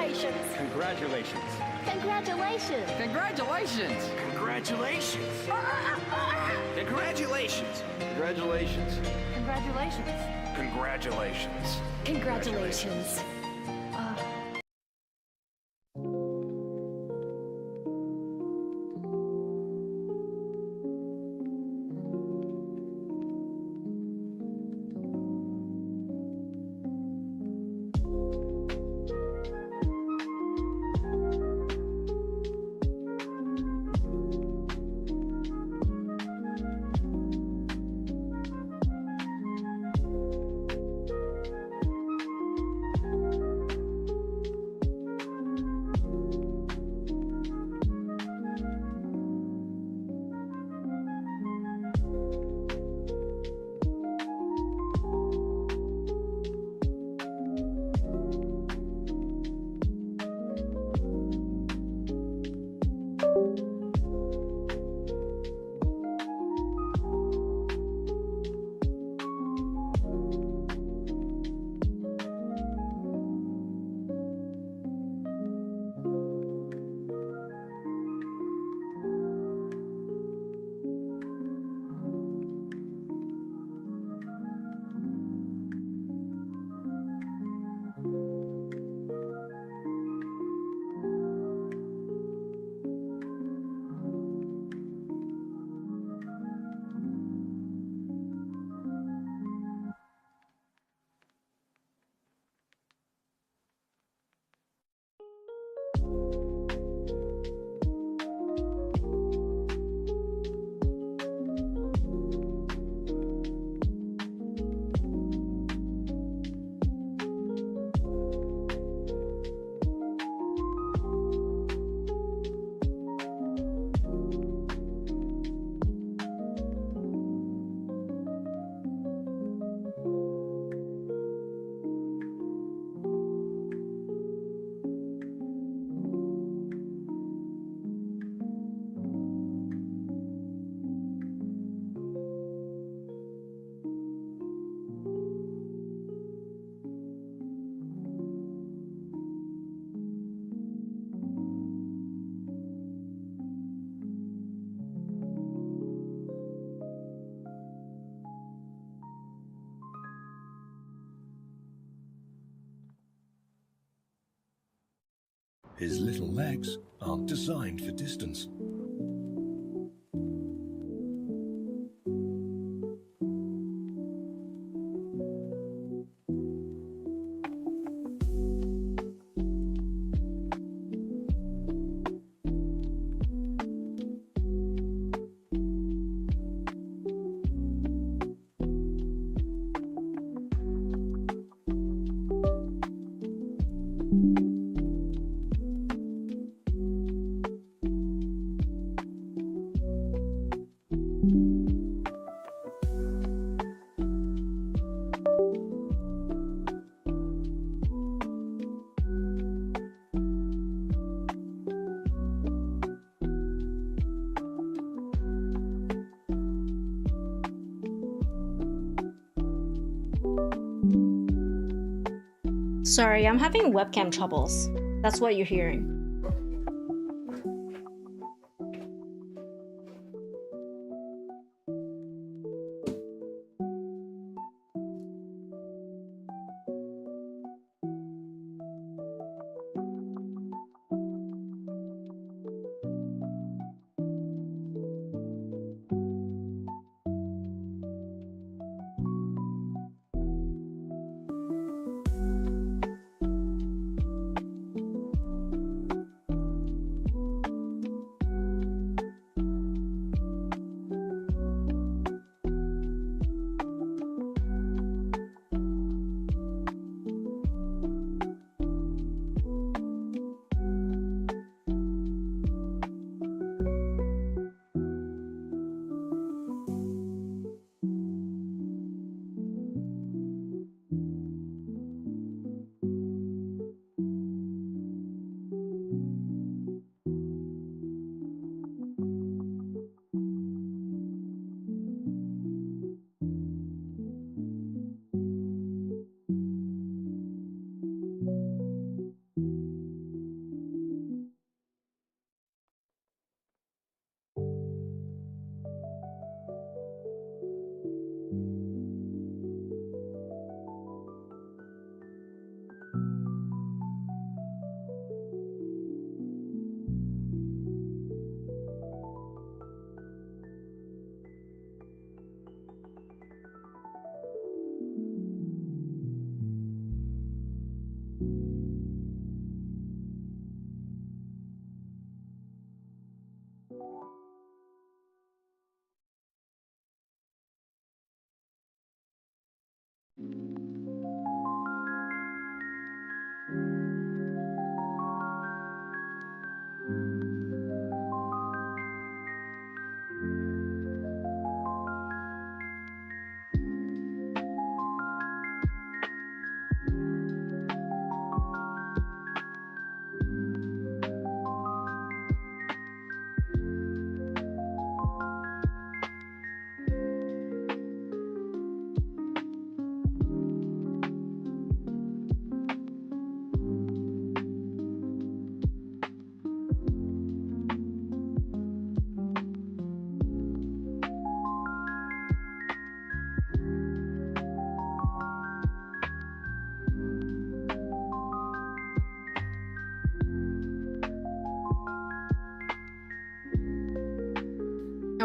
Congratulations! Congratulations. Congratulations! Congratulations! Congratulations! Congratulations! Congratulations. Congratulations! Congratulations! Congratulations! His little legs aren't designed for distance. Sorry, I'm having webcam troubles. That's what you're hearing.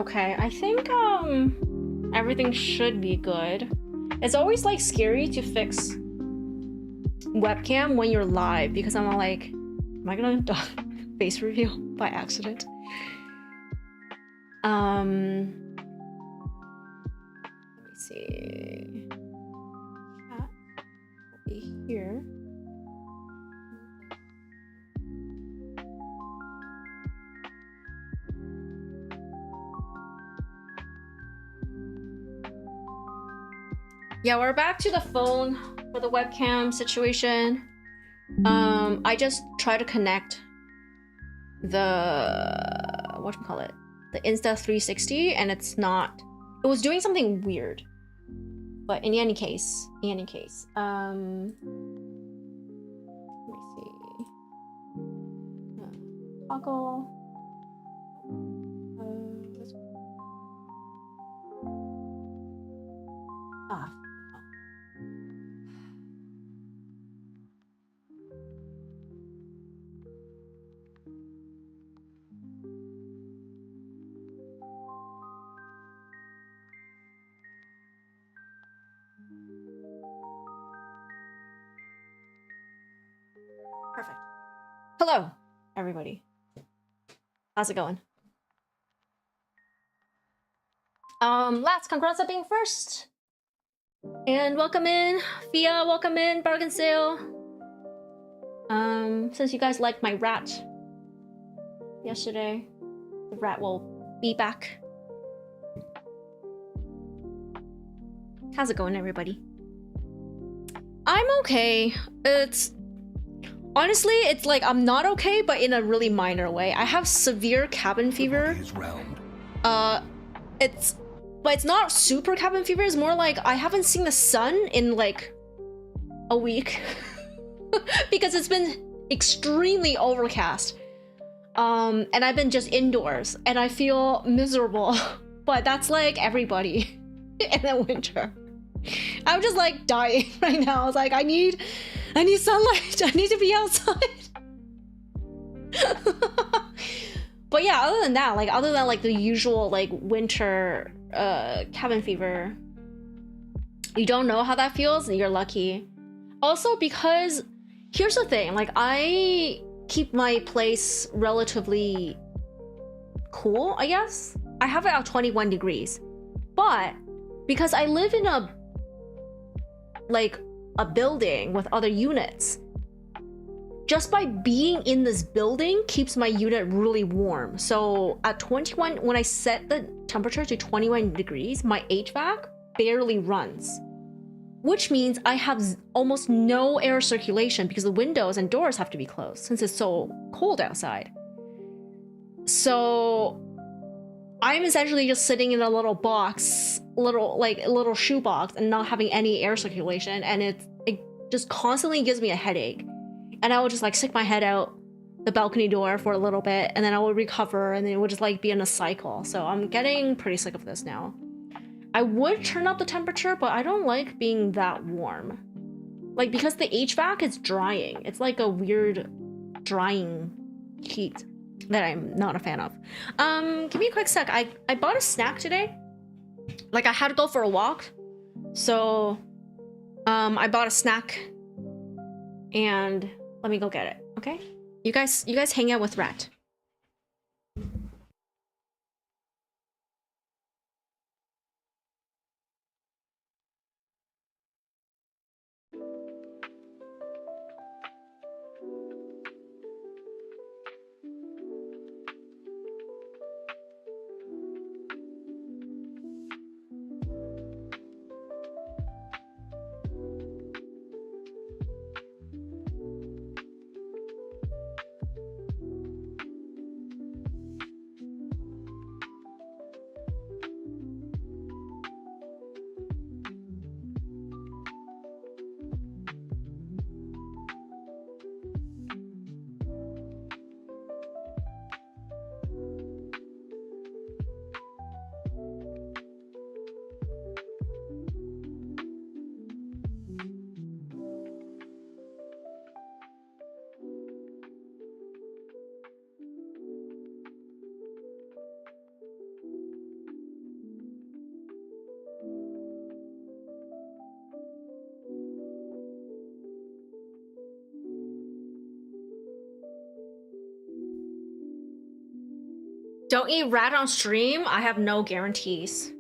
Okay, I think everything should be good. It's always like scary to fix webcam when you're live because I'm like, am I gonna face reveal by accident? Let me see. Chat will be here. Yeah, we're back to the phone for the webcam situation. I just try to connect the whatchamacallit, the Insta360, and it's not. It was doing something weird. But in any case, let me see. Toggle. Ah. Perfect. Hello, everybody. How's it going? Lats, congrats on being first. And welcome in, Fia, welcome in, bargain sale. Since you guys liked my rat yesterday, the rat will be back. How's it going, everybody? I'm okay. Honestly, it's like I'm not okay, but in a really minor way. I have severe cabin fever. But it's not super cabin fever. It's more like I haven't seen the sun in like a week because it's been extremely overcast. And I've been just indoors and I feel miserable. But that's like everybody in the winter. I'm just like dying right now. I was like, I need sunlight. I need to be outside. But yeah, other than that, like other than like the usual like winter cabin fever, you don't know how that feels, you're lucky. Also, because here's the thing, like I keep my place relatively cool, I guess. I have it at 21 degrees. But because I live in a building with other units, just by being in this building keeps my unit really warm. So at 21, when I set the temperature to 21 degrees, my HVAC barely runs, which means I have almost no air circulation because the windows and doors have to be closed since it's so cold outside. So I'm essentially just sitting in a little box, a little shoebox, and not having any air circulation, and it just constantly gives me a headache. And I would just like stick my head out the balcony door for a little bit, and then I would recover, and then it would just like be in a cycle. So I'm getting pretty sick of this now. I would turn up the temperature, but I don't like being that warm. Like, because the HVAC is drying. It's like a weird drying heat that I'm not a fan of. Give me a quick sec. I bought a snack today. Like, I had to go for a walk. So, I bought a snack. And let me go get it, okay? You guys hang out with Rat. Don't eat rat on stream. I have no guarantees.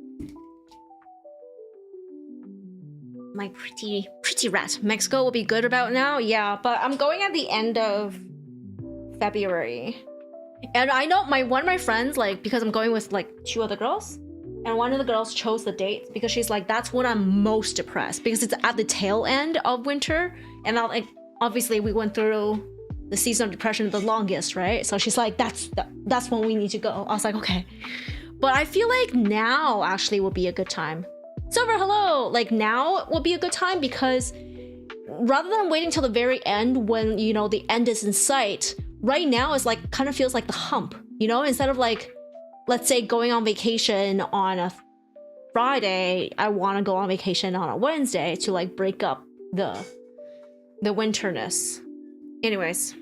My pretty rat. Mexico will be good about now. Yeah, but I'm going at the end of February. And I know one of my friends, like, because I'm going with like 2 other girls, and one of the girls chose the date because she's like, that's when I'm most depressed because it's at the tail end of winter. And I, like, obviously we went through the season of depression the longest, right? So she's like, that's when we need to go. I was like, okay. But I feel like now actually will be a good time. Silver, hello! Like, now will be a good time because rather than waiting till the very end when, you know, the end is in sight, right now is like, kind of feels like the hump, you know? Instead of like, let's say going on vacation on a Friday, I want to go on vacation on a Wednesday to like break up the winterness. Anyways.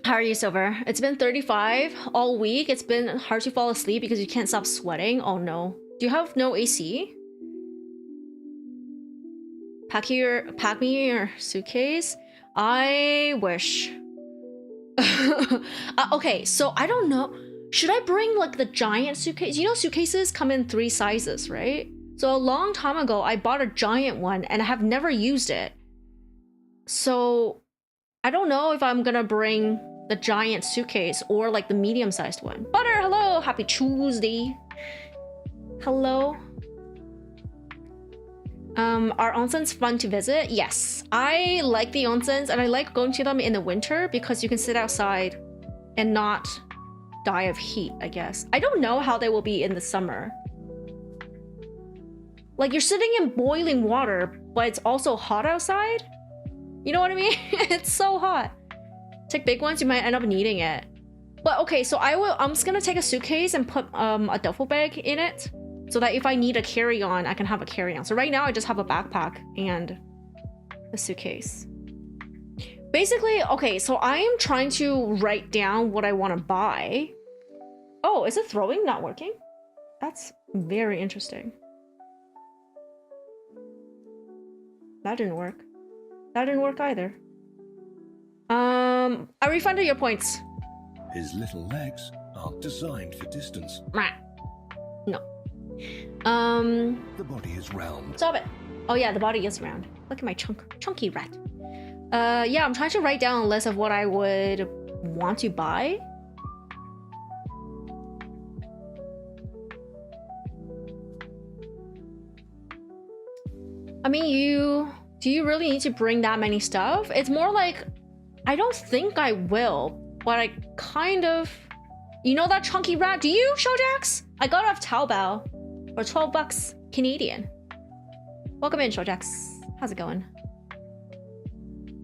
How are you, Silver? It's been 35 all week. It's been hard to fall asleep because you can't stop sweating. Oh no. Do you have no AC? Pack me your suitcase. I wish. Okay, so I don't know. Should I bring like the giant suitcase? You know suitcases come in 3 sizes, right? So a long time ago, I bought a giant one and I have never used it. So I don't know if I'm gonna bring the giant suitcase or like the medium-sized one. Butter, hello! Happy Tuesday. Hello. Are onsens fun to visit? Yes. I like the onsens and I like going to them in the winter because you can sit outside and not die of heat, I guess. I don't know how they will be in the summer. Like, you're sitting in boiling water, but it's also hot outside? You know what I mean? It's so hot. Take big ones, you might end up needing it. But okay, so I'm just gonna take a suitcase and put a duffel bag in it so that if I need a carry-on, I can have a carry-on. So right now I just have a backpack and a suitcase. Basically, okay, so I am trying to write down what I want to buy. Oh, is the throwing not working? That's very interesting. That didn't work. That didn't work either. I refunded your points. His little legs aren't designed for distance. No. The body is round. Stop it. Oh yeah, the body is round. Look at my chunky rat. Yeah, I'm trying to write down a list of what I would want to buy. I mean, do you really need to bring that many stuff? It's more like, I don't think I will, but I kind of... You know that chunky rat? Do you, Showjax? I got it off Taobao for 12 bucks Canadian. Welcome in, Showjax. How's it going?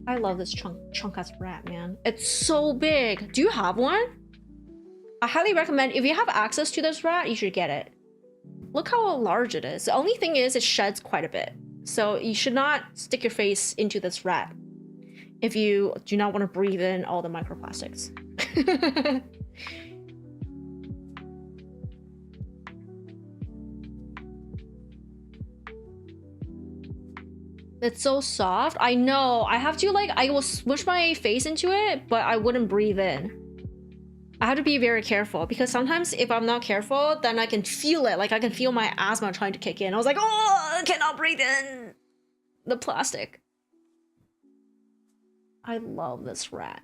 I love this chunk-ass rat, man. It's so big. Do you have one? I highly recommend, if you have access to this rat, you should get it. Look how large it is. The only thing is it sheds quite a bit. So you should not stick your face into this rat if you do not want to breathe in all the microplastics. It's so soft. I know. I have to, like, I will smush my face into it, but I wouldn't breathe in. I have to be very careful because sometimes if I'm not careful, then I can feel it. Like, I can feel my asthma trying to kick in. I was like, oh, I cannot breathe in the plastic. I love this rat.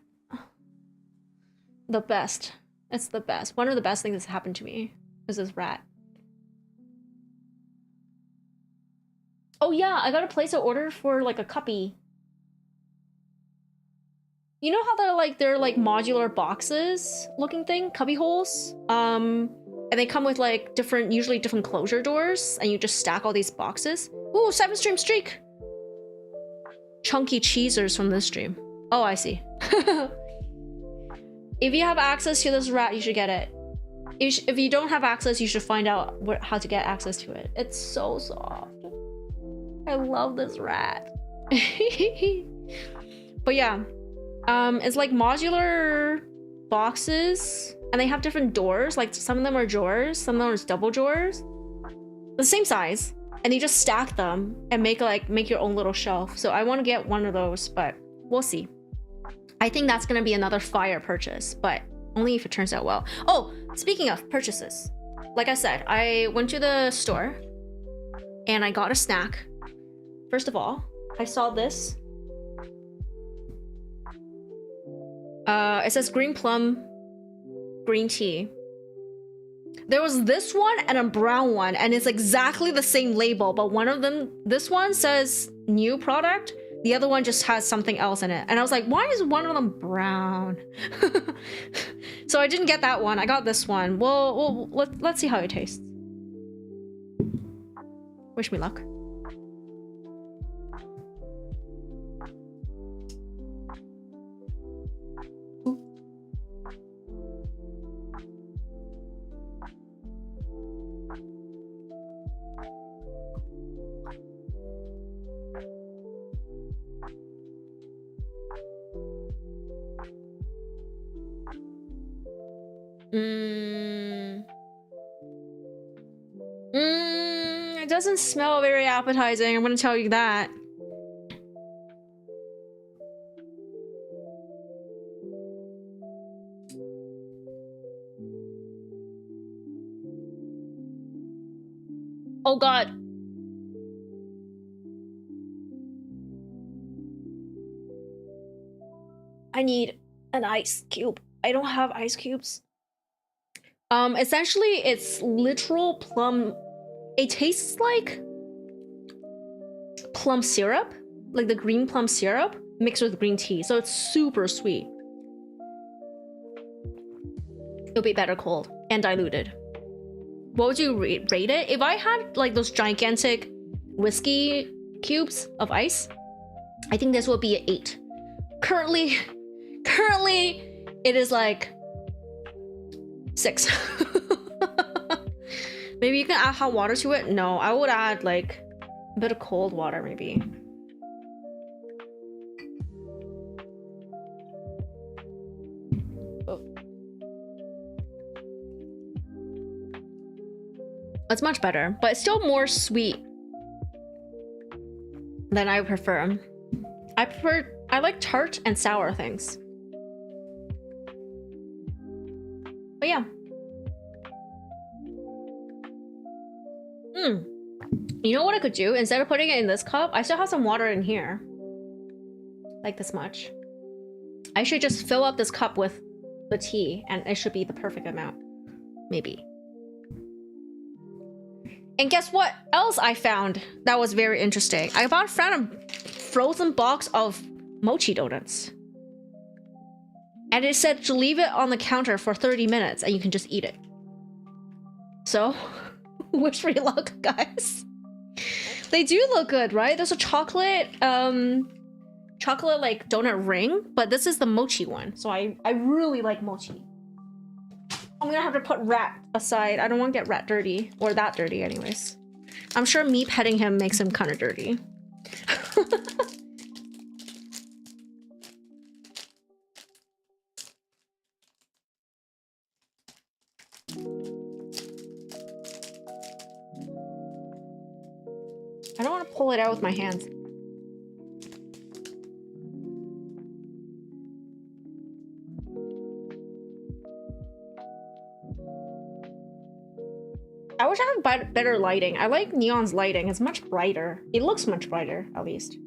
The best. It's the best. One of the best things that's happened to me is this rat. Oh yeah, I gotta place an order for like a cuppy. You know how they're like modular boxes looking thing, cubby holes? And they come with like usually different closure doors, and you just stack all these boxes. Ooh, 7-stream streak! Chunky cheesers from this stream. Oh, I see. If you have access to this rat, you should get it. If you don't have access, you should find out how to get access to it. It's so soft. I love this rat. But yeah, it's like modular boxes, and they have different doors. Like some of them are drawers, some of them are double drawers, the same size, and you just stack them and make your own little shelf. So I want to get one of those, but we'll see. I think that's gonna be another fire purchase, but Only if it turns out well. Oh, speaking of purchases. Like I said, I went to the store and I got a snack. First of all, I saw this. It says green plum green tea. There was this one and a brown one, and it's exactly the same label, but one of them, this one says new product, the other one just has something else in it. And I was like, why is one of them brown? So I didn't get that one. I got this one. Well, let's see how it tastes. Wish me luck. It doesn't smell very appetizing, I'm gonna tell you that. Oh god. I need an ice cube. I don't have ice cubes. Essentially, it's literal plum. It tastes like plum syrup, like the green plum syrup mixed with green tea. So it's super sweet. It'll be better cold and diluted. What would you rate it? If I had like those gigantic whiskey cubes of ice, I think this would be an 8. Currently, it is like 6. Maybe you can add hot water to it? No, I would add like a bit of cold water maybe. Oh. It's much better, but it's still more sweet than I prefer. I like tart and sour things. But yeah. You know what I could do? Instead of putting it in this cup, I still have some water in here. Like this much. I should just fill up this cup with the tea and it should be the perfect amount. Maybe. And guess what else I found that was very interesting? I found a frozen box of mochi donuts. And it said to leave it on the counter for 30 minutes and you can just eat it. So, wish me luck, guys. They do look good, right? There's a chocolate like donut ring, but this is the mochi one. So I really like mochi. I'm gonna have to put Rat aside. I don't want to get Rat dirty, or that dirty anyways. I'm sure me petting him makes him kind of dirty. I don't want to pull it out with my hands. I wish I had better lighting. I like Neon's lighting. It's much brighter. It looks much brighter, at least.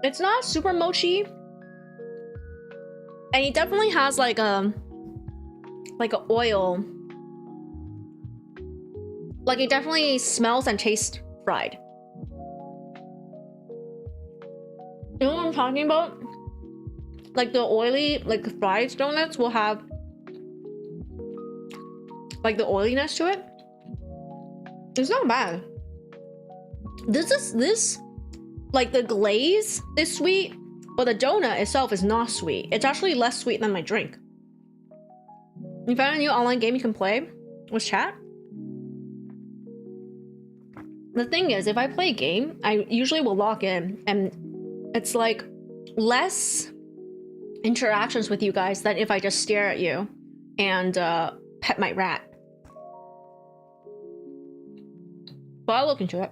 It's not super mochi, and it definitely has like a oil. Like it definitely smells and tastes fried. You know what I'm talking about? Like the oily, like fried donuts will have like the oiliness to it. It's not bad. This like the glaze is sweet, but the donut itself is not sweet. It's actually less sweet than my drink. You found a new online game you can play with chat? The thing is, if I play a game, I usually will log in and it's like less interactions with you guys than if I just stare at you and pet my rat. But I'll look into it.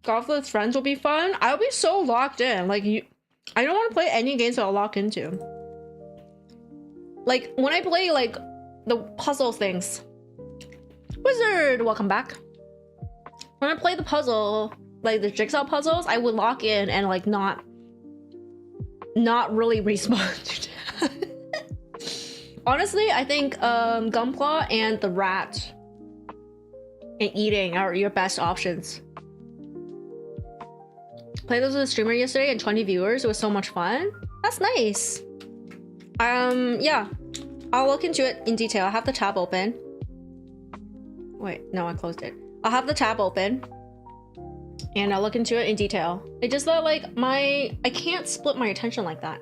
Golf with friends will be fun. I'll be so locked in. Like I don't want to play any games that I'll lock into. Like when I play like the puzzle things. Wizard, welcome back. When I play the puzzle, like the jigsaw puzzles, I would lock in and like not really respond. Honestly, I think Gunpla and the rat and eating are your best options. Played this with a streamer yesterday and 20 viewers. It was so much fun. That's nice. Yeah, I'll look into it in detail. I have the tab open. Wait, no, I closed it. I'll have the tab open and I'll look into it in detail. It just that like I can't split my attention like that.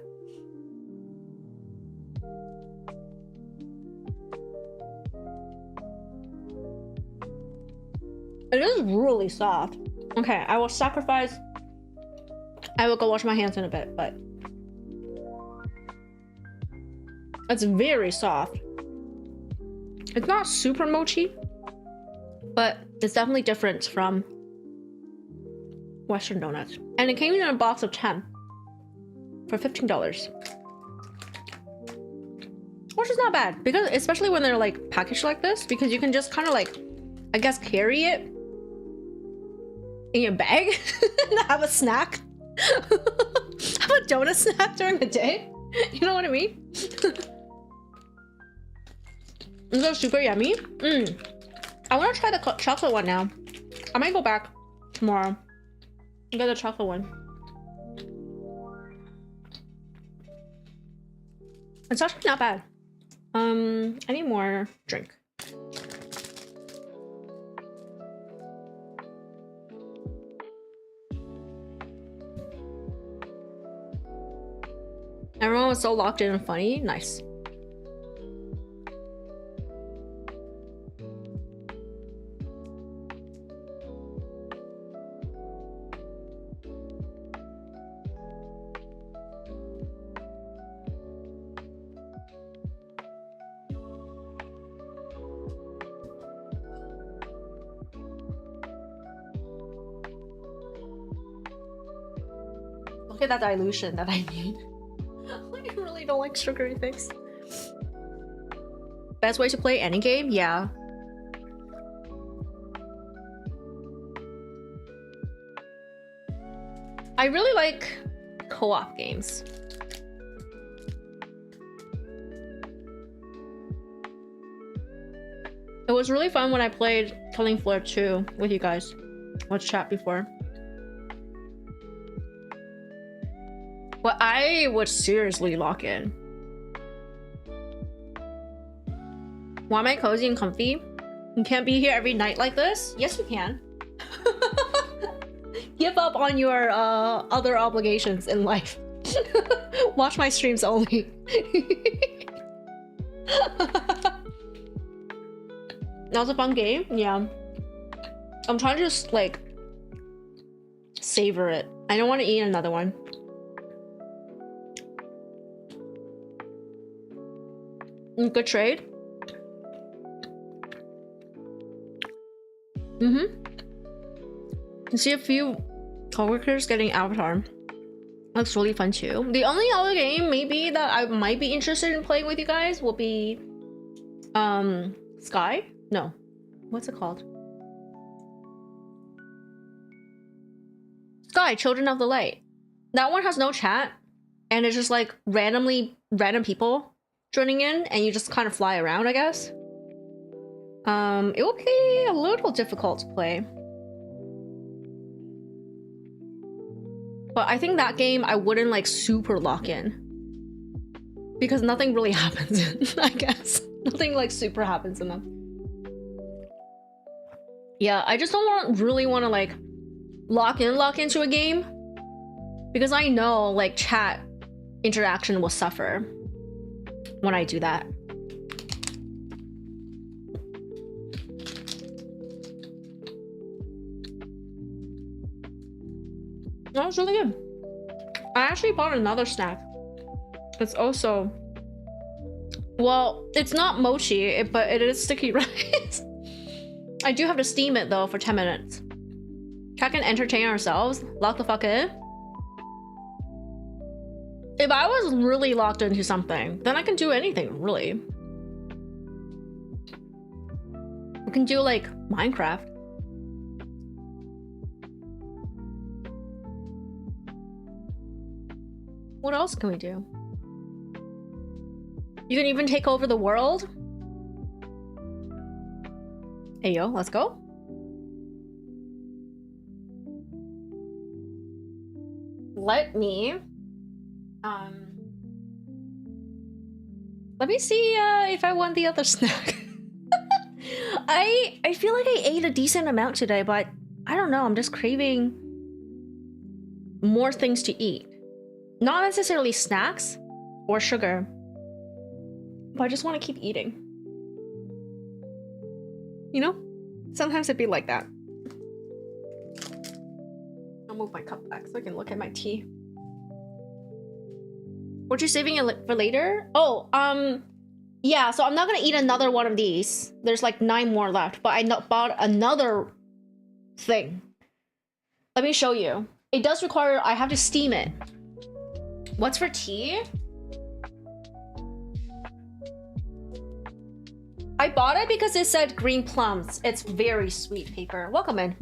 It is really soft. Okay, I will sacrifice. I will go wash my hands in a bit, but it's very soft. It's not super mochi, but it's definitely different from Western donuts. And it came in a box of 10 for $15. Which is not bad, because especially when they're like packaged like this, because you can just kind of like, I guess, carry it in your bag and have a snack. Have a donut snack during the day. You know what I mean? Is that super yummy? I want to try the chocolate one now. I might go back tomorrow and get the chocolate one. It's actually not bad. I need more drink. Everyone was so locked in and funny. Nice. Look at that dilution that I need. I really don't like sugary things. Best way to play any game? Yeah. I really like co-op games. It was really fun when I played Killing Floor 2 with you guys. Let's chat before. But I would seriously lock in. Want my cozy and comfy? You can't be here every night like this? Yes, you can. Give up on your other obligations in life. Watch my streams only. That was a fun game. Yeah. I'm trying to just like savor it. I don't want to eat another one. Good trade. You see a few coworkers getting Avatar. Looks really fun too. The only other game maybe that I might be interested in playing with you guys will be Sky? No. What's it called? Sky, Children of the Light. That one has no chat and it's just like random people joining in and you just kind of fly around, I guess. It will be a little difficult to play. But I think that game I wouldn't like super lock in. Because nothing really happens, I guess. Nothing like super happens in them. Yeah, I just don't really want to like lock into a game. Because I know like chat interaction will suffer when I do that. No, it's really good. I actually bought another snack. It's also, well, it's not mochi, but it is sticky rice. I do have to steam it though for 10 minutes. Check and entertain ourselves. Lock the fuck in. If I was really locked into something, then I can do anything, really. We can do like Minecraft. What else can we do? You can even take over the world. Hey yo, let's go. Let me see if I want the other snack. I feel like I ate a decent amount today, but I don't know, I'm just craving more things to eat. Not necessarily snacks or sugar, but I just want to keep eating. You know? Sometimes it'd be like that. I'll move my cup back so I can look at my tea. What you saving it for later? Oh, yeah, so I'm not gonna eat another one of these. There's like 9 more left, but I bought another thing. Let me show you. It does require, I have to steam it. What's for tea? I bought it because it said green plums. It's very sweet paper. Welcome in.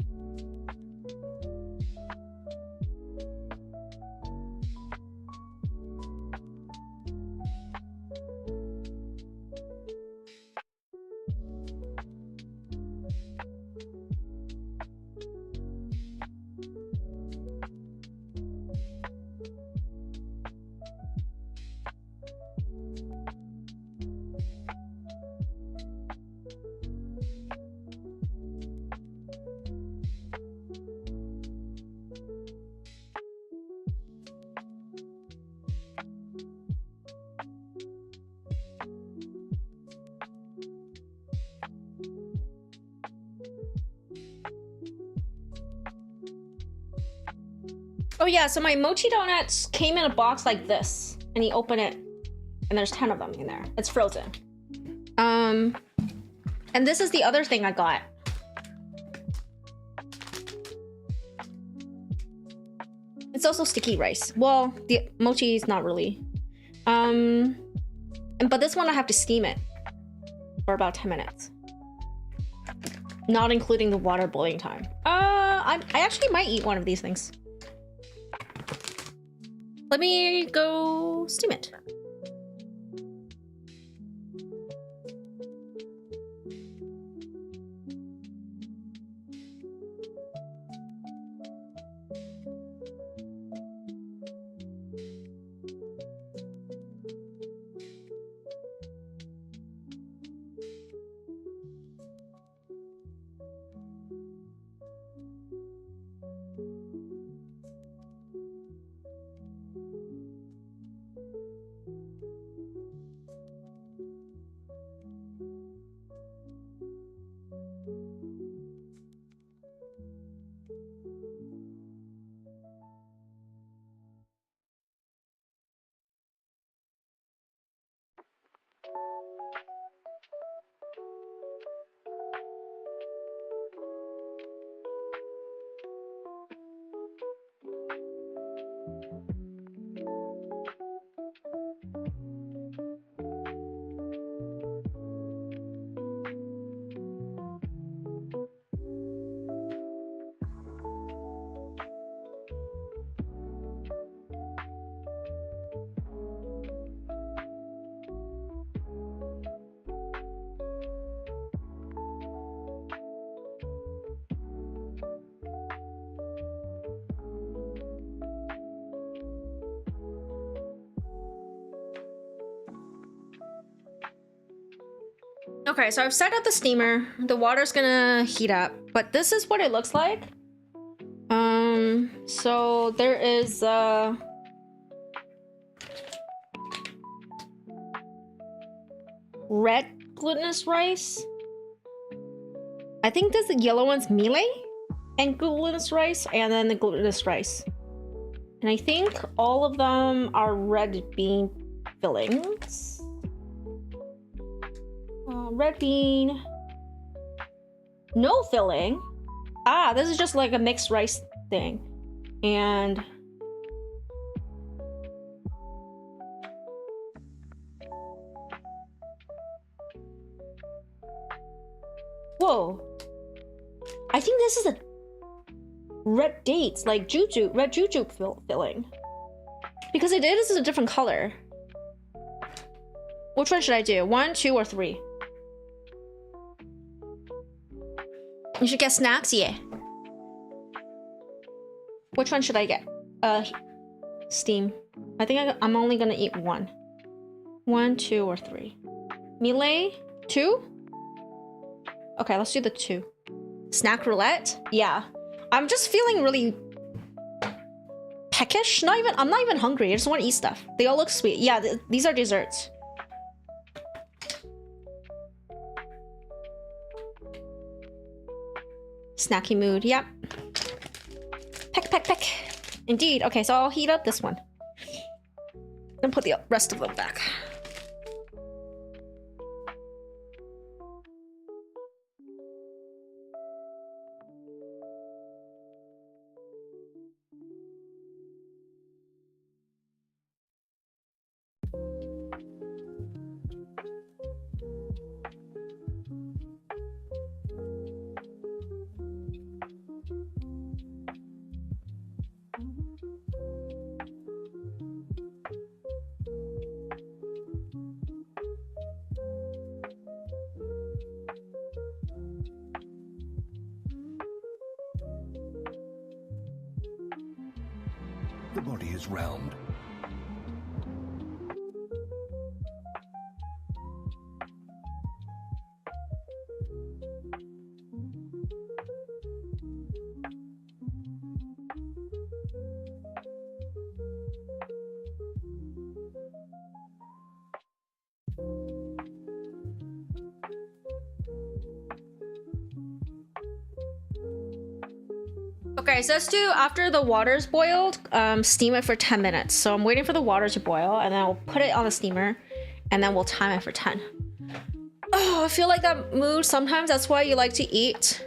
Oh yeah, so my mochi donuts came in a box like this, and you open it, and there's 10 of them in there. It's frozen. And this is the other thing I got. It's also sticky rice. Well, the mochi is not really. But this one I have to steam it for about 10 minutes. Not including the water boiling time. I actually might eat one of these things. Let me go steam it. Okay, so I've set up the steamer. The water's gonna heat up, but this is what it looks like. So there is red glutinous rice. I think this the yellow one's mealie and glutinous rice, and then the glutinous rice. And I think all of them are red bean fillings. Red bean. No filling. Ah, this is just like a mixed rice thing. And whoa. I think this is a red dates, like red jujube filling. Because it is a different color. Which one should I do? 1, 2, or 3? You should get snacks, yeah. Which one should I get? Steam. I think I'm only gonna eat one. 1, 2, or 3. Melee? 2? Okay, let's do the 2. Snack roulette? Yeah. I'm just feeling really peckish. I'm not even hungry. I just want to eat stuff. They all look sweet. Yeah, these are desserts. Snacky mood. Yep. Peck, peck, peck. Indeed. Okay, so I'll heat up this one. And put the rest of them back. The body is round. Okay, so let's do, after the water's boiled, steam it for 10 minutes. So I'm waiting for the water to boil, and then I'll put it on the steamer, and then we'll time it for 10. Oh, I feel like that mood sometimes. That's why you like to eat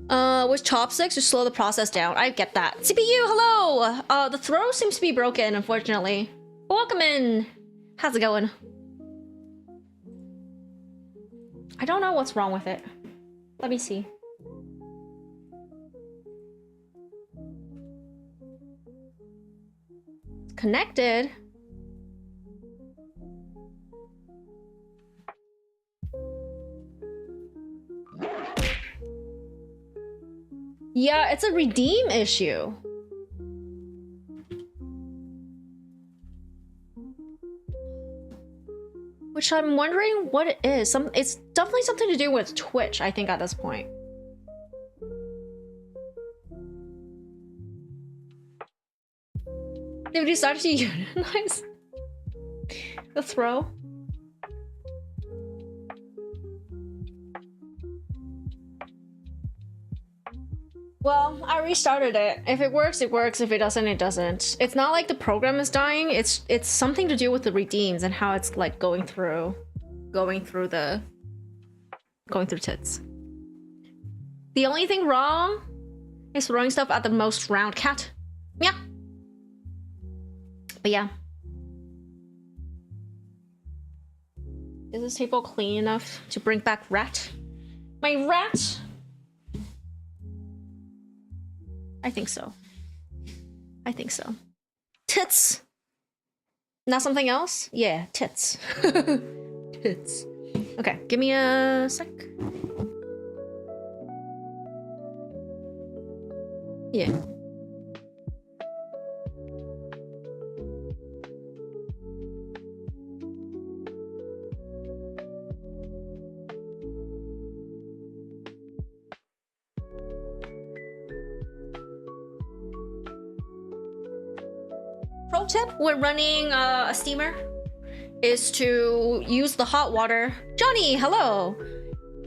with chopsticks to slow the process down. I get that. CPU, hello! The throw seems to be broken, unfortunately. Welcome in. How's it going? I don't know what's wrong with it. Let me see. Connected. Yeah, it's a redeem issue. Which I'm wondering what it is. It's definitely something to do with Twitch, I think, at this point. They've decided to unionize the throw. Well, I restarted it. If it works, it works. If it doesn't, it doesn't. It's not like the program is dying. It's something to do with the redeems and how it's like going through tits. The only thing wrong is throwing stuff at the most round cat. Yeah. But yeah. Is this table clean enough to bring back rat? My rat? I think so. I think so. Tits! Not something else? Yeah, tits. Tits. Okay, give me a sec. Yeah. Pro tip when running a steamer is to use the hot water. Johnny, hello!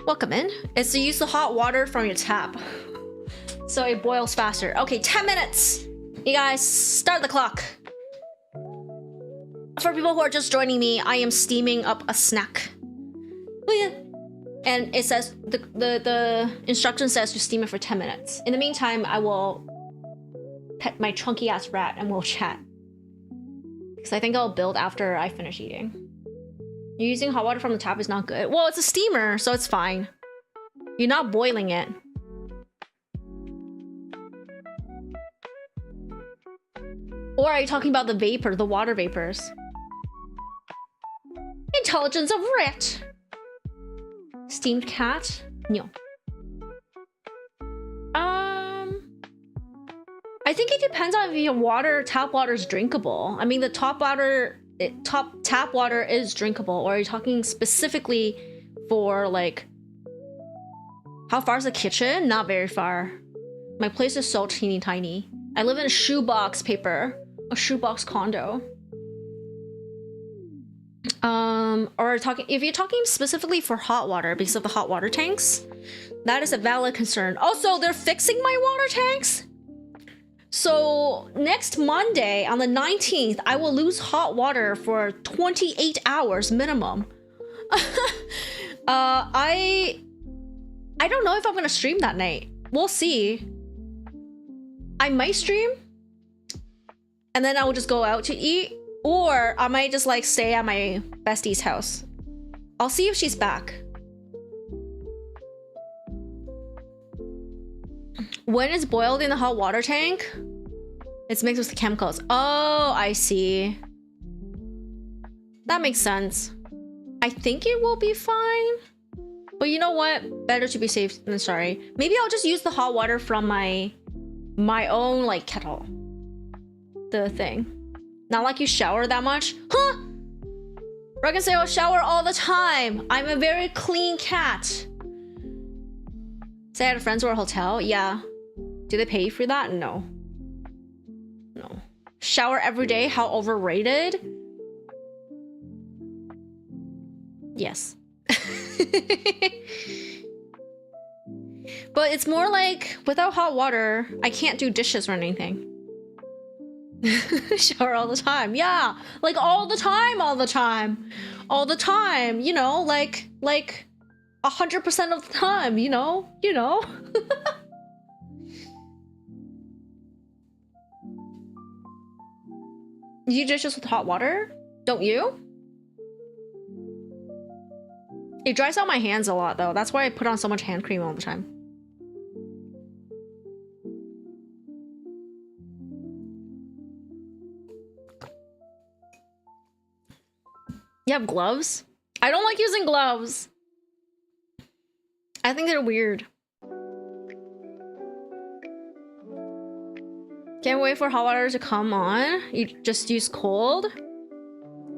Welcome in. Is to use the hot water from your tap. So it boils faster. Okay, 10 minutes! You guys, start the clock. For people who are just joining me, I am steaming up a snack. Oh yeah. And it says, the instruction says to steam it for 10 minutes. In the meantime, I will pet my chunky ass rat and we'll chat. Because I think I'll build after I finish eating. Using hot water from the tap is not good. Well, it's a steamer, so it's fine. You're not boiling it. Or are you talking about the vapor, the water vapors? Intelligence of rat. Steamed cat? No. I think it depends on if your tap water is drinkable. I mean, the tap water is drinkable. Or are you talking specifically for like, how far is the kitchen? Not very far. My place is so teeny tiny. I live in a shoebox paper, a shoebox condo. Or if you're talking specifically for hot water because of the hot water tanks, that is a valid concern. Also, they're fixing my water tanks. So next Monday on the 19th, I will lose hot water for 28 hours minimum. I don't know if I'm gonna stream that night. We'll see. I might stream, and then I will just go out to eat, or I might just like stay at my bestie's house. I'll see if she's back. When it's boiled in the hot water tank, it's mixed with the chemicals. Oh, I see. That makes sense. I think it will be fine. But you know what? Better to be safe than sorry. Maybe I'll just use the hot water from my own like kettle. The thing. Not like you shower that much. Huh? Regan say I'll shower all the time. I'm a very clean cat. Say I had friends or a hotel? Yeah. Do they pay you for that? No. No. Shower every day? How overrated? Yes. But it's more like, without hot water, I can't do dishes or anything. Shower all the time. Yeah. Like all the time. All the time. You know, like 100% of the time, you know? You do dishes with hot water? Don't you? It dries out my hands a lot though. That's why I put on so much hand cream all the time. You have gloves? I don't like using gloves. I think they're weird. Can't wait for hot water to come on. You just use cold,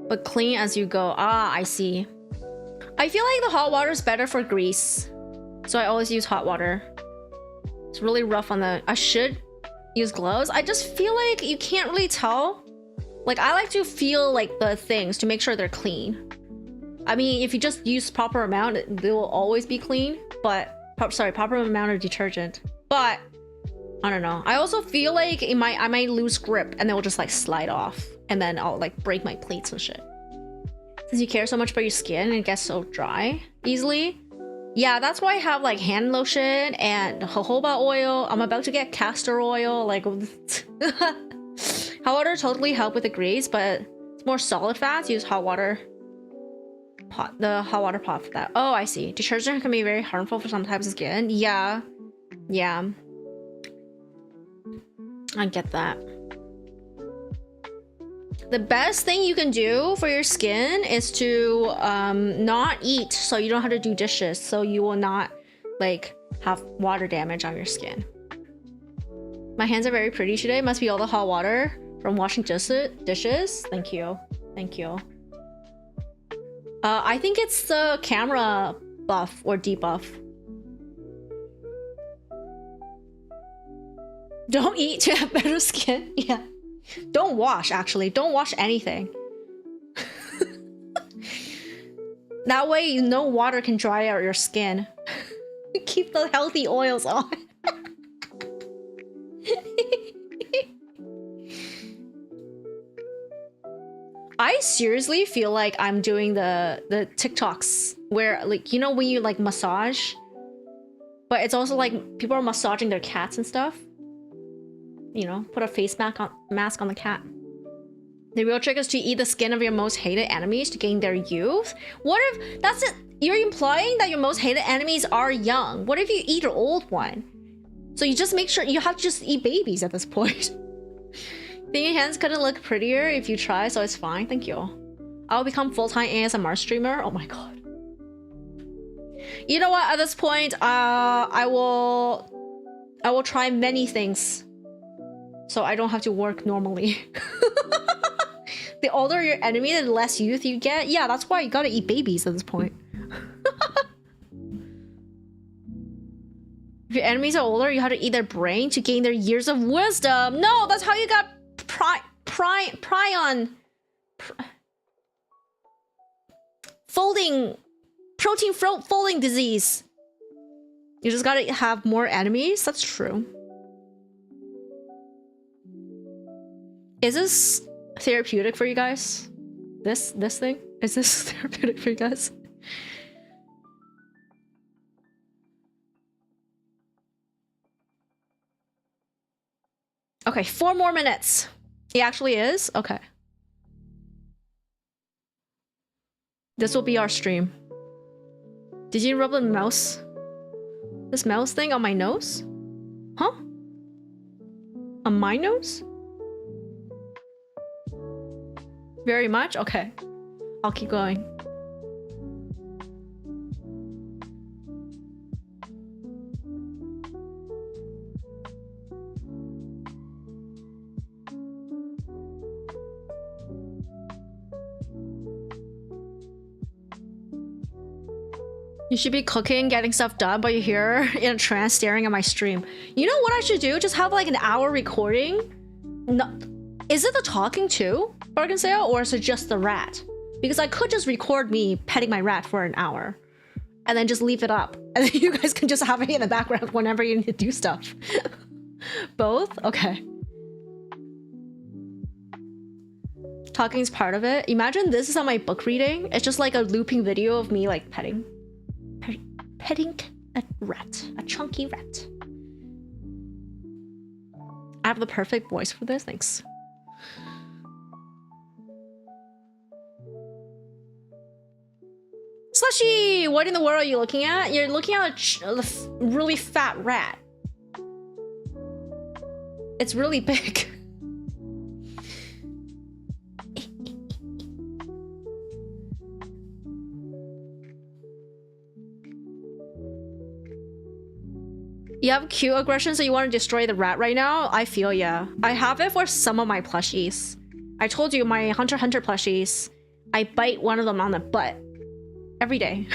but clean as you go. Ah, I see. I feel like the hot water is better for grease, so I always use hot water. It's really rough on the... I should use gloves. I just feel like you can't really tell. Like, I like to feel like the things to make sure they're clean. I mean, if you just use proper amount, they will always be clean. But, proper amount of detergent. But, I don't know. I also feel like I might lose grip and it will just like slide off. And then I'll like break my plates and shit. Since you care so much for your skin and it gets so dry easily. Yeah, that's why I have like hand lotion and jojoba oil. I'm about to get castor oil. Like, hot water totally help with the grease, but it's more solid fats. Use hot water pot, the hot water pot for that. Oh, I see. Detergent can be very harmful for some types of skin. Yeah. Yeah. I get that. The best thing you can do for your skin is to not eat, so you don't have to do dishes, so you will not like have water damage on your skin. My hands are very pretty today. Must be all the hot water from washing dishes. Thank you. Thank you. I think it's the camera buff or debuff. Don't eat to have better skin. Yeah. Don't wash, actually. Don't wash anything. That way, no water can dry out your skin. Keep the healthy oils on. seriously feel like I'm doing the TikToks where, like, you know when you like massage, but it's also like people are massaging their cats and stuff. You know, put a face mask on the cat. The real trick is to eat the skin of your most hated enemies to gain their youth. What if that's it? You're implying that your most hated enemies are young. What if you eat an old one? So you just make sure you have to just eat babies at this point. Think your hands couldn't look prettier if you try, so it's fine. Thank you. I'll become full-time ASMR streamer. Oh my god. You know what? At this point, I will try many things, so I don't have to work normally. The older your enemy, the less youth you get. Yeah, that's why you gotta eat babies at this point. If your enemies are older, you have to eat their brain to gain their years of wisdom. No, that's how you got protein folding disease. You just gotta have more enemies. That's true. Is this therapeutic for you guys? This thing? Is this therapeutic for you guys? Okay, 4 more minutes. It actually is? Okay. This will be our stream. Did you rub the mouse? This mouse thing on my nose? Huh? On my nose? Very much? Okay. I'll keep going. You should be cooking, getting stuff done, but you're here in a trance staring at my stream. You know what I should do? Just have like an hour recording. No, is it the talking too, bargain sale, or is it just the rat? Because I could just record me petting my rat for an hour and then just leave it up. And then you guys can just have it in the background whenever you need to do stuff. Both? Okay. Talking is part of it. Imagine this is on my book reading. It's just like a looping video of me like petting a rat, a chunky rat. I have the perfect voice for this. Thanks. Slushy! What in the world are you looking at? You're looking at a really fat rat. It's really big. You have cute aggression, so you want to destroy the rat right now? I feel ya. I have it for some of my plushies. I told you, my Hunter x Hunter plushies, I bite one of them on the butt. Every day.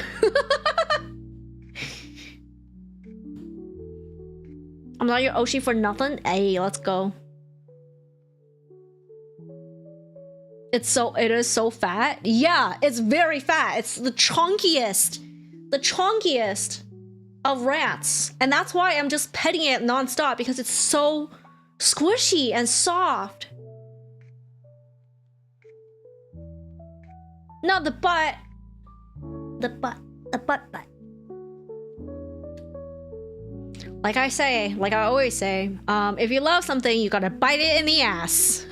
I'm not your Oshi for nothing. Hey, let's go. It is so fat. Yeah, it's very fat. It's the chunkiest of rats. And that's why I'm just petting it non-stop, because it's so squishy and soft. Not the butt. The butt. Like I say, like I always say, if you love something, you gotta bite it in the ass.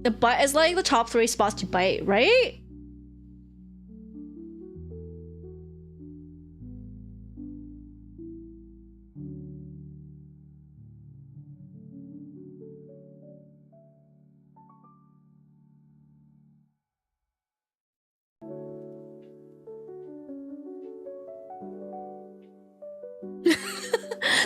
The butt is like the top 3 spots to bite, right?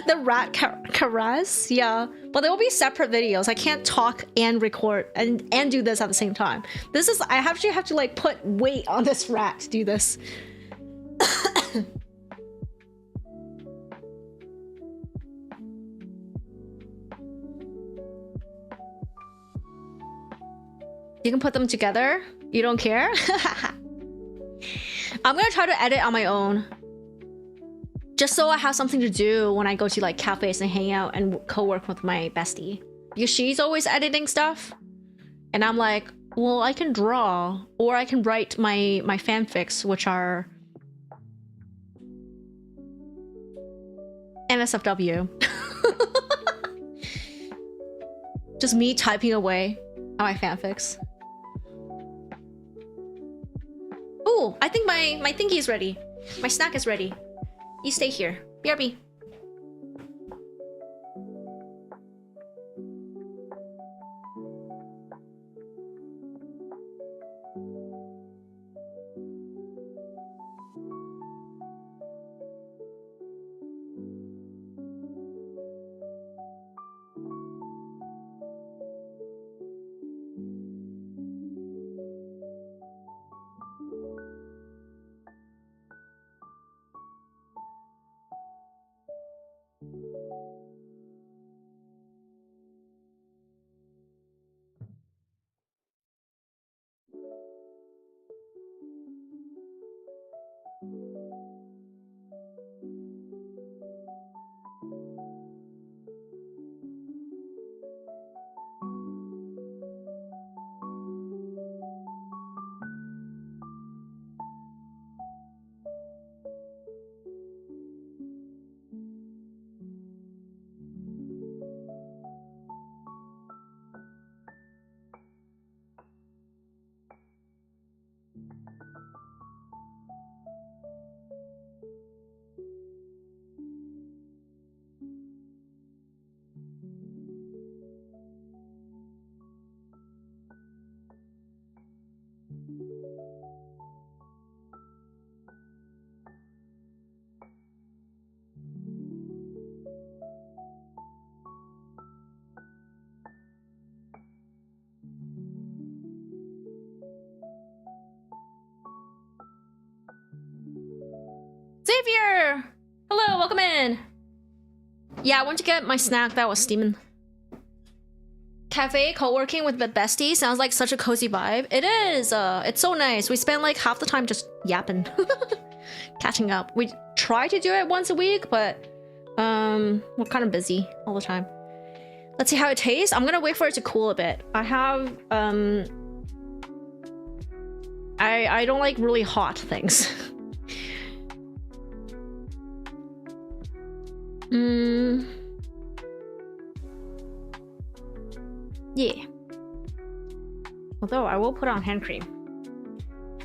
The rat caress, yeah, but there will be separate videos. I can't talk and record and do this at the same time. This is, I actually have to like put weight on this rat to do this. You can put them together. You don't care? I'm gonna try to edit on my own. Just so I have something to do when I go to like cafes and hang out and co-work with my bestie. Because she's always editing stuff. And I'm like, well, I can draw or I can write my fanfics, which are NSFW. Just me typing away at my fanfics. Ooh, I think my thingy is ready. My snack is ready. You stay here. BRB. Xavier! Hello, welcome in. Yeah, I went to get my snack that was steaming. Cafe co-working with the bestie sounds like such a cozy vibe. It is. It's so nice. We spend like half the time just yapping, catching up. We try to do it once a week, but we're kind of busy all the time. Let's see how it tastes. I'm gonna wait for it to cool a bit. I have I don't like really hot things. Yeah. Although I will put on hand cream.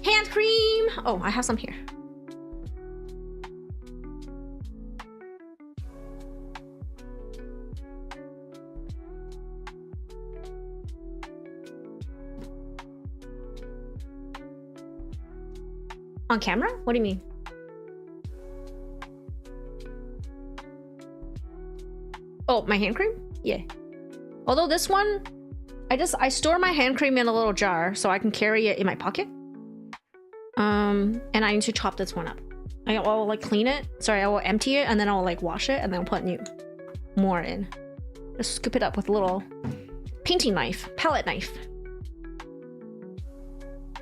Hand cream! Oh, I have some here. On camera? What do you mean? Oh, my hand cream? Yeah. Although this one, I store my hand cream in a little jar so I can carry it in my pocket. And I need to chop this one up. I will like clean it. Sorry, I will empty it and then I'll like wash it and then I'll put more in. Just scoop it up with a little painting knife, palette knife.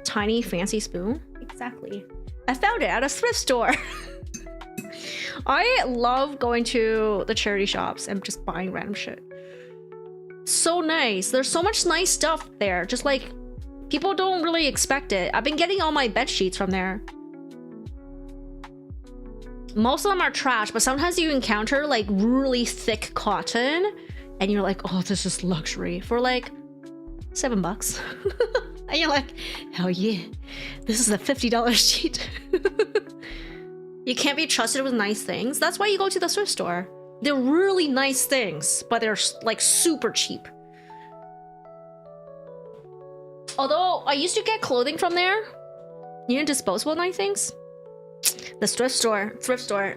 Tiny fancy spoon. Exactly. I found it at a thrift store. I love going to the charity shops and just buying random shit. So nice. There's so much nice stuff there. Just like people don't really expect it. I've been getting all my bed sheets from there. Most of them are trash, but sometimes you encounter like really thick cotton and you're like, oh, this is luxury for like $7. And you're like, hell yeah, this is a $50 sheet. You can't be trusted with nice things. That's why you go to the thrift store. They're really nice things, but they're like super cheap. Although I used to get clothing from there. You know, disposable nice things. The thrift store.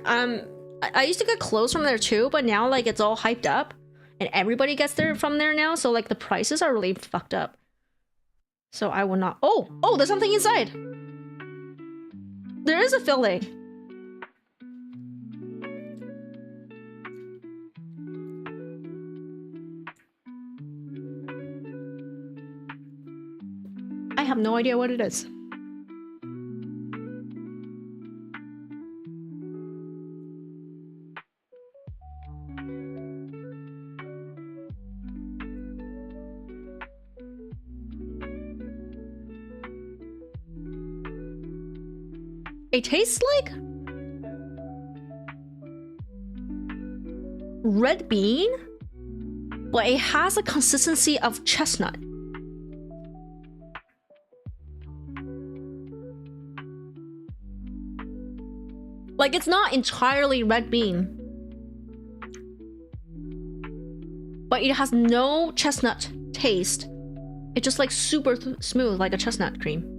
I used to get clothes from there too, but now like it's all hyped up and everybody gets there from there now. So like the prices are really fucked up. So I will not. Oh, there's something inside. There is a filling. I have no idea what it is. It tastes like red bean, but it has a consistency of chestnut. Like, it's not entirely red bean, but it has no chestnut taste. It's just like super smooth, like a chestnut cream.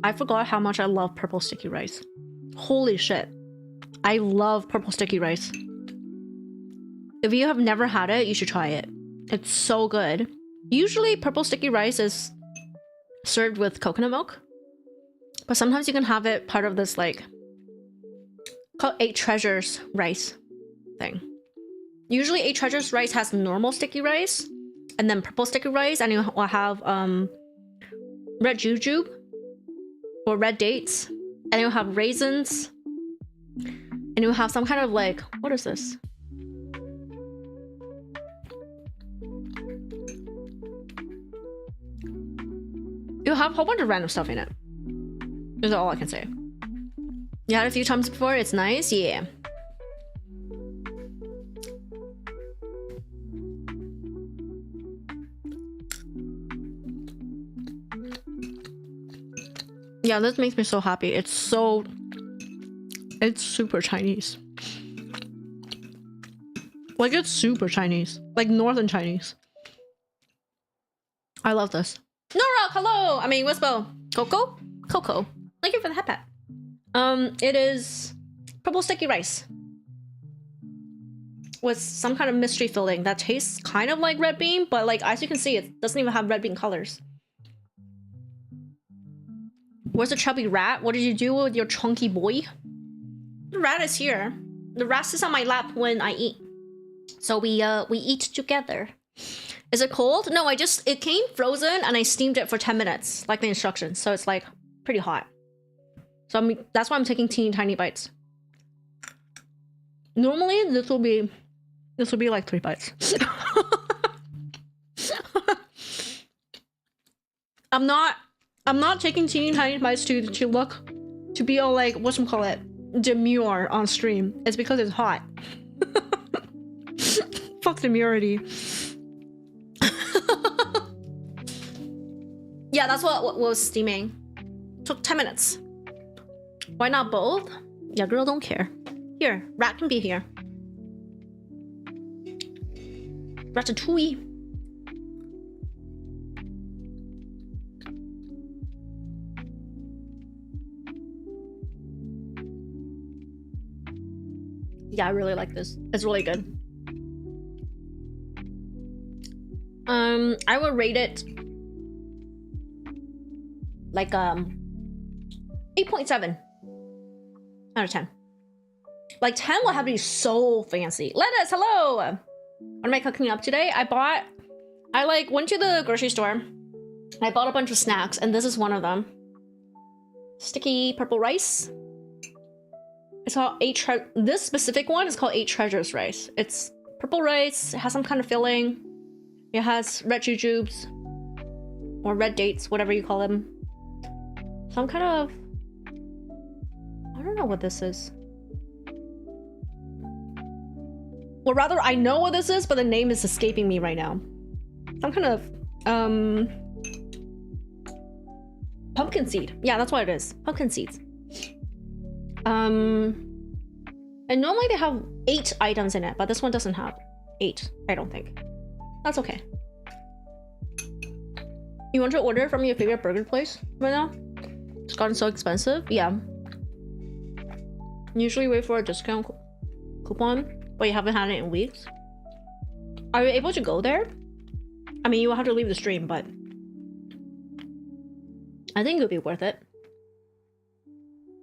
I forgot how much I love purple sticky rice. Holy shit. I love purple sticky rice. If you have never had it, you should try it. It's so good. Usually purple sticky rice is served with coconut milk, but sometimes you can have it part of this like called 8 Treasures rice thing. Usually 8 Treasures rice has normal sticky rice and then purple sticky rice, and you will have red jujube or red dates, and you'll have raisins, and you'll have some kind of like, what is this? You'll have a whole bunch of random stuff in it. Is all I can say. You had it a few times before, it's nice, yeah. Yeah, this makes me so happy. It's super Chinese. Like, it's super Chinese. Like, northern Chinese. I love this. Nora, hello! I mean, Wispo. Coco? Coco. Thank you for the hat pat. It is purple sticky rice with some kind of mystery filling that tastes kind of like red bean, but like, as you can see, it doesn't even have red bean colors. Where's the chubby rat? What did you do with your chunky boy? The rat is here. The rat sits on my lap when I eat. So we eat together. Is it cold? No, it came frozen and I steamed it for 10 minutes, like the instructions. So it's like pretty hot. So that's why I'm taking teeny tiny bites. Normally this will be like 3 bites. I'm not taking teeny tiny bites to be all like, whatchamacallit, demure on stream. It's because it's hot. Fuck demurity. Yeah, that's what was steaming. Took 10 minutes. Why not both? Yeah, girl, don't care. Here, rat can be here. Ratatouille. Yeah, I really like this. It's really good. I would rate it like 8.7 out of 10. Like 10 will have to be so fancy. Lettuce, hello. What am I cooking up today? I went to the grocery store. I bought a bunch of snacks, and this is one of them. Sticky purple rice. It's called this specific one is called 8 Treasures rice. It's purple rice. It has some kind of filling. It has red jujubes or red dates, whatever you call them. Some kind of, I don't know what this is. Well, rather, I know what this is, but the name is escaping me right now. Some kind of pumpkin seed. Yeah, that's what it is. Pumpkin seeds. And normally they have 8 items in it, but this one doesn't have 8, I don't think. That's okay. You want to order from your favorite burger place right now? It's gotten so expensive. Yeah. Usually wait for a discount coupon, but you haven't had it in weeks. Are you able to go there? I mean, you will have to leave the stream, but I think it'll be worth it.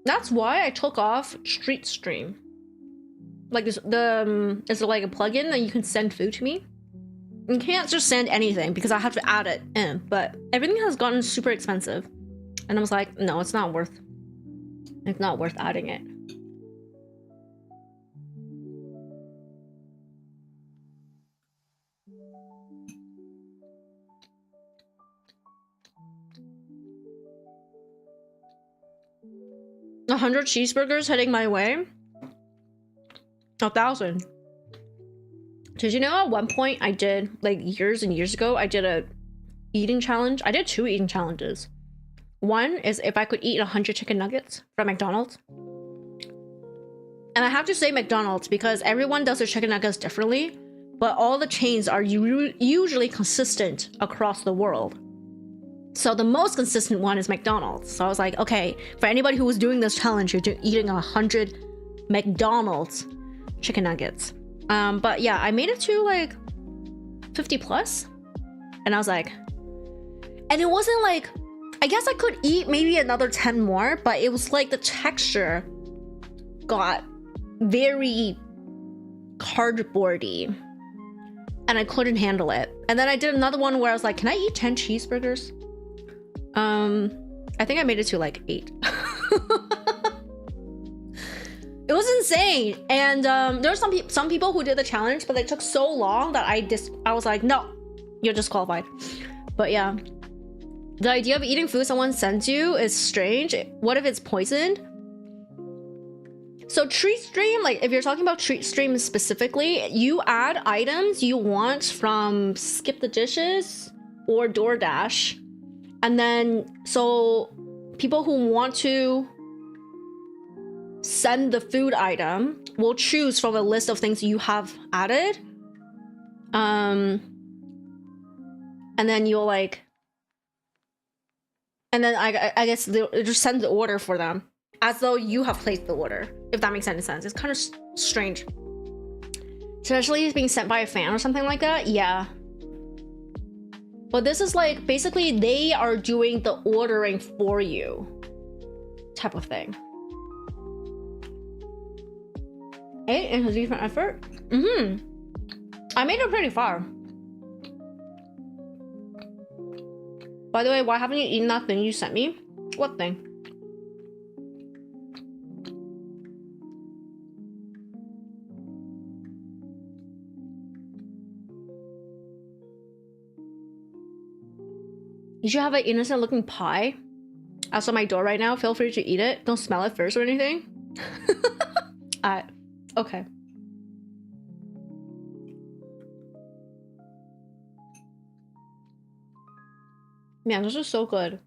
That's why I took off Street Stream. Like is it like a plugin that you can send food to me? You can't just send anything because I have to add it in, but everything has gotten super expensive. And I was like, no, it's not worth It's not worth adding it. A 100 cheeseburgers heading my way. 1,000. Did you know at one point I did, like years and years ago, I did a eating challenge. I did 2 eating challenges. One is if I could eat 100 chicken nuggets from McDonald's. And I have to say McDonald's because everyone does their chicken nuggets differently, but all the chains are usually consistent across the world. So the most consistent one is McDonald's. So I was like, okay, for anybody who was doing this challenge, you're eating 100 McDonald's chicken nuggets. But yeah, I made it to like 50 plus. And I was like, and it wasn't like, I guess I could eat maybe another 10 more, but it was like the texture got very cardboardy and I couldn't handle it. And then I did another one where I was like, can I eat 10 cheeseburgers? I think I made it to like 8. It was insane. And there were some people who did the challenge, but they took so long that I was like, no, you're disqualified. But yeah, the idea of eating food someone sends you is strange. What if it's poisoned? So treat stream, like if you're talking about treat stream specifically, you add items you want from Skip the Dishes or DoorDash. And then, so people who want to send the food item will choose from a list of things you have added. And then you'll like, and then I guess they'll just send the order for them as though you have placed the order, if that makes any sense. It's kind of strange. Especially if being sent by a fan or something like that, yeah. But this is like, basically they are doing the ordering for you type of thing. 8 is a decent effort. I made it pretty far. By the way, why haven't you eaten that thing you sent me? What thing? You should have an innocent looking pie outside my door right now. Feel free to eat it. Don't smell it first or anything. Okay. Man, this is so good.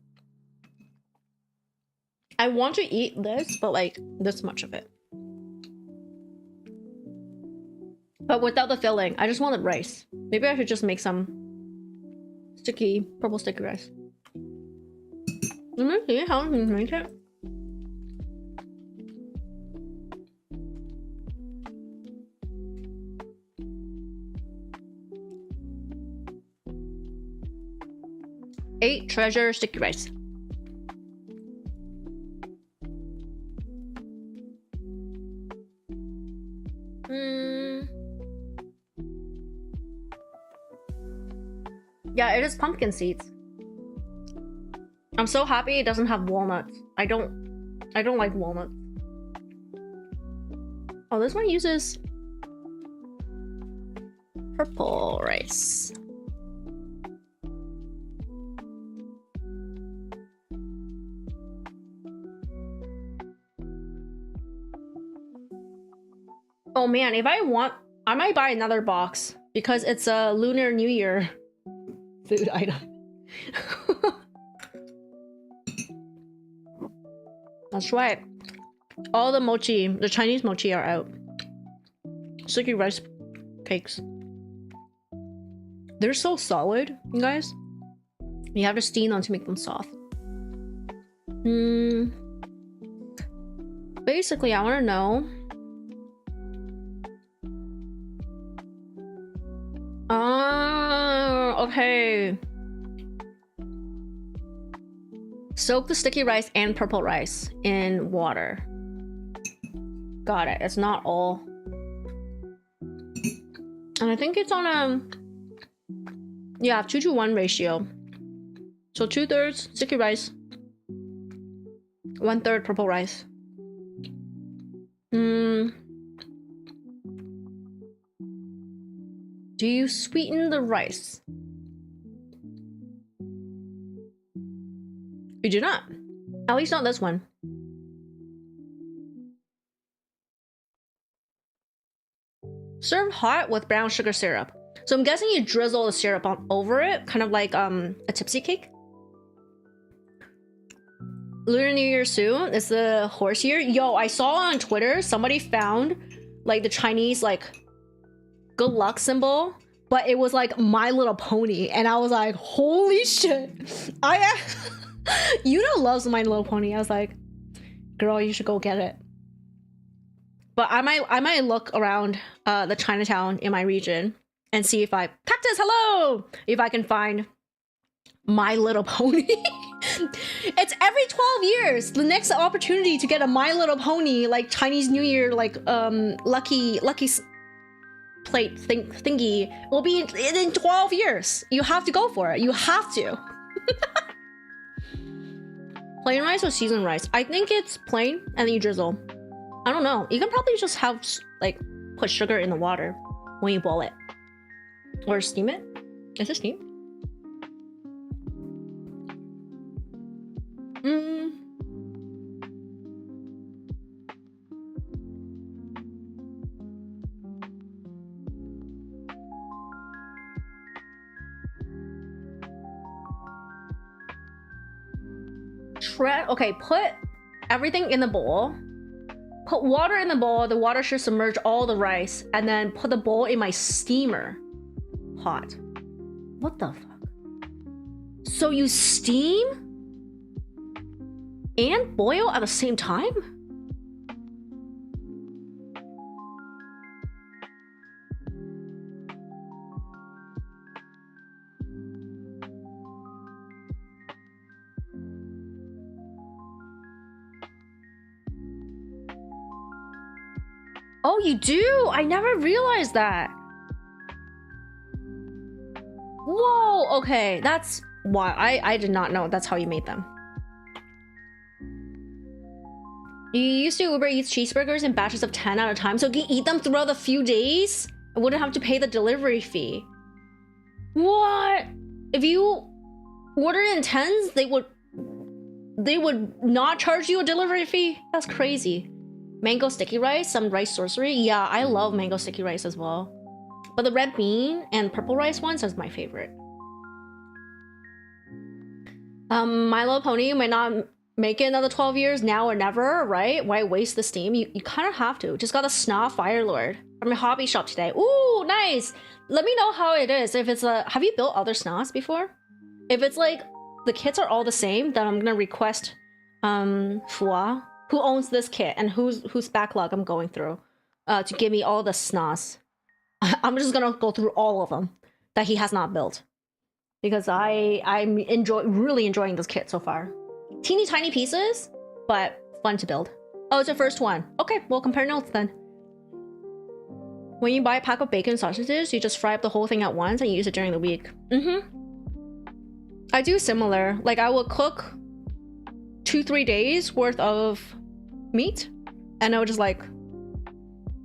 I want to eat this, but like this much of it. But without the filling. I just wanted rice. Maybe I should just make some purple sticky rice. Let me see how you make it. Eight treasure sticky rice. Yeah, it is pumpkin seeds. I'm so happy it doesn't have walnuts. I don't like walnuts. Oh, this one uses purple rice. Oh man, if I want, I might buy another box because it's a Lunar New Year food item. That's right. All the mochi, the Chinese mochi are out. Sticky rice cakes. They're so solid, you guys. You have to steam them to make them soft. Basically, I want to know. Okay. Soak the sticky rice and purple rice in water. Got it. It's not all. And I think it's on a 2-to-1 ratio. So 2/3 sticky rice, 1/3 purple rice. Mm. Do you sweeten the rice? You do not. At least not this one. Serve hot with brown sugar syrup. So I'm guessing you drizzle the syrup on over it, kind of like a tipsy cake. Lunar New Year soon. It's the horse year. Yo, I saw on Twitter somebody found like the Chinese like good luck symbol, but it was like My Little Pony, and I was like, holy shit! Yuna loves My Little Pony. I was like, girl, you should go get it. But I might look around the Chinatown in my region and see if Cactus, hello! If I can find My Little Pony. It's every 12 years. The next opportunity to get a My Little Pony like Chinese New Year like lucky plate thingy will be in 12 years. You have to go for it. You have to. Plain rice or seasoned rice? I think it's plain and then you drizzle. I don't know. You can probably just have like put sugar in the water when you boil it. Or steam it. Is it steam? Okay, put everything in the bowl. Put water in the bowl. The water should submerge all the rice. And then put the bowl in my steamer. Hot. What the fuck? So you steam and boil at the same time? Oh, you do? I never realized that. Whoa, okay, that's why I did not know that's how you made them. You used to Uber Eats cheeseburgers in batches of 10 at a time, so you can eat them throughout a few days and wouldn't have to pay the delivery fee. What? If you order in 10s, they would not charge you a delivery fee? That's crazy. Mango sticky rice, some rice sorcery. Yeah, I love mango sticky rice as well. But the red bean and purple rice ones is my favorite. My Little Pony might not make it another 12 years, now or never, right? Why waste the steam? You kind of have to. Just got a SNAA Fire Lord from my hobby shop today. Ooh, nice! Let me know how it is. If it's a... Have you built other SNAAs before? If it's like the kits are all the same, then I'm gonna request Fua, who owns this kit and whose backlog I'm going through, to give me all the SNAAs. I'm just gonna go through all of them that he has not built, because I'm really enjoying this kit so far. Teeny tiny pieces, but fun to build. Oh, it's the first one. Okay, we'll compare notes then. When you buy a pack of bacon sausages, you just fry up the whole thing at once and use it during the week. I do similar. Like I will cook 2-3 days worth of meat and I would just like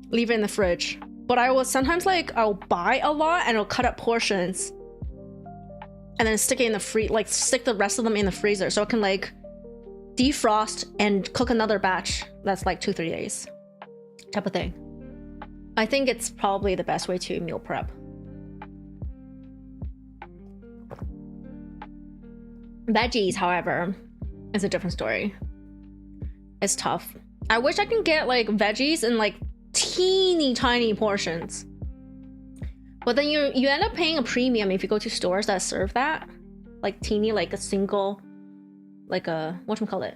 leave it in the fridge. But I will sometimes like I'll buy a lot and I'll cut up portions and then stick it in the like stick the rest of them in the freezer so it can like defrost and cook another batch that's like 2-3 days type of thing. I think it's probably the best way to meal prep. Veggies, however, is a different story. It's tough. I wish I can get like veggies in like teeny tiny portions, but then you end up paying a premium if you go to stores that serve that, like teeny, like a single, like a whatchamacallit.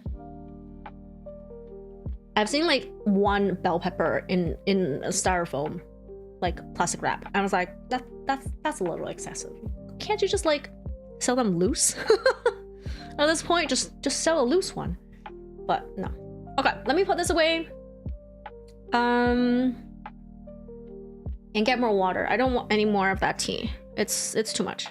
I've seen like one bell pepper in a styrofoam, like plastic wrap. I was like, that's a little excessive. Can't you just like sell them loose? At this point, just sell a loose one. But no. Okay, let me put this away. And get more water. I don't want any more of that tea. It's too much.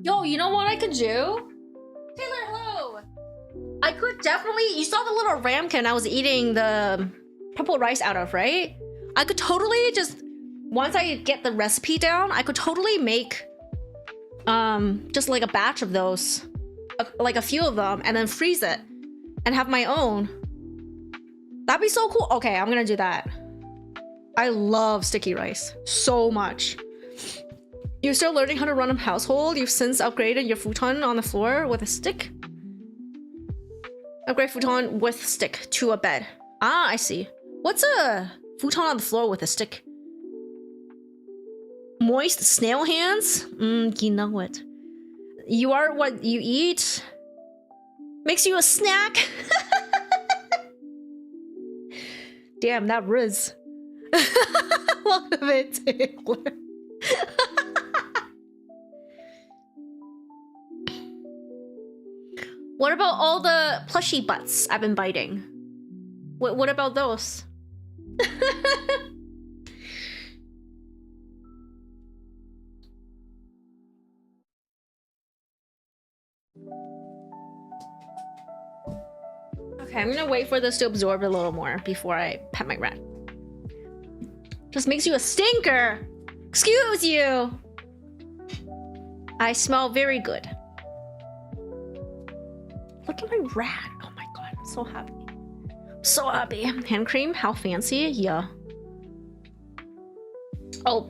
Yo, you know what I could do? Taylor, hello! I could definitely... You saw the little ramekin I was eating the purple rice out of, right? I could totally just... Once I get the recipe down, I could totally make... just like a batch of those. Like a few of them, and then freeze it. And have my own. That'd be so cool. Okay, I'm gonna do that. I love sticky rice so much. You're still learning how to run a household. You've since upgraded your futon on the floor with a stick. Upgrade futon with stick to a bed. Ah, I see. What's a futon on the floor with a stick? Moist snail hands? You know it. You are what you eat. Makes you a snack. Damn, that riz. Love it, Taylor. What about all the plushy butts I've been biting? What about those? Okay, I'm gonna wait for this to absorb a little more before I pet my rat. Just makes you a stinker! Excuse you! I smell very good. Look at my rat. Oh my god, I'm so happy. So happy. Hand cream? How fancy? Yeah. Oh,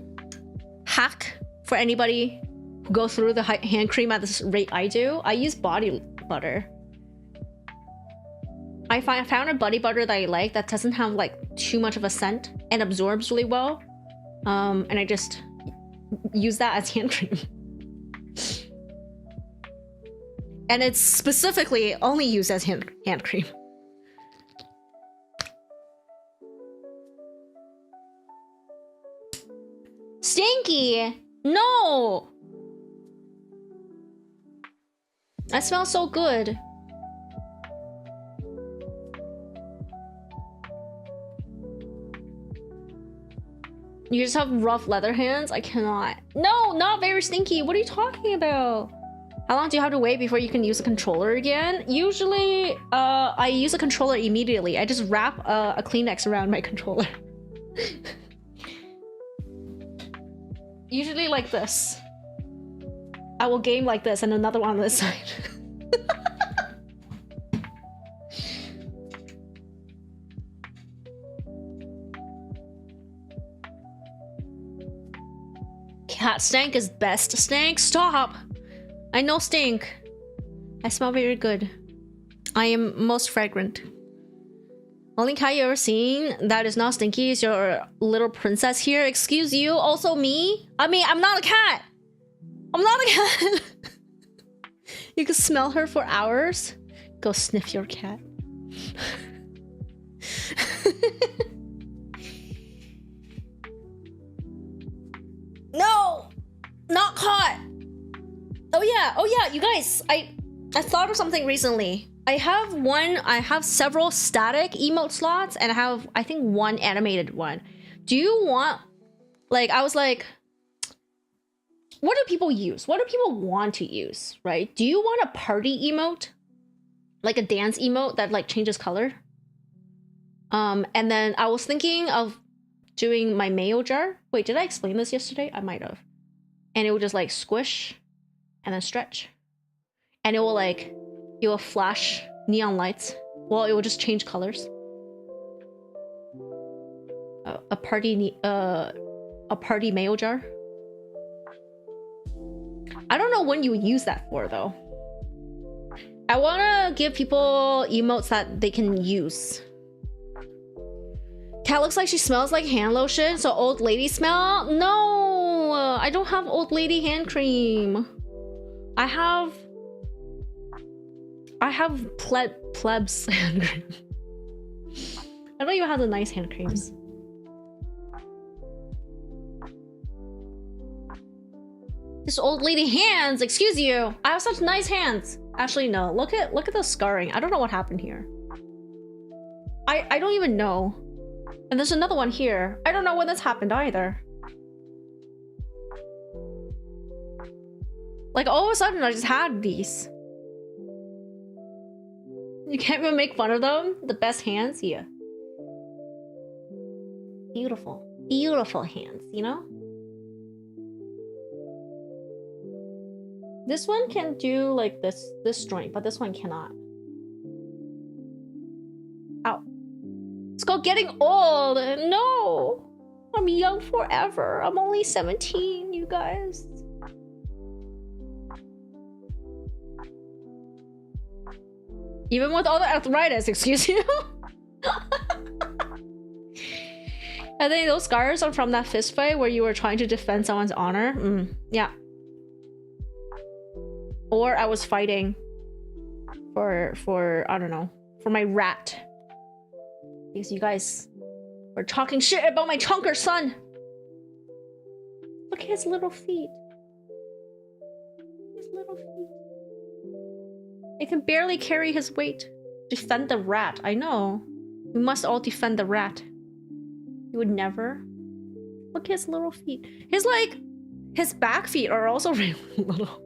hack for anybody who goes through the hand cream at this rate I do. I use body butter. I found a body butter that I like that doesn't have like too much of a scent and absorbs really well. And I just use that as hand cream. And it's specifically only used as hand cream. Stinky! No! That smells so good. You just have rough leather hands? I cannot. No, not very stinky. What are you talking about? How long do you have to wait before you can use a controller again? Usually, I use a controller immediately. I just wrap a Kleenex around my controller. Usually like this. I will game like this and another one on this side. Cat stank is best stank. Stop! I know stink. I smell very good. I am most fragrant. Only cat you ever seen that is not stinky is your little princess here. Excuse you. Also me. I mean, I'm not a cat. I'm not a cat. You can smell her for hours. Go sniff your cat. No! Not caught! Oh yeah, you guys, I thought of something recently. I have several static emote slots and I have, I think, one animated one. Do you want, like, I was like, what do people use? What do people want to use, right? Do you want a party emote? Like a dance emote that like changes color? And then I was thinking of doing my mayo jar. Wait, did I explain this yesterday? I might have. And it will just like squish and then stretch. And it will like, it will flash neon lights. Well, it will just change colors. A party mayo jar. I don't know when you use that for though. I want to give people emotes that they can use. Cat looks like she smells like hand lotion, so old lady smell? No, I don't have old lady hand cream. I have plebs hand cream. I don't even have the nice hand creams. This old lady hands, excuse you. I have such nice hands. Actually, no. Look at the scarring. I don't know what happened here. I don't even know. And there's another one here. I don't know when this happened either. Like all of a sudden I just had these. You can't even make fun of them. The best hands, yeah. Beautiful, beautiful hands, you know? This one can do like this joint, but this one cannot. Ow. It's called getting old. No. I'm young forever. I'm only 17, you guys. Even with all the arthritis, excuse you? I think those scars are from that fist fight where you were trying to defend someone's honor. Yeah. Or I was fighting for I don't know, for my rat. Because you guys were talking shit about my chunker son. Look at his little feet. His little feet. It can barely carry his weight. Defend the rat. I know. We must all defend the rat. You would never. Look at his little feet. His back feet are also really little.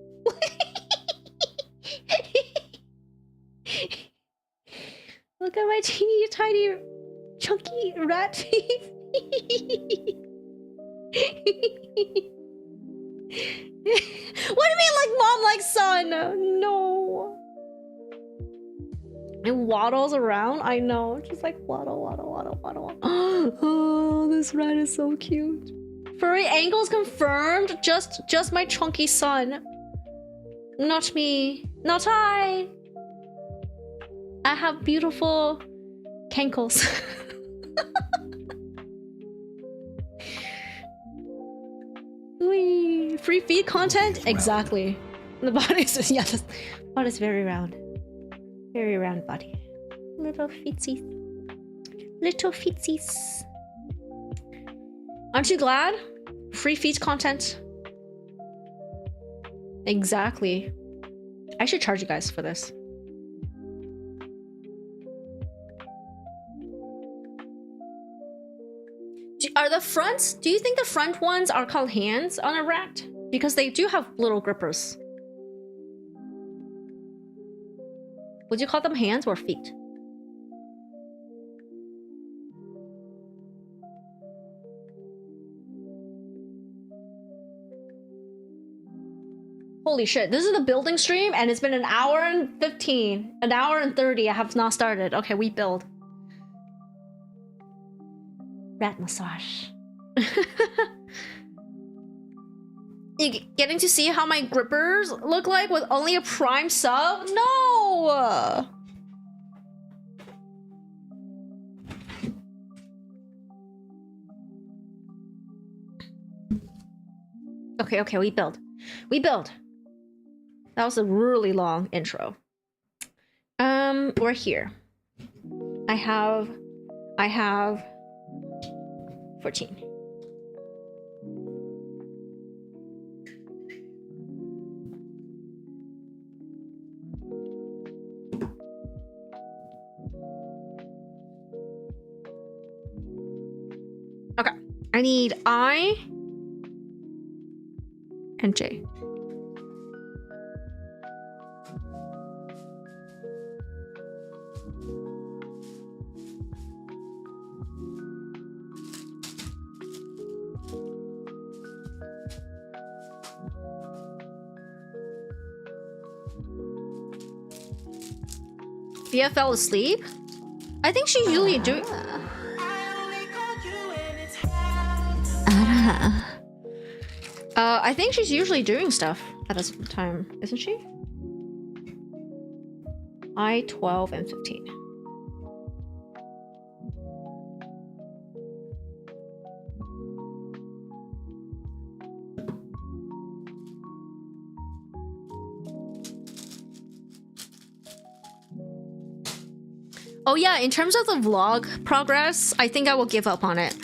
Look at my teeny tiny chunky rat teeth. What do you mean like mom like son? No. It waddles around. I know. Just like waddle, waddle, waddle, waddle. Oh, this rat is so cute. Furry ankles confirmed. Just my chunky son. Not me. Not I. I have beautiful cankles. Wee. Free feed content? Exactly. The body is yeah, the body's very round. Very round body. Little feetsies. Little feetsies. Aren't you glad? Free feed content. Exactly. I should charge you guys for this. Are the fronts? Do you think the front ones are called hands on a rat? Because they do have little grippers. Would you call them hands or feet? Holy shit, this is the building stream and it's been an hour and 15. An hour and 30, I have not started. Okay, we build. Rat massage. You getting to see how my grippers look like with only a prime sub? No! Okay, we build. We build. That was a really long intro. We're here. I have 14. Okay. I need I and J. Bia fell asleep? I think she's usually doing... I think she's usually doing stuff at this time, isn't she? I 12 and 15. Oh yeah, in terms of the vlog progress, I think I will give up on it.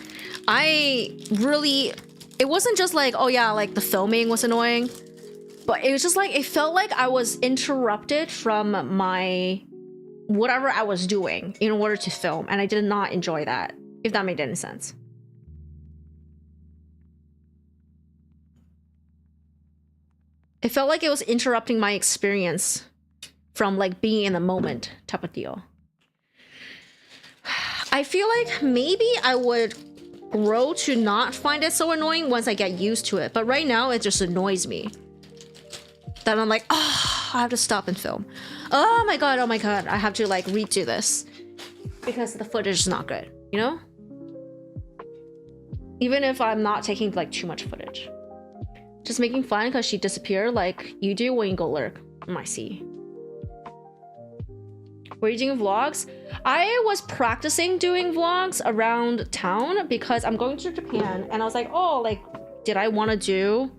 It wasn't just like, oh yeah, like the filming was annoying, but it was just like, it felt like I was interrupted from my whatever I was doing in order to film, and I did not enjoy that, if that made any sense. It felt like it was interrupting my experience from like being in the moment type of deal. I feel like maybe I would grow to not find it so annoying once I get used to it. But right now it just annoys me. That I'm like, oh, I have to stop and film. Oh my god, I have to like redo this. Because the footage is not good, you know? Even if I'm not taking like too much footage. Just making fun because she disappeared like you do when you go lurk. I see. Were you doing vlogs? I was practicing doing vlogs around town because I'm going to Japan and I was like, oh, like, did I want to do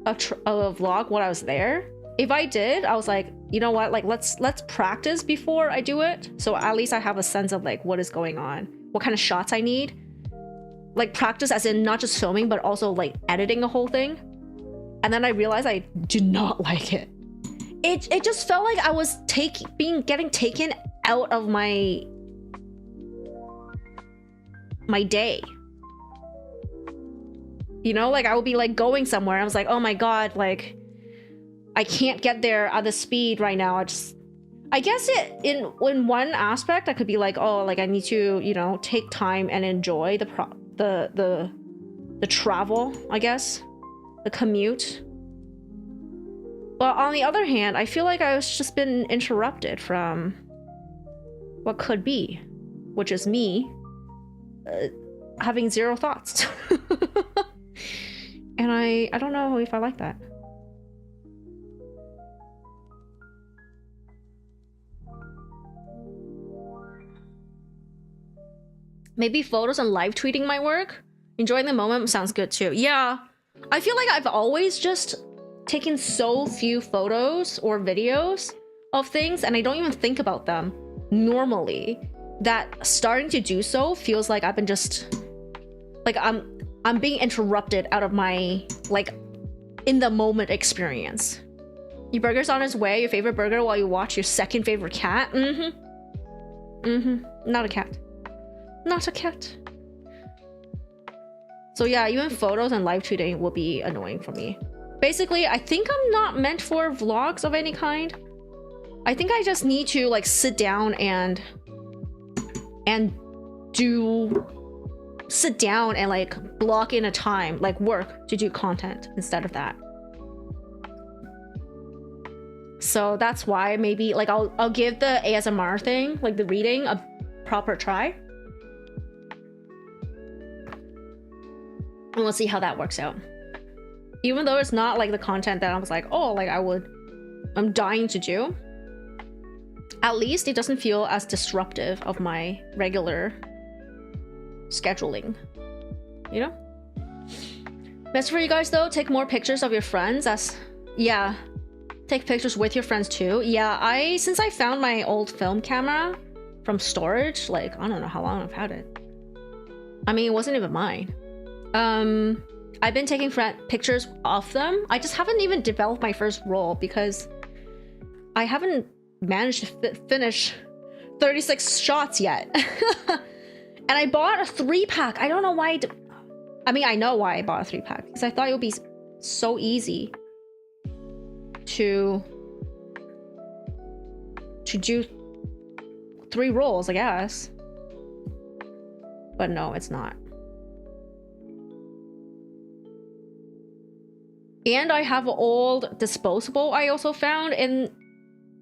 a vlog when I was there? If I did, I was like, you know what, like let's practice before I do it, so at least I have a sense of like what is going on, what kind of shots I need, like practice as in not just filming but also like editing the whole thing. And then I realized I did not like it. It just felt like I was getting taken out of my day. You know, like I would be like going somewhere. I was like, oh my god, like I can't get there at the speed right now. I guess it in one aspect I could be like, oh, like I need to, you know, take time and enjoy the travel, I guess, the commute. But on the other hand, I feel like I was just been interrupted from what could be, which is me having zero thoughts. And I don't know if I like that. Maybe photos and live tweeting might work. Enjoying the moment sounds good too. Yeah, I feel like I've always just taken so few photos or videos of things and I don't even think about them normally, that starting to do so feels like I've been just like I'm being interrupted out of my like in the moment experience. Your burger's on its way, your favorite burger while you watch your second favorite cat. Not a cat. Not a cat. So yeah, even photos and live tweeting will be annoying for me. Basically, I think I'm not meant for vlogs of any kind. I think I just need to like sit down and like block in a time, like work to do content instead of that. So that's why maybe like I'll give the ASMR thing, like the reading, a proper try. And we'll see how that works out. Even though it's not like the content that I was like, oh, like I'm dying to do. At least it doesn't feel as disruptive of my regular scheduling, you know? Best for you guys though, take more pictures of your friends. Yeah, take pictures with your friends too. Yeah, since I found my old film camera from storage, like I don't know how long I've had it. I mean, it wasn't even mine. I've been taking pictures of them. I just haven't even developed my first roll because I haven't managed to finish 36 shots yet. And I bought a 3-pack. I don't know why. I mean, I know why I bought a 3-pack because I thought it would be so easy to do 3 rolls, I guess. But no, it's not. And I have an old disposable I also found, and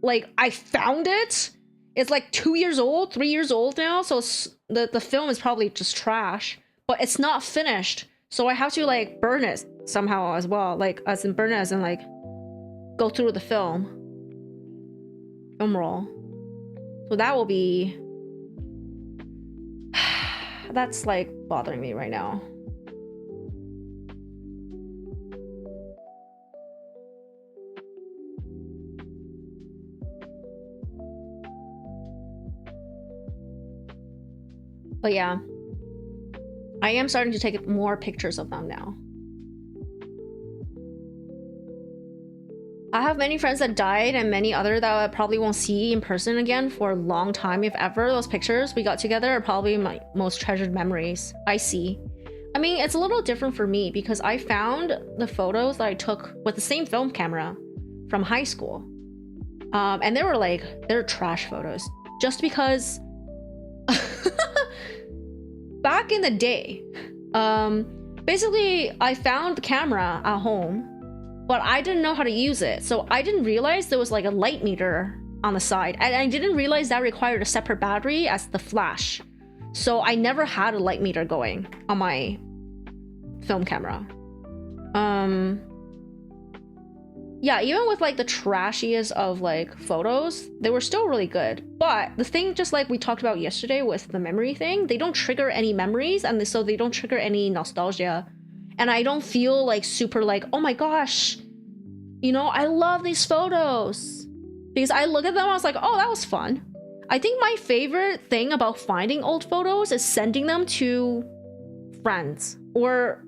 like I found it. It's like 2 years old, 3 years old now, so the film is probably just trash, but it's not finished. So I have to like burn it somehow as well, like as in burn it as in like go through the film roll. So that will be that's like bothering me right now. But yeah, I am starting to take more pictures of them now. I have many friends that died and many other that I probably won't see in person again for a long time, if ever. Those pictures we got together are probably my most treasured memories. I see. I mean, it's a little different for me because I found the photos that I took with the same film camera from high school. And they were they're trash photos. Just because back in the day, basically I found the camera at home, but I didn't know how to use it. So I didn't realize there was like a light meter on the side. And I didn't realize that required a separate battery as the flash. So I never had a light meter going on my film camera. Yeah, even with like the trashiest of like photos, they were still really good. But the thing, just like we talked about yesterday with the memory thing, they don't trigger any memories, and so they don't trigger any nostalgia. And I don't feel like super like, oh my gosh, you know, I love these photos. Because I look at them, I was like, oh, that was fun. I think my favorite thing about finding old photos is sending them to friends, or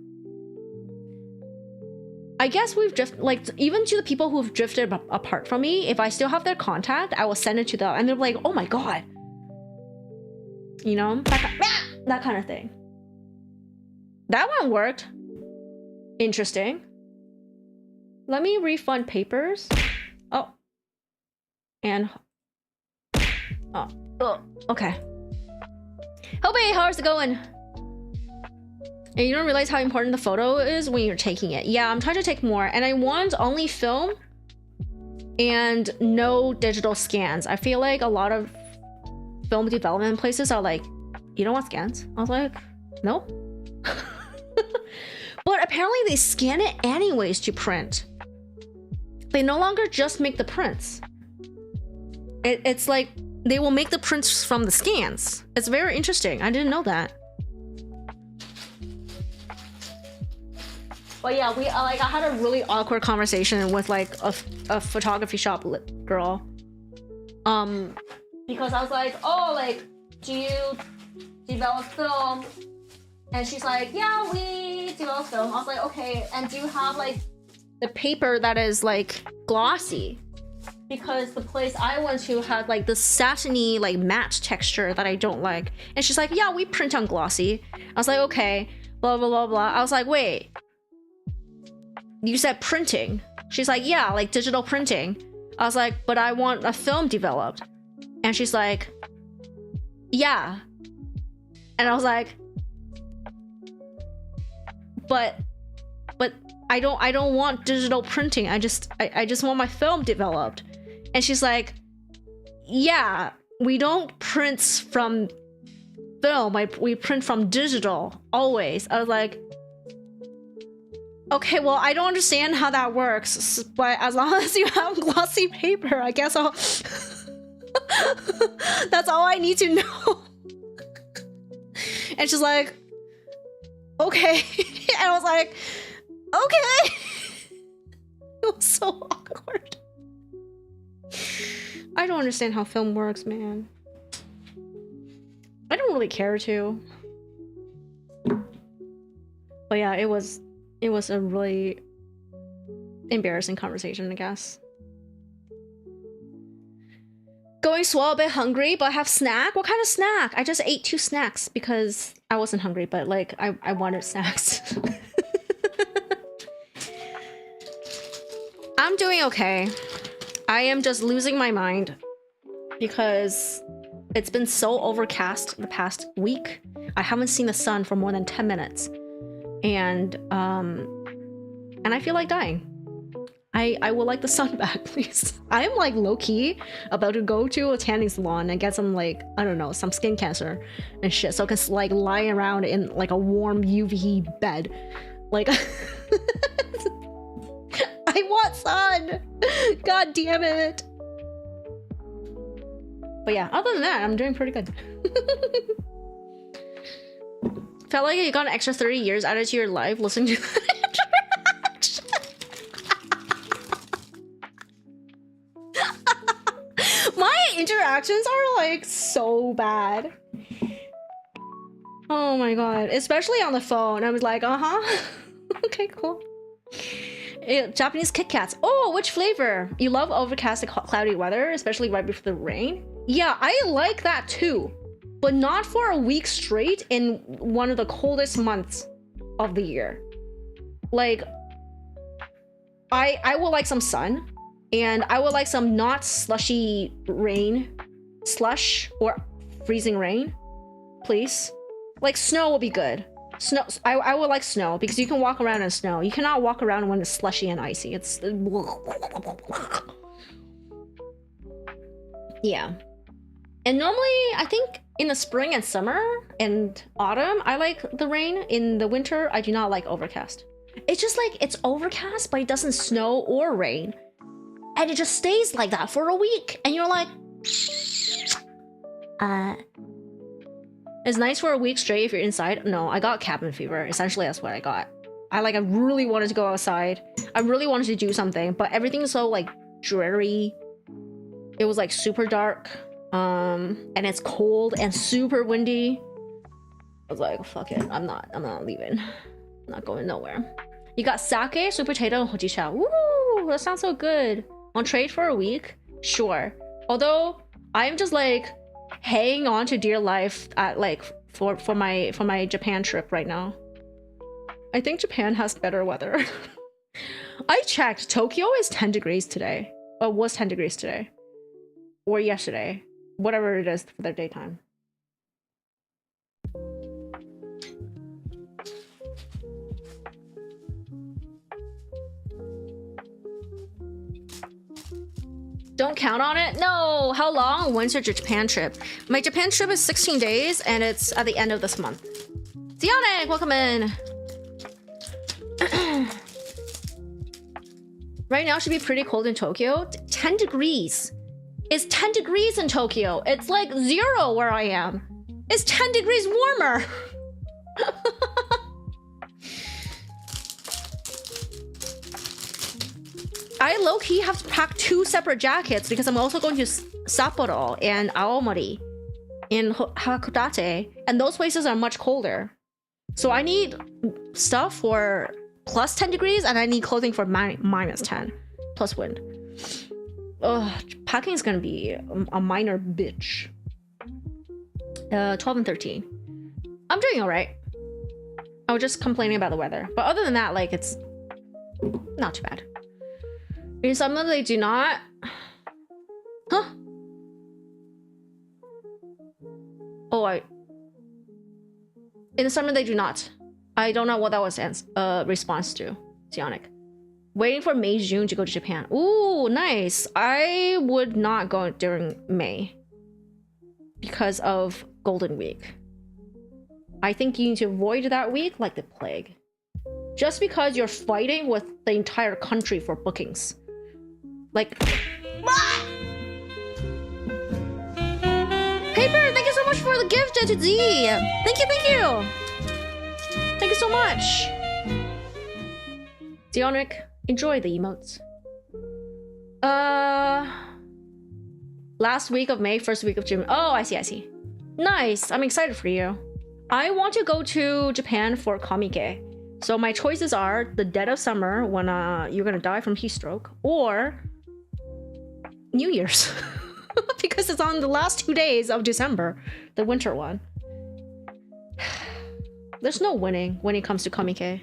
I guess we've just like, even to the people who've drifted apart from me, if I still have their contact, I will send it to them and they're like, oh my god, you know, that kind of thing. That one worked. Interesting. Let me refund papers. Oh, and okay. Oh babe, how's it going? And you don't realize how important the photo is when you're taking it. Yeah, I'm trying to take more, and I want only film and no digital scans. I feel like a lot of film development places are like, you don't want scans? I was like, nope. But apparently they scan it anyways to print. They no longer just make the prints. It's like they will make the prints from the scans. It's very interesting. I didn't know that. But yeah, I had a really awkward conversation with like a photography shop girl. Because I was like, oh, like, do you develop film? And she's like, yeah, we develop film. I was like, okay, and do you have like the paper that is like glossy? Because the place I went to had like the satiny like matte texture that I don't like. And she's like, yeah, we print on glossy. I was like, okay, blah blah blah blah. I was like, wait, you said printing? She's like, yeah, like digital printing. I was like, but I want a film developed. And she's like, yeah. And I was like, but I don't want digital printing. I just want my film developed. And she's like, yeah, we don't print from film. We print from digital always. I was like, okay, well, I don't understand how that works, but as long as you have glossy paper, I guess I'll... That's all I need to know. And she's like, okay. And I was like, okay. It was so awkward. I don't understand how film works, man. I don't really care to. But yeah, it was a really embarrassing conversation, I guess. Going swell, a bit hungry, but I have snack. What kind of snack? I just ate 2 snacks because I wasn't hungry, but like I wanted snacks. I'm doing okay. I am just losing my mind because it's been so overcast the past week. I haven't seen the sun for more than 10 minutes. And I feel like dying. I would like the sun back, please. I am like low-key about to go to a tanning salon and get some like, I don't know, some skin cancer and shit, so I can like lie around in like a warm UV bed. Like I want sun! God damn it! But yeah, other than that, I'm doing pretty good. Felt like you got an extra 30 years added to your life listening to that interaction. My interactions are like so bad. Oh my god. Especially on the phone. I was like, uh-huh. Okay, cool. Japanese Kit Kats. Oh, which flavor? You love overcast and cloudy weather, especially right before the rain? Yeah, I like that too. But not for a week straight in one of the coldest months of the year. Like, I would like some sun, and I would like some not slushy rain, slush or freezing rain, please. Like snow will be good. Snow, I would like snow because you can walk around in snow. You cannot walk around when it's slushy and icy. It's yeah. And normally, I think in the spring and summer and autumn, I like the rain. In the winter, I do not like overcast. It's just like it's overcast, but it doesn't snow or rain. And it just stays like that for a week. And you're like, it's nice for a week straight if you're inside. No, I got cabin fever. Essentially, that's what I got. I really wanted to go outside. I really wanted to do something, but everything's so like dreary. It was like super dark. And it's cold and super windy. I was like, fuck it. I'm not leaving. I'm not going nowhere. You got sake, sweet potato, and hojicha. Woo! That sounds so good. On trade for a week? Sure. Although I'm just like hanging on to dear life at like for my Japan trip right now. I think Japan has better weather. I checked. Tokyo is 10 degrees today. Or was 10 degrees today. Or yesterday. Whatever it is for their daytime. Don't count on it? No! How long? When's your Japan trip? My Japan trip is 16 days and it's at the end of this month. Dionic, welcome in! Right now should be pretty cold in Tokyo. 10 degrees. It's 10 degrees in Tokyo. It's like 0 where I am. It's 10 degrees warmer. I low-key have to pack 2 separate jackets because I'm also going to Sapporo and Aomori and Hakodate, and those places are much colder. So I need stuff for plus 10 degrees and I need clothing for minus 10 plus wind. Ugh, packing is gonna be a minor bitch. 12 and 13. I'm doing alright. I was just complaining about the weather. But other than that, like, it's not too bad. In summer, they do not... Huh? Oh, in the summer, they do not. I don't know what that was response to. Sionic. Waiting for May, June to go to Japan. Ooh, nice. I would not go during May because of Golden Week. I think you need to avoid that week like the plague. Just because you're fighting with the entire country for bookings. Like... Ah! Paper, thank you so much for the gift to Z. Thank you, thank you. Thank you so much. Dionic. Enjoy the emotes. Last week of May, first week of June. Oh, I see. Nice. I'm excited for you. I want to go to Japan for Kamike. So my choices are the dead of summer when you're gonna die from heat stroke, or New Year's. Because it's on the last 2 days of December, the winter one. There's no winning when it comes to Kamike.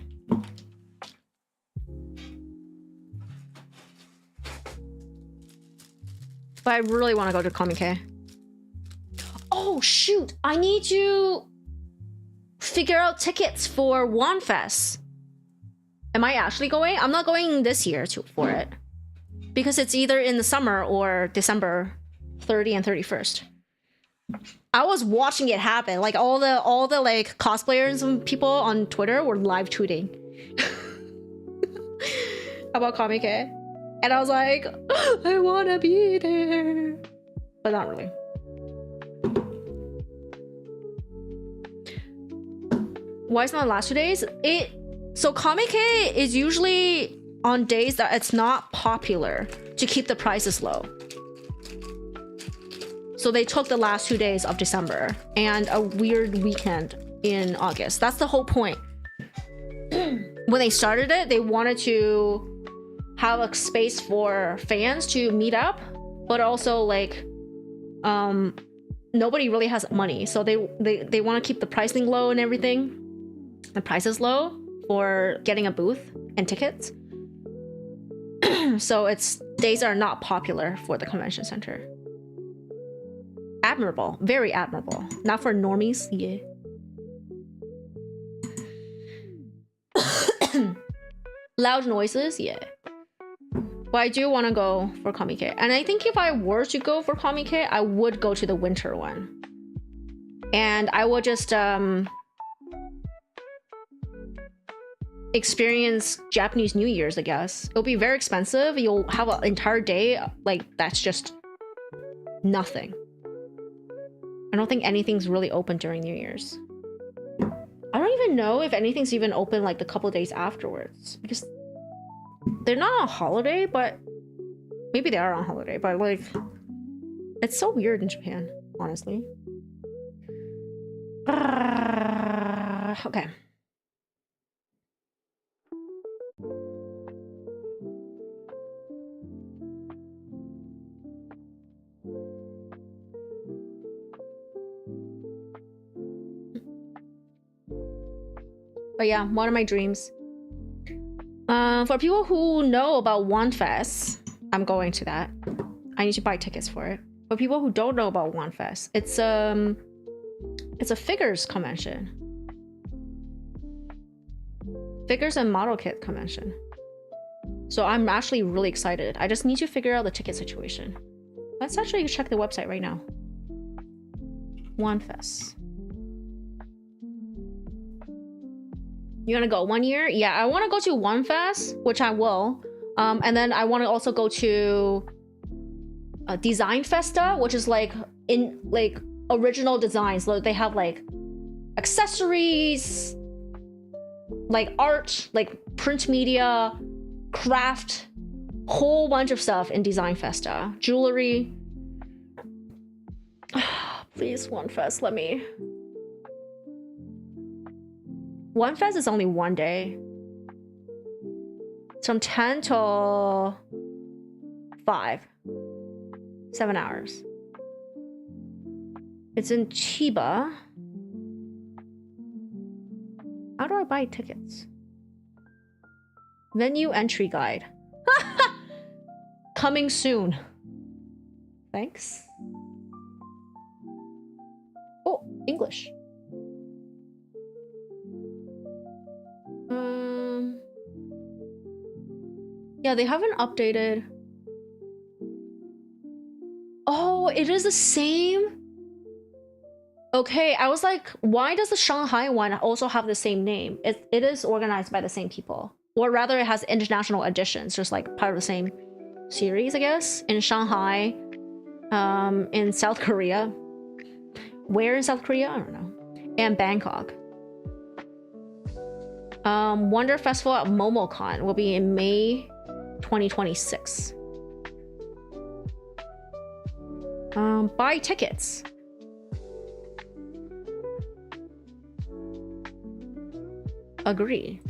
But I really want to go to Kamike. Oh shoot! I need to figure out tickets for Wanfest. Am I actually going? I'm not going this year for it. Because it's either in the summer or December 30 and 31st. I was watching it happen. Like all the like cosplayers and people on Twitter were live tweeting about Kamike. And I was like, I wanna be there. But not really. Why is it not the last 2 days? So Kamike is usually on days that it's not popular to keep the prices low. So they took the last 2 days of December and a weird weekend in August. That's the whole point. When they started it, they wanted to have a space for fans to meet up, but also like nobody really has money, so they want to keep the pricing low and everything, the prices low. for getting a booth and tickets. So its days are not popular for the convention center. Admirable, very admirable. Not for normies, yeah. Loud noises, yeah. But I do want to go for Comic and I think if I were to go for Comic I would go to the winter one, and I would just experience Japanese New Year's. I guess it'll be very expensive. You'll have an entire day like that's just nothing. I don't think anything's really open during New Year's. I don't even know if anything's even open like the couple days afterwards, because they're not on holiday, but maybe they are on holiday, but like it's so weird in Japan, honestly. Okay. But yeah, one of my dreams. For people who know about One Fest, I'm going to that. I need to buy tickets for it. For people who don't know about One Fest, it's a figures convention. Figures and model kit convention. So I'm actually really excited. I just need to figure out the ticket situation. Let's actually check the website right now. One Fest. You want to go 1 year? Yeah, I want to go to One Fest, which I will. And then I want to also go to Design Festa, which is like in like original designs. They have like accessories, like art, like print media, craft, whole bunch of stuff in Design Festa. Jewelry. Please, One Fest, let me. One Fest is only 1 day. It's from 10 till 5. 7 hours. It's in Chiba. How do I buy tickets? Venue entry guide. Coming soon. Thanks. Oh, English. Yeah, they haven't updated. Oh, it is the same? Okay, I was like, why does the Shanghai one also have the same name? It is organized by the same people. Or rather, it has international editions, just like part of the same series, I guess. In Shanghai, in South Korea. Where in South Korea? I don't know. And Bangkok. Wonder Festival at MomoCon will be in May 2026. Buy tickets. Agree.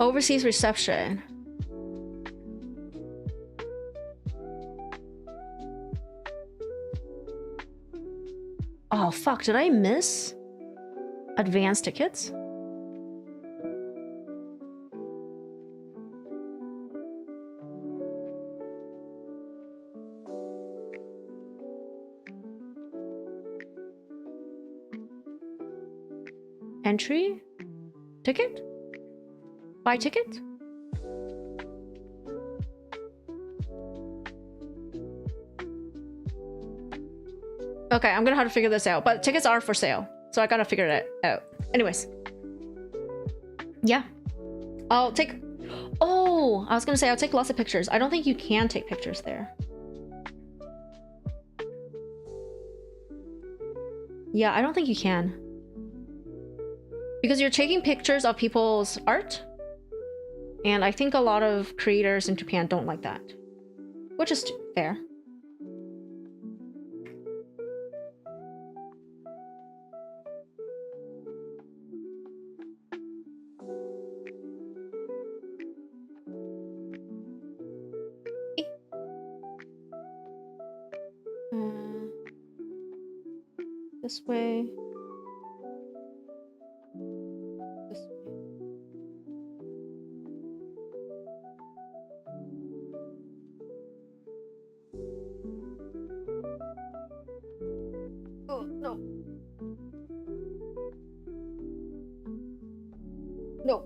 Overseas reception. Oh fuck, did I miss advance tickets? Entry? Ticket? Buy ticket? Okay, I'm gonna have to figure this out, but tickets are for sale, so I gotta figure it out. Anyways. Yeah. I'll take... Oh, I was gonna say I'll take lots of pictures. I don't think you can take pictures there. Yeah, I don't think you can. Because you're taking pictures of people's art. And I think a lot of creators in Japan don't like that. Which is fair. This way. This way. Oh, no. No.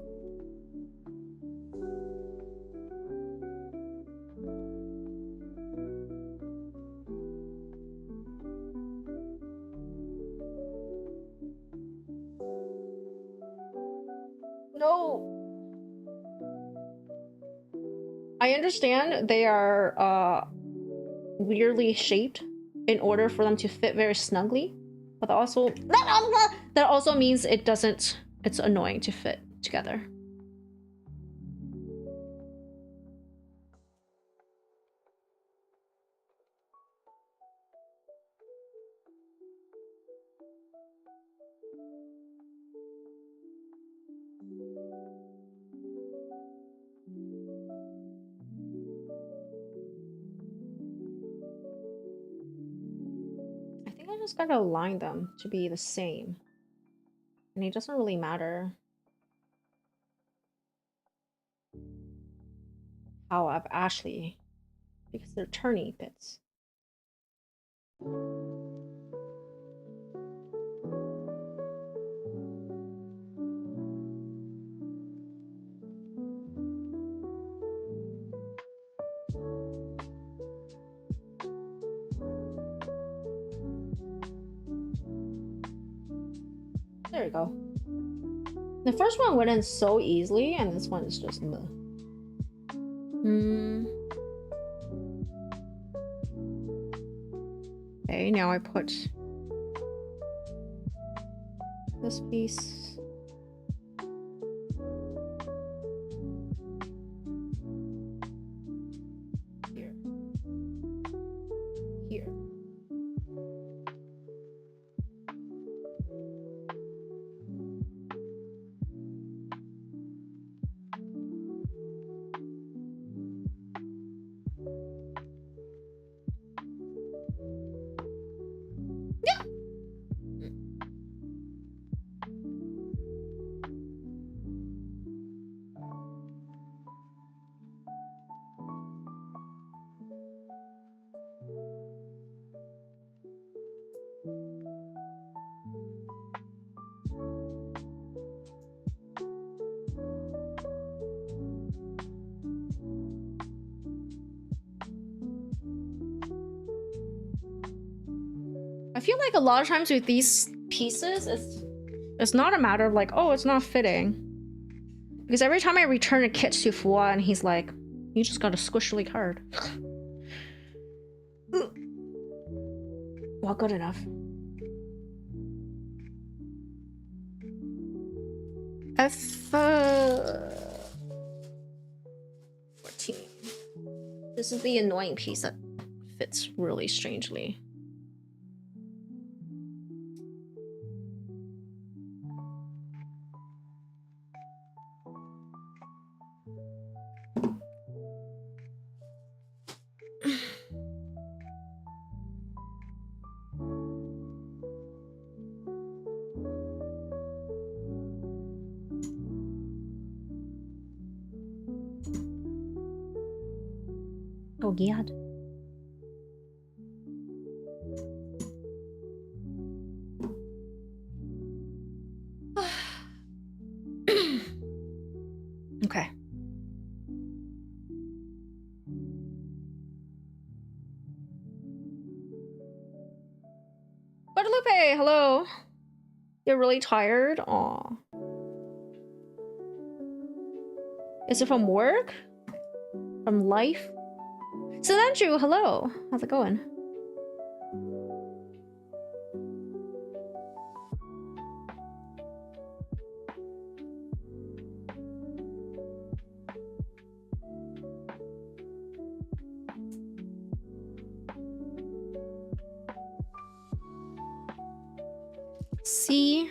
No. I understand they are weirdly shaped in order for them to fit very snugly, but also that also means it's annoying to fit together. I think I just gotta align them to be the same. And it doesn't really matter how I've actually, because they're turny bits. There we go. The first one went in so easily, and this one is just meh. Okay, now I put this piece here. Here. I feel like a lot of times with these pieces, it's not a matter of like, oh, it's not fitting. Because every time I return a kit to Fua and he's like, you just got a squishly card. Well, good enough. F14. This is the annoying piece that fits really strangely. Oh, God. Okay. Guadalupe, hello. You're really tired? Aw. Is it from work? From life? So Andrew, hello. How's it going? C1.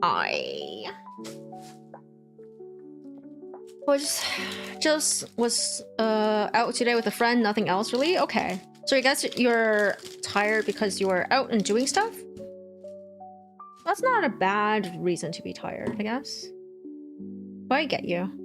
I was just out today with a friend, nothing else really. Okay. So I guess you're tired because you were out and doing stuff? That's not a bad reason to be tired, I guess. But I get you.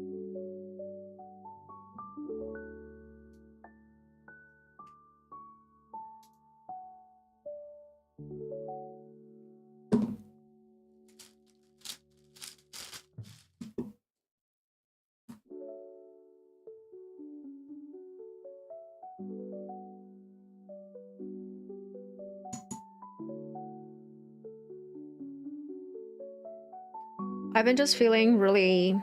I've been just feeling really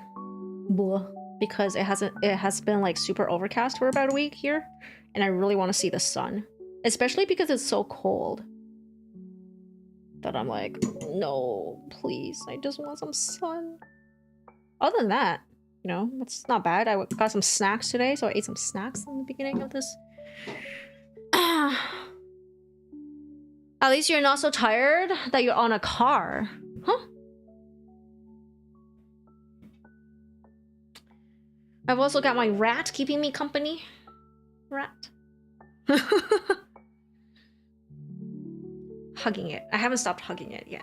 blah because it has been like super overcast for about a week here, and I really want to see the sun, especially because it's so cold that I'm like, no, please, I just want some sun. Other than that, you know, it's not bad. I got some snacks today, so I ate some snacks in the beginning of this. At least you're not so tired that you're on a car. Huh? I've also got my rat keeping me company. Rat. Hugging it. I haven't stopped hugging it yet.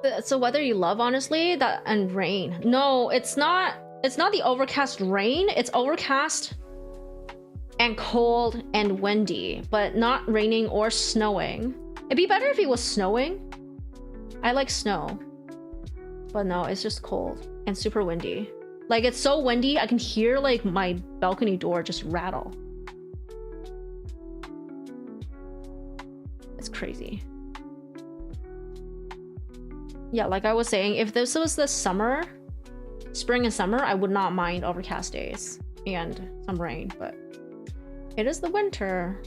It's the weather you love, honestly. That and rain. No, it's not. It's not the overcast rain. It's overcast and cold and windy, but not raining or snowing. It'd be better if it was snowing. I like snow, but no, it's just cold and super windy. Like, it's so windy, I can hear like my balcony door just rattle. It's crazy. Yeah, like I was saying, if this was the summer, spring and summer, I would not mind overcast days and some rain, but it is the winter.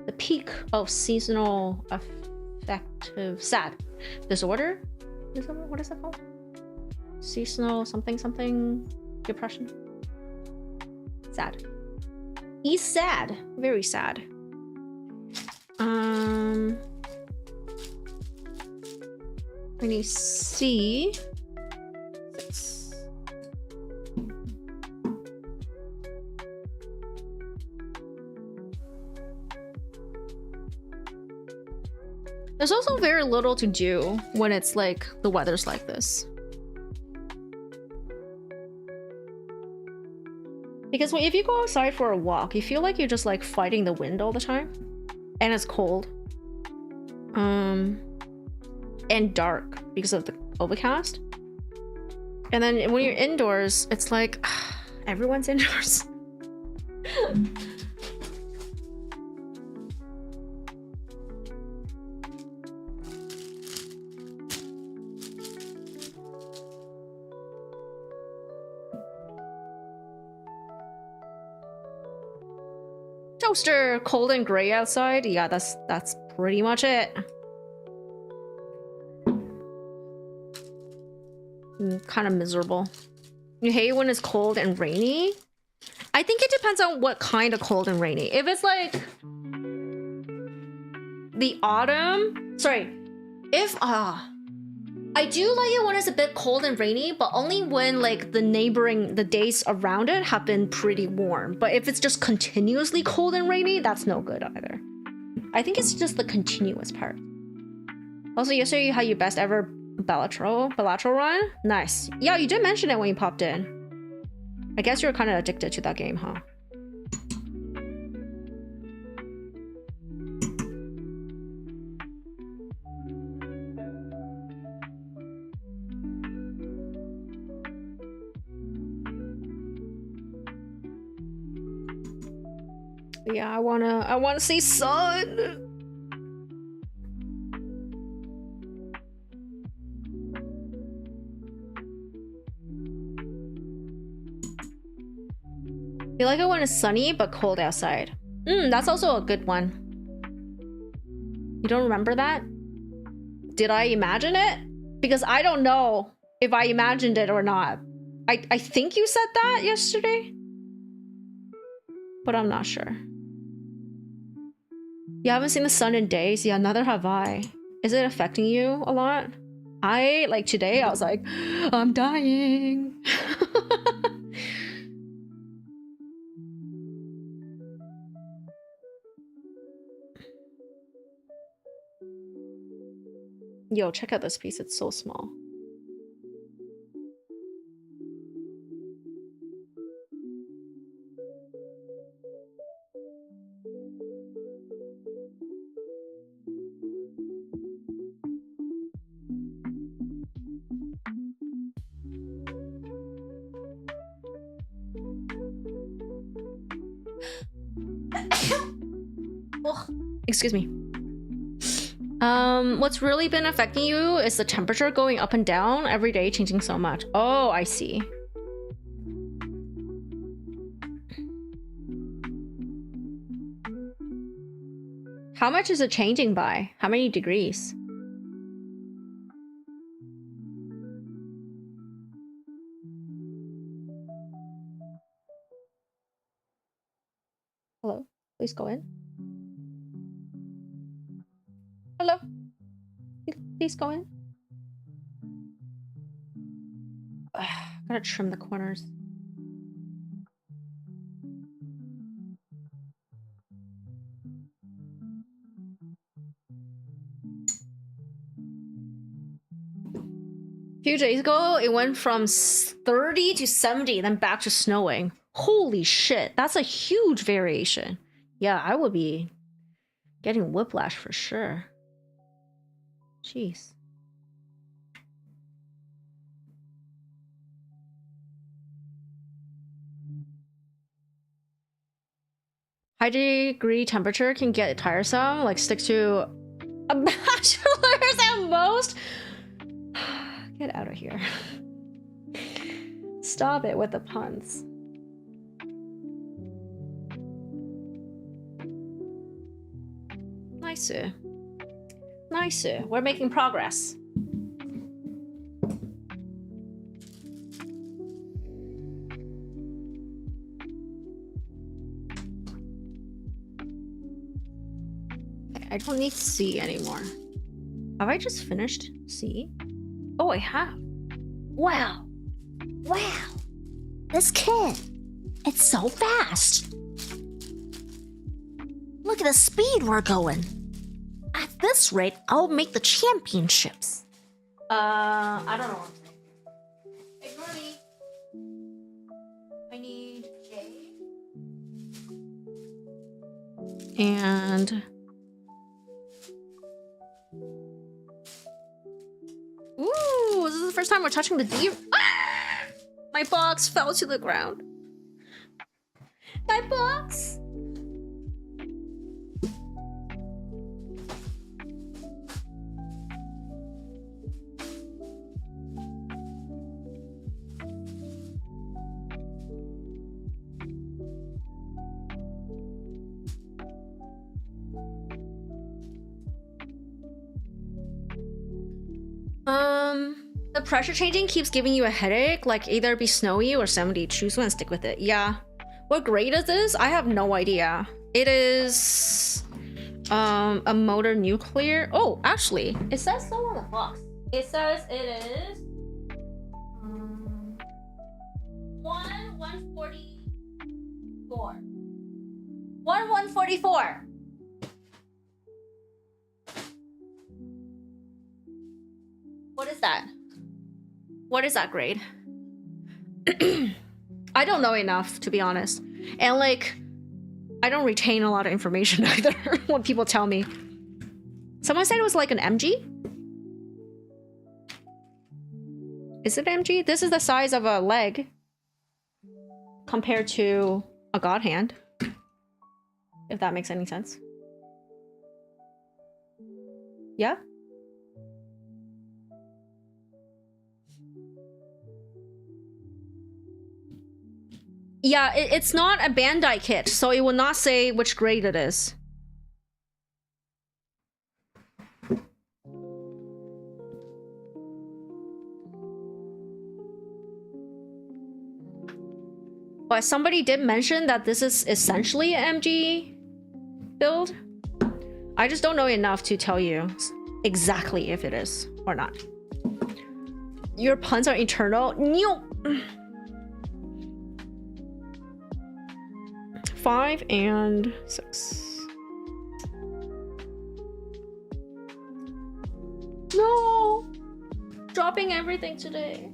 The peak of seasonal affective sad disorder? What is that called? Seasonal something depression. Sad. He's sad. Very sad. I need C. 6. There's also very little to do when it's like the weather's like this. Because if you go outside for a walk, you feel like you're just like fighting the wind all the time. And it's cold. And dark because of the overcast. And then when you're indoors, it's like everyone's indoors. Toaster, cold and gray outside. Yeah, that's pretty much it. Kind of miserable. You hate when it's cold and rainy? I think it depends on what kind of cold and rainy. If it's like the autumn, sorry, if I do like it when it's a bit cold and rainy, but only when like the days around it have been pretty warm. But if it's just continuously cold and rainy, that's no good either. I think it's just the continuous part. Also, yesterday you had your best ever Balatro run? Nice. Yeah, you did mention it when you popped in. I guess you're kind of addicted to that game, huh? Yeah, I wanna see sun. You like it when it's sunny but cold outside. That's also a good one. You don't remember that? Did I imagine it? Because I don't know if I imagined it or not. I think you said that yesterday, but I'm not sure. You haven't seen the sun in days? Yeah, neither have I. Is it affecting you a lot? Like today, I was like, I'm dying. Yo, check out this piece. It's so small. Oh, excuse me. What's really been affecting you is the temperature going up and down every day, changing so much. Oh, I see. How much is it changing by? How many degrees? Hello, please go in. Hello, please go in. Gotta trim the corners. A few days ago, it went from 30 to 70, then back to snowing. Holy shit, that's a huge variation. Yeah, I would be getting whiplash for sure. Jeez. High degree temperature can get tiresome, like stick to a bachelor's at most. Get out of here. Stop it with the puns. Nice. Nice. We're making progress. I don't need C anymore. Have I just finished C? Oh, I have. Wow. Wow. This kid. It's so fast. Look at the speed we're going. At this rate, I'll make the championships. I don't know what I'm saying. Hey, Brody. I need J. And... Ooh, this is the first time we're touching the D. Ah! My box fell to the ground. My box! The pressure changing keeps giving you a headache, like either be snowy or 70. Choose one and stick with it. Yeah. What grade is this? I have no idea. It is a motor nuclear. Oh, actually, it says so on the box. It says it is 144. 144. What is that? What is that grade? I don't know enough, to be honest. And like, I don't retain a lot of information either when people tell me. Someone said it was like an MG? Is it MG? This is the size of a leg compared to a god hand. If that makes any sense. Yeah? Yeah, it's not a Bandai kit, so it will not say which grade it is. But somebody did mention that this is essentially an MG build. I just don't know enough to tell you exactly if it is or not. Your puns are eternal. No. 5 and 6. No! Dropping everything today.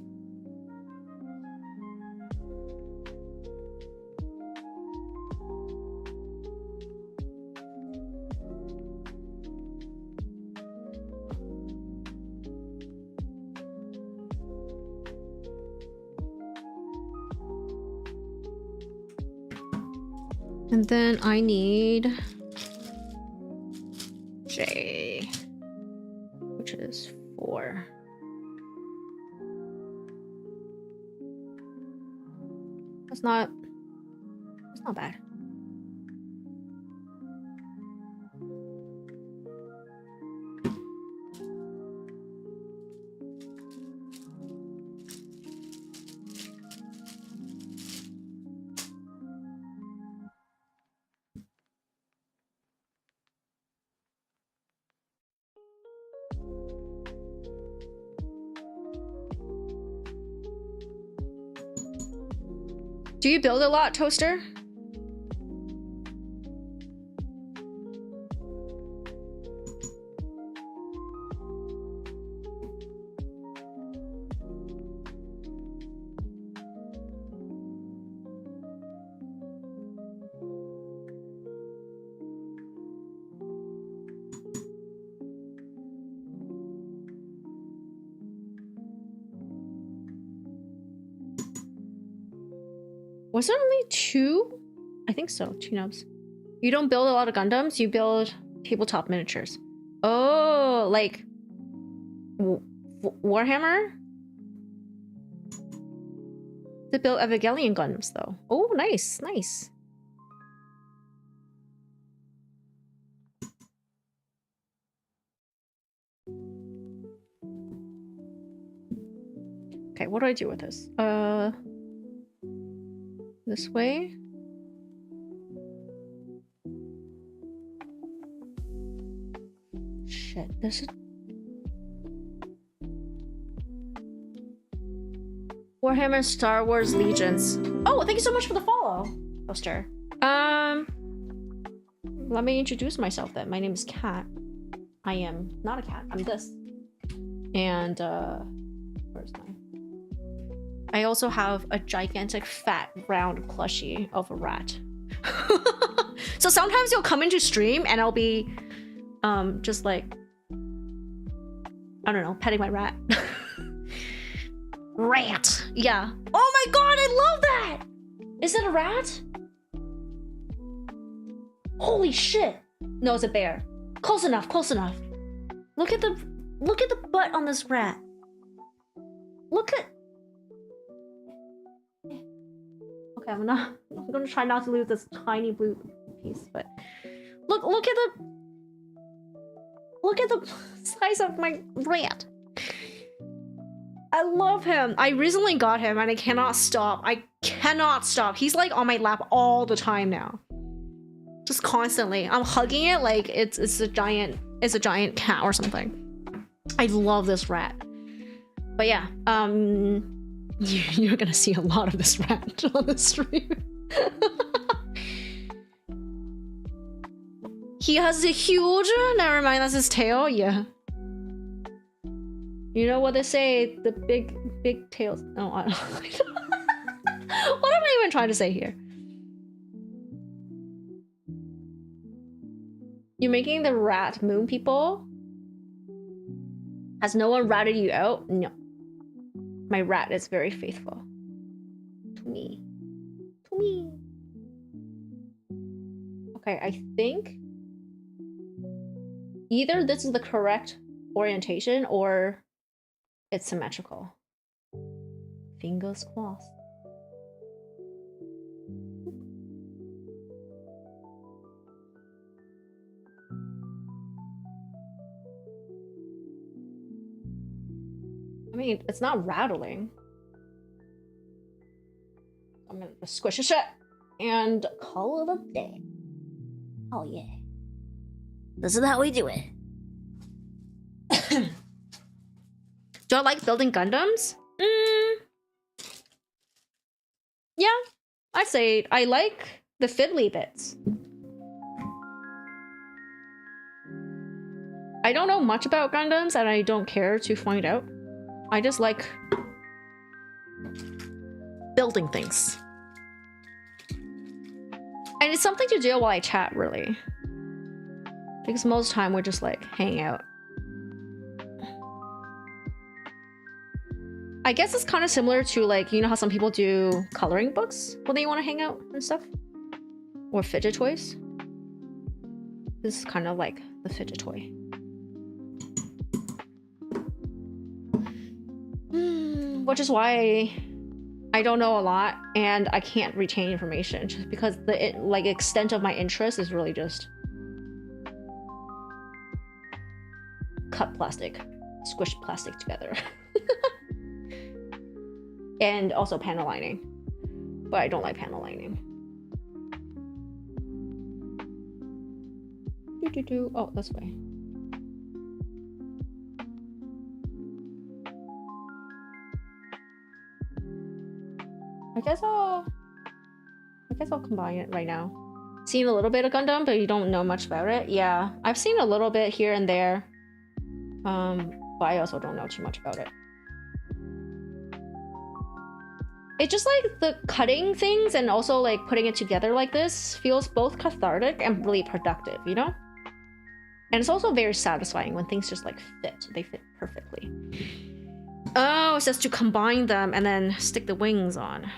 And then I need J, which is 4. That's not bad. Do you build a lot, Toaster? Was there only 2? I think so, 2 nubs. You don't build a lot of Gundams, you build tabletop miniatures. Oh, like Warhammer? To build Evangelion Gundams though. Oh, nice, nice. Okay, what do I do with this? This way? Shit, this is... Warhammer Star Wars Legions. Oh, thank you so much for the follow, Poster. Let me introduce myself then. My name is Kat. I am not a cat, I'm this. And, where's mine? I also have a gigantic, fat, round plushie of a rat. So sometimes you'll come into stream and I'll be, just like, I don't know, petting my rat. Rat, yeah. Oh my god, I love that! Is it a rat? Holy shit! No, it's a bear. Close enough, close enough. Look at the butt on this rat. Look at... Okay, I'm gonna try not to lose this tiny blue piece, but look at the size of my rat. I love him. I recently got him and I cannot stop. I cannot stop. He's like on my lap all the time now. Just constantly. I'm hugging it like it's a giant cat or something. I love this rat. But yeah, you're gonna see a lot of this rat on the stream. He has a huge... Never mind, that's his tail. Yeah. You know what they say? The big tails... No, I don't... What am I even trying to say here? You're making the rat moon people? Has no one ratted you out? No. My rat is very faithful. To me. To me. Okay, I think... either this is the correct orientation or it's symmetrical. Fingers crossed. mean, it's not rattling. I'm gonna squish it and call it a day. Oh yeah. This is how we do it. Do I like building Gundams? Yeah, I'd say I like the fiddly bits. I don't know much about Gundams and I don't care to find out. I just like Building things. and it's something to do while I chat, really. Because most of the time we're just like hanging out. I guess it's kind of similar to like, you know how some people do coloring books when they want to hang out and stuff? Or fidget toys. This is kind of like the fidget toy. Which is why I don't know a lot and I can't retain information just because the like extent of my interest is really just cut plastic, squish plastic together. And also panel lining. But I don't like panel lining. Oh, this way. I guess I'll combine it right now. Seen a little bit of Gundam, but you don't know much about it. Yeah, I've seen a little bit here and there. But I also don't know too much about it. It's just like the cutting things and also like putting it together like this feels both cathartic and really productive, you know? And it's also very satisfying when things just like fit. They fit perfectly. Oh, it says to combine them and then stick the wings on.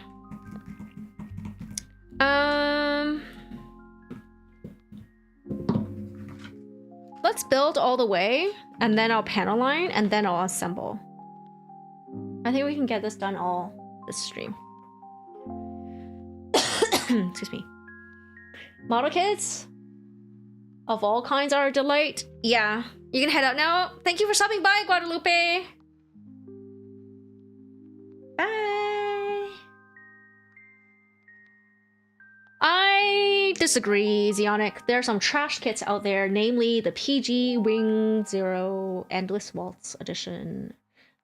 Let's build all the way and then I'll panel line and then I'll assemble. I think we can get this done all this stream. Excuse me. Model kits of all kinds are a delight. Yeah, you can head out now. Thank you for stopping by, Guadalupe. Bye. I disagree, Zionic. There are some trash kits out there, namely the PG Wing Zero Endless Waltz Edition.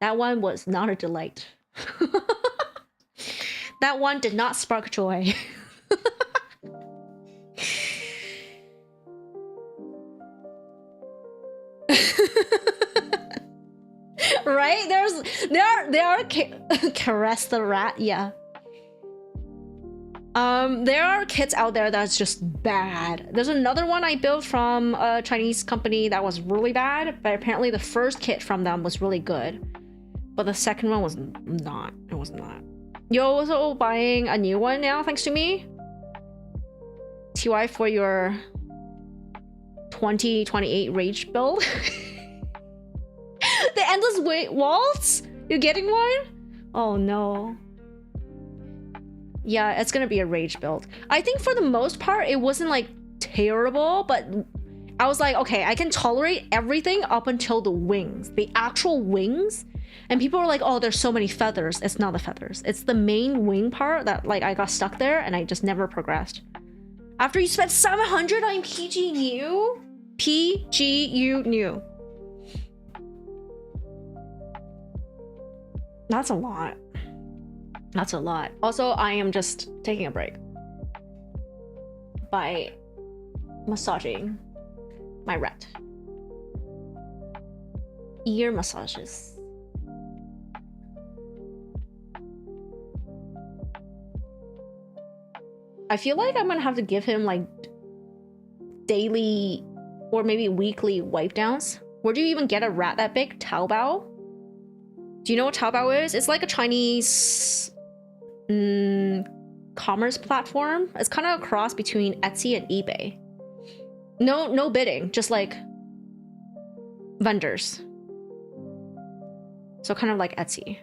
That one was not a delight. That one did not spark joy. Right? There are caress the rat, yeah. There are kits out there that's just bad. There's another one I built from a Chinese company that was really bad, but apparently the first kit from them was really good. But the second one was not. It was not. You're also buying a new one now, thanks to me? TY for your 2028 Rage build? The Endless Waltz? You're getting one? Oh no. Yeah, it's gonna be a Rage build. I think for the most part, it wasn't like terrible, but I was like, okay, I can tolerate everything up until the wings. The actual wings. And people were like, oh, there's so many feathers. It's not the feathers. It's the main wing part that like I got stuck there and I just never progressed. After you spent 700 on PG new? PGU new. That's a lot. That's a lot. Also, I am just taking a break by massaging my rat. Ear massages. I feel like I'm gonna have to give him like daily or maybe weekly wipe downs. Where do you even get a rat that big? Taobao? Do you know what Taobao is? It's like a Chinese commerce platform. It's kind of a cross between Etsy and eBay. No bidding, just like vendors. So kind of like Etsy.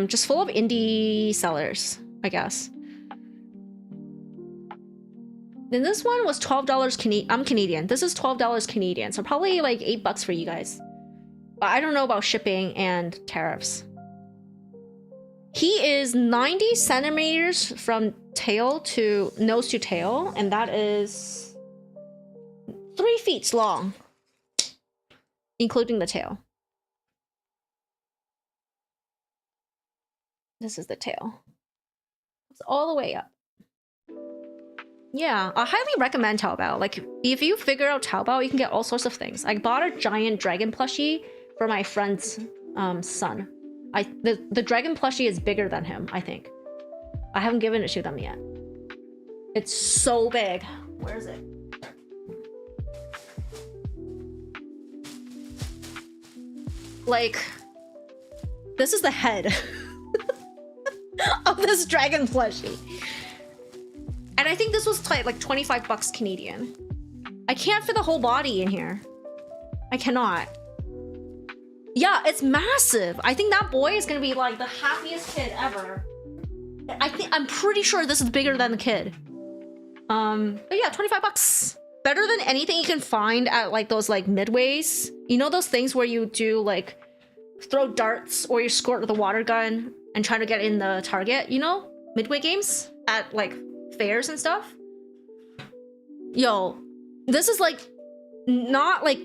Just full of indie sellers, I guess. Then this one was $12 Canadian. I'm Canadian. This is $12 Canadian, so probably like $8 for you guys. But I don't know about shipping and tariffs. He is 90 centimeters from tail to nose to tail, and that is 3 feet long, including the tail. This is the tail. It's all the way up. Yeah, I highly recommend Taobao. Like, if you figure out Taobao, you can get all sorts of things. I bought a giant dragon plushie for my friend's son. The dragon plushie is bigger than him, I think. I haven't given it to them yet. It's so big. Where is it? Like, this is the head of this dragon plushie. And I think this was like 25 bucks Canadian. I can't fit the whole body in here. I cannot. Yeah, it's massive. I think that boy is gonna be like the happiest kid ever. I'm pretty sure this is bigger than the kid. But yeah, 25 bucks. Better than anything you can find at like those like midways. You know those things where you do like throw darts or you squirt with a water gun and try to get in the target, you know? Midway games at like fairs and stuff. Yo, this is like not like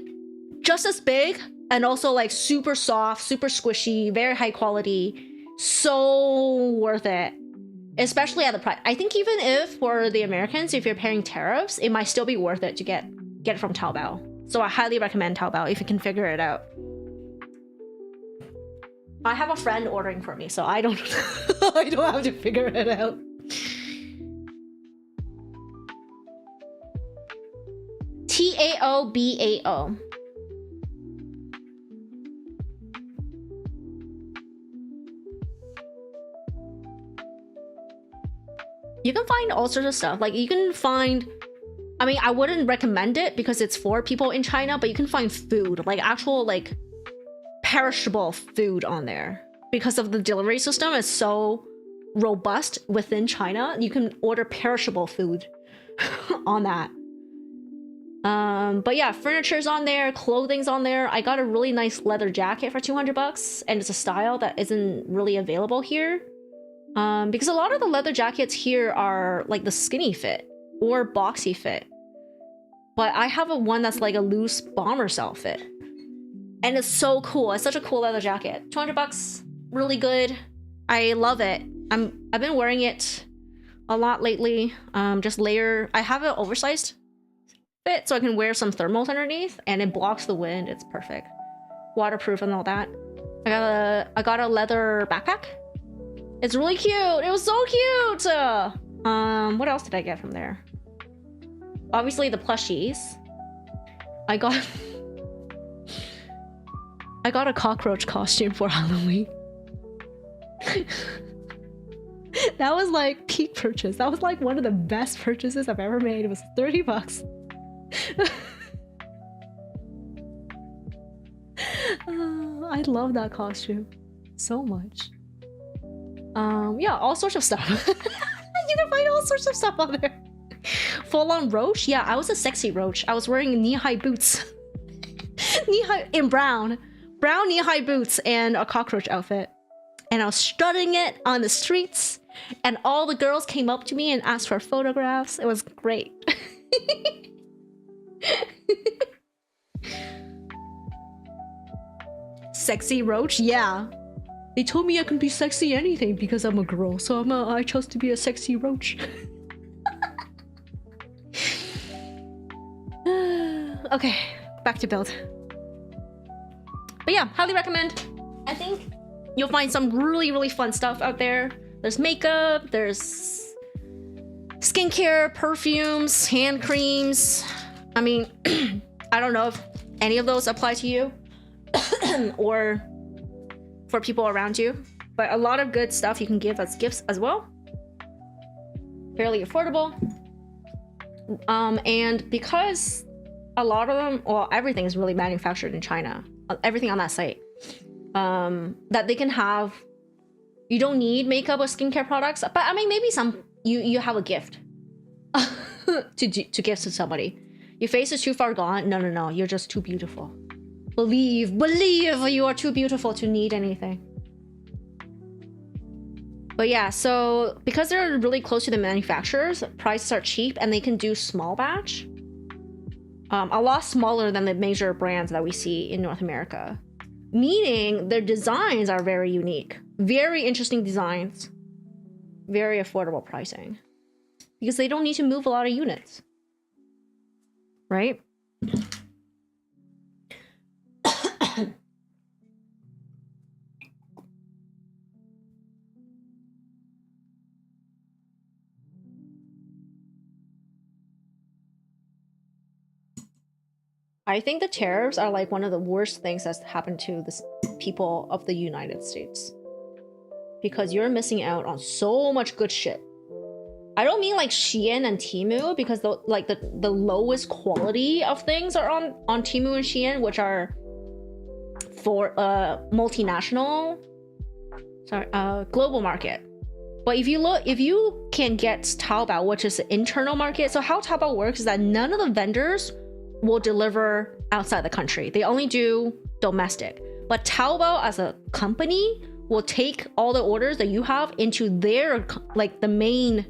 just as big and also like super soft, super squishy, very high quality. So worth it. Especially at the price. I think even if for the Americans, if you're paying tariffs, it might still be worth it to get it from Taobao. So I highly recommend Taobao if you can figure it out. I have a friend ordering for me, so I don't I don't have to figure it out. Taobao. You can find all sorts of stuff. Like you can find, I mean, I wouldn't recommend it because it's for people in China, but you can find food, like actual like perishable food on there. Because of the delivery system is so robust within China, you can order perishable food on that. But yeah, furniture's on there, clothing's on there. I got a really nice leather jacket for 200 bucks, and it's a style that isn't really available here. Because a lot of the leather jackets here are like the skinny fit or boxy fit. But I have one that's like a loose bomber style fit. And it's so cool. It's such a cool leather jacket. 200 bucks, really good. I love it. I've been wearing it a lot lately. Just layer. I have an oversized fit so I can wear some thermals underneath and it blocks the wind. It's perfect. Waterproof and all that. I got a leather backpack. It's really cute. It was so cute. What else did I get from there? Obviously the plushies. I got a cockroach costume for Halloween. That was like peak purchase. That was like one of the best purchases I've ever made. It was 30 bucks. I love that costume so much. Yeah, all sorts of stuff. You can find all sorts of stuff on there. Full on roach? Yeah, I was a sexy roach. I was wearing knee-high boots. Knee-high in brown knee-high boots and a cockroach outfit. And I was strutting it on the streets. And all the girls came up to me and asked for photographs. It was great. Sexy roach? Yeah. They told me I can be sexy anything because I'm a girl, so I chose to be a sexy roach. Okay, back to build. But yeah, highly recommend. I think you'll find some really, really fun stuff out there. There's makeup, there's skincare, perfumes, hand creams. I mean, I don't know if any of those apply to you or for people around you, but a lot of good stuff you can give as gifts as well. Fairly affordable. And because a lot of them, well, everything is really manufactured in China, everything on that site, that they can have, you don't need makeup or skincare products, but I mean, maybe some, you have a gift to give to somebody. Your face is too far gone. No, you're just too beautiful. Believe you are too beautiful to need anything. But yeah, so because they're really close to the manufacturers, prices are cheap and they can do small batch. A lot smaller than the major brands that we see in North America. Meaning their designs are very unique. Very interesting designs. Very affordable pricing. Because they don't need to move a lot of units. Right? I think the tariffs are like one of the worst things that's happened to the people of the United States. Because you're missing out on so much good shit. I don't mean like Shein and Temu, because the lowest quality of things are on Temu and Shein, which are for multinational, global market. But if you can get Taobao, which is the internal market, so how Taobao works is that none of the vendors will deliver outside the country. They only do domestic. But Taobao as a company will take all the orders that you have into their, like the main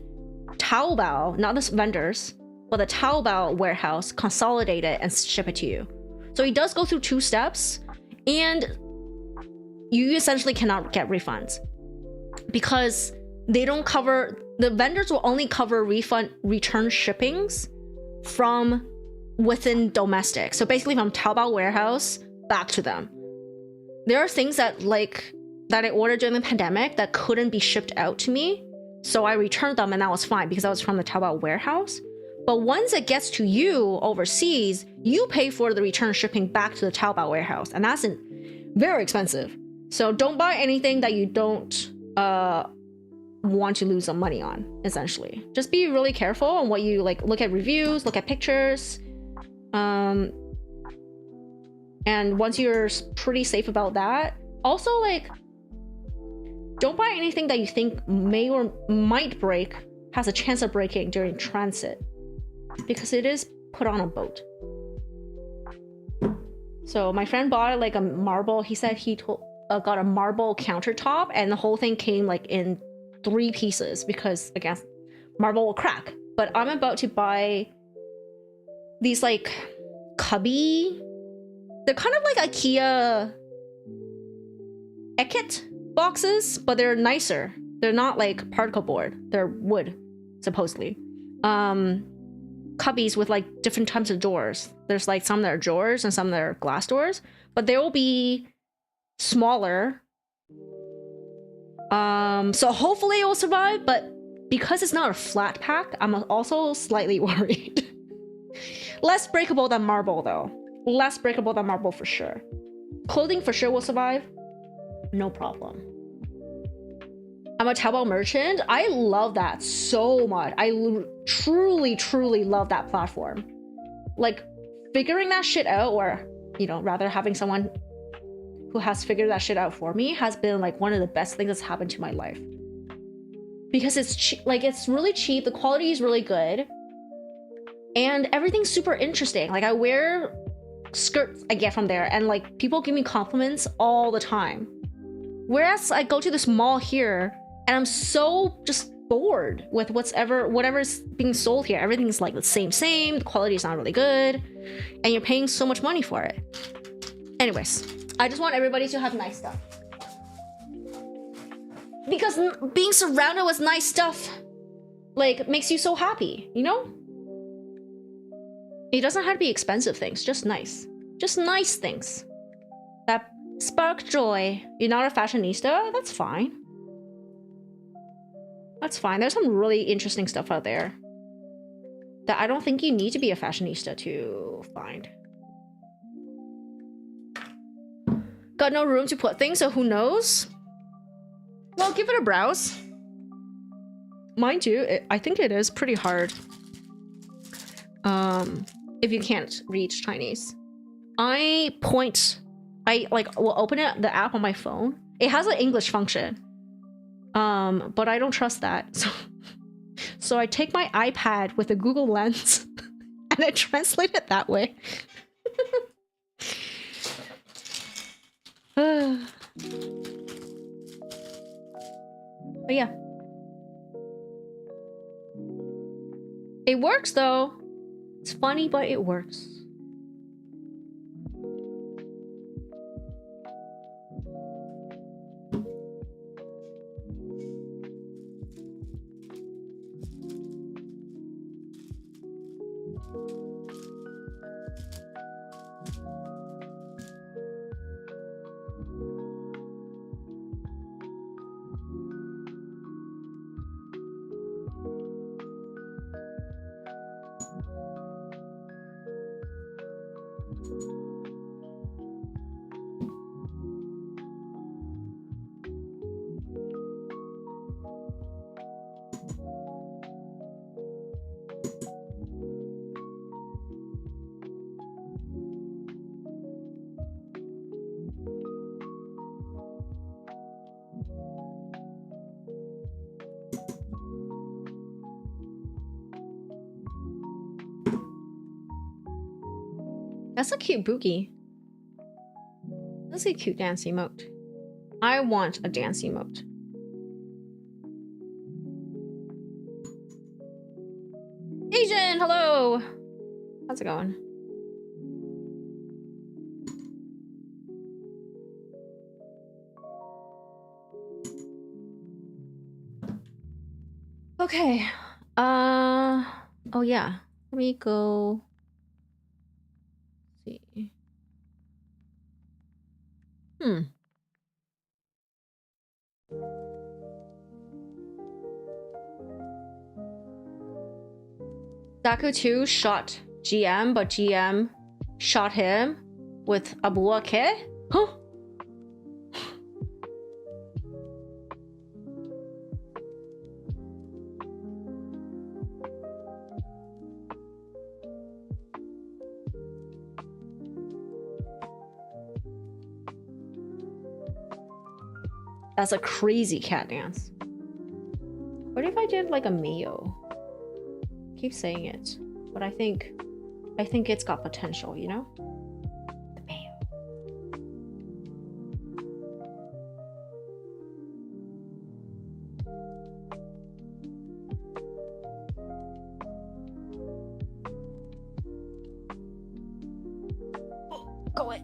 Taobao, not the vendors, but the Taobao warehouse, consolidate it and ship it to you. So it does go through 2 steps, and you essentially cannot get refunds because they don't cover, the vendors will only cover return shippings from within domestic. So basically from Taobao warehouse back to them. There are things that I ordered during the pandemic that couldn't be shipped out to me. So I returned them and that was fine because that was from the Taobao warehouse. But once it gets to you overseas, you pay for the return shipping back to the Taobao warehouse. And that's very expensive. So don't buy anything that you don't want to lose some money on, essentially. Just be really careful on what you like. Look at reviews, look at pictures. And once you're pretty safe about that, also like, don't buy anything that you think may or might break, has a chance of breaking during transit, because it is put on a boat. So my friend bought like a marble, he said he got a marble countertop and the whole thing came like in 3 pieces because again, marble will crack. But I'm about to buy these like cubby, they're kind of like IKEA Eket boxes, but they're nicer. They're not like particle board, they're wood, supposedly. Cubbies with like different types of doors. There's like some that are drawers and some that are glass doors, but they will be smaller. So hopefully it will survive, but because it's not a flat pack, I'm also slightly worried. Less breakable than marble though. Less breakable than marble for sure. Clothing for sure will survive. No problem. I'm a Taobao merchant. I love that so much. I truly love that platform. Like figuring that shit out, or you know, rather having someone who has figured that shit out for me has been like one of the best things that's happened to my life. Because it's it's really cheap, the quality is really good, and everything's super interesting. Like I wear skirts I get from there, and like people give me compliments all the time. Whereas I go to this mall here and I'm so just bored with whatever's being sold here. Everything's like the same, the quality is not really good, and you're paying so much money for it. Anyways, I just want everybody to have nice stuff. Because being surrounded with nice stuff like makes you so happy, you know? It doesn't have to be expensive things, just nice. Just nice things that spark joy. You're not a fashionista? That's fine. That's fine. There's some really interesting stuff out there that I don't think you need to be a fashionista to find. Got no room to put things, so who knows? Well, give it a browse. Mind you, I think it is pretty hard. If you can't read Chinese. I will open the app on my phone. It has an English function. But I don't trust that. So I take my iPad with a Google Lens and I translate it that way. But yeah. It works though. It's funny, but it works. That's a cute boogie. That's a cute dance emote. I want a dance emote. Asian, hello! How's it going? Okay. Oh yeah. Let me go. See. Daku 2 shot GM, but GM shot him with Abuake? Huh? That's a crazy cat dance. What if I did like a Mayo? Keep saying it, but I think it's got potential, you know? The Mayo. Oh, go away.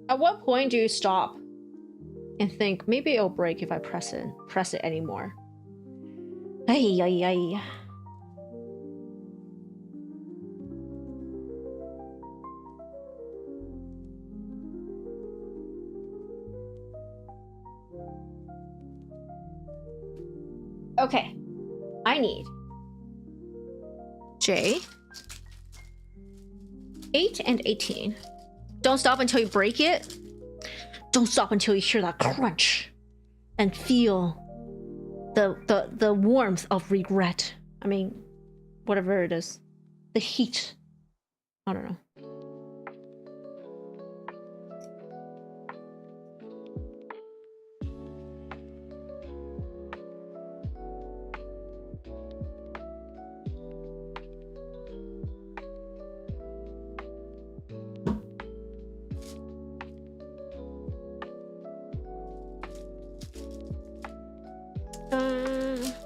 At what point do you stop and think maybe it'll break if I press it anymore? Ay ay ay. Okay, I need J 8 and 18. Don't stop until you break it. Don't stop until you hear that crunch and feel the warmth of regret. I mean, whatever it is. The heat. I don't know.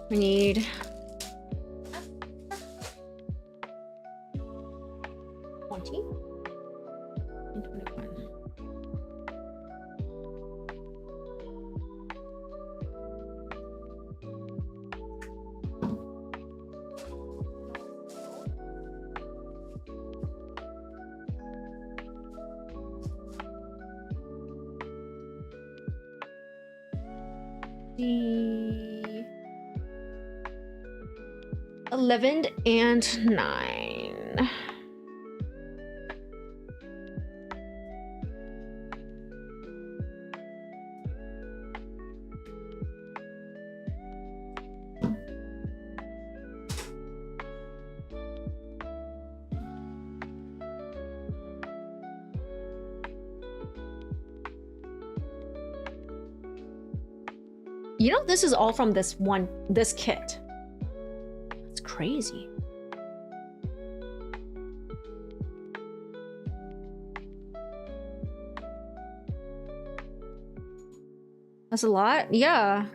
We need $20 and 21. The 11 and 9. You know, this is all from this kit. That's crazy. That's a lot? Yeah.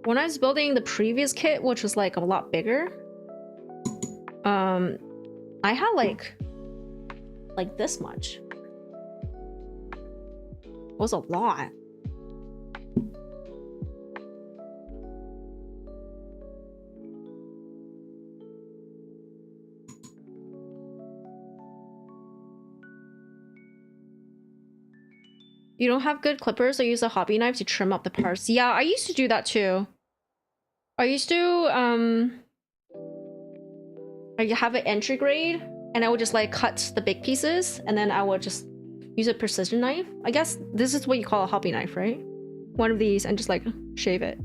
When I was building the previous kit, which was like a lot bigger, I had like this much. It was a lot. You don't have good clippers, so use a hobby knife to trim up the parts. Yeah, I used to do that too. I used to I have an entry grade and I would just like cut the big pieces and then I would just use a precision knife. I guess this is what you call a hobby knife, right? One of these and just like shave it.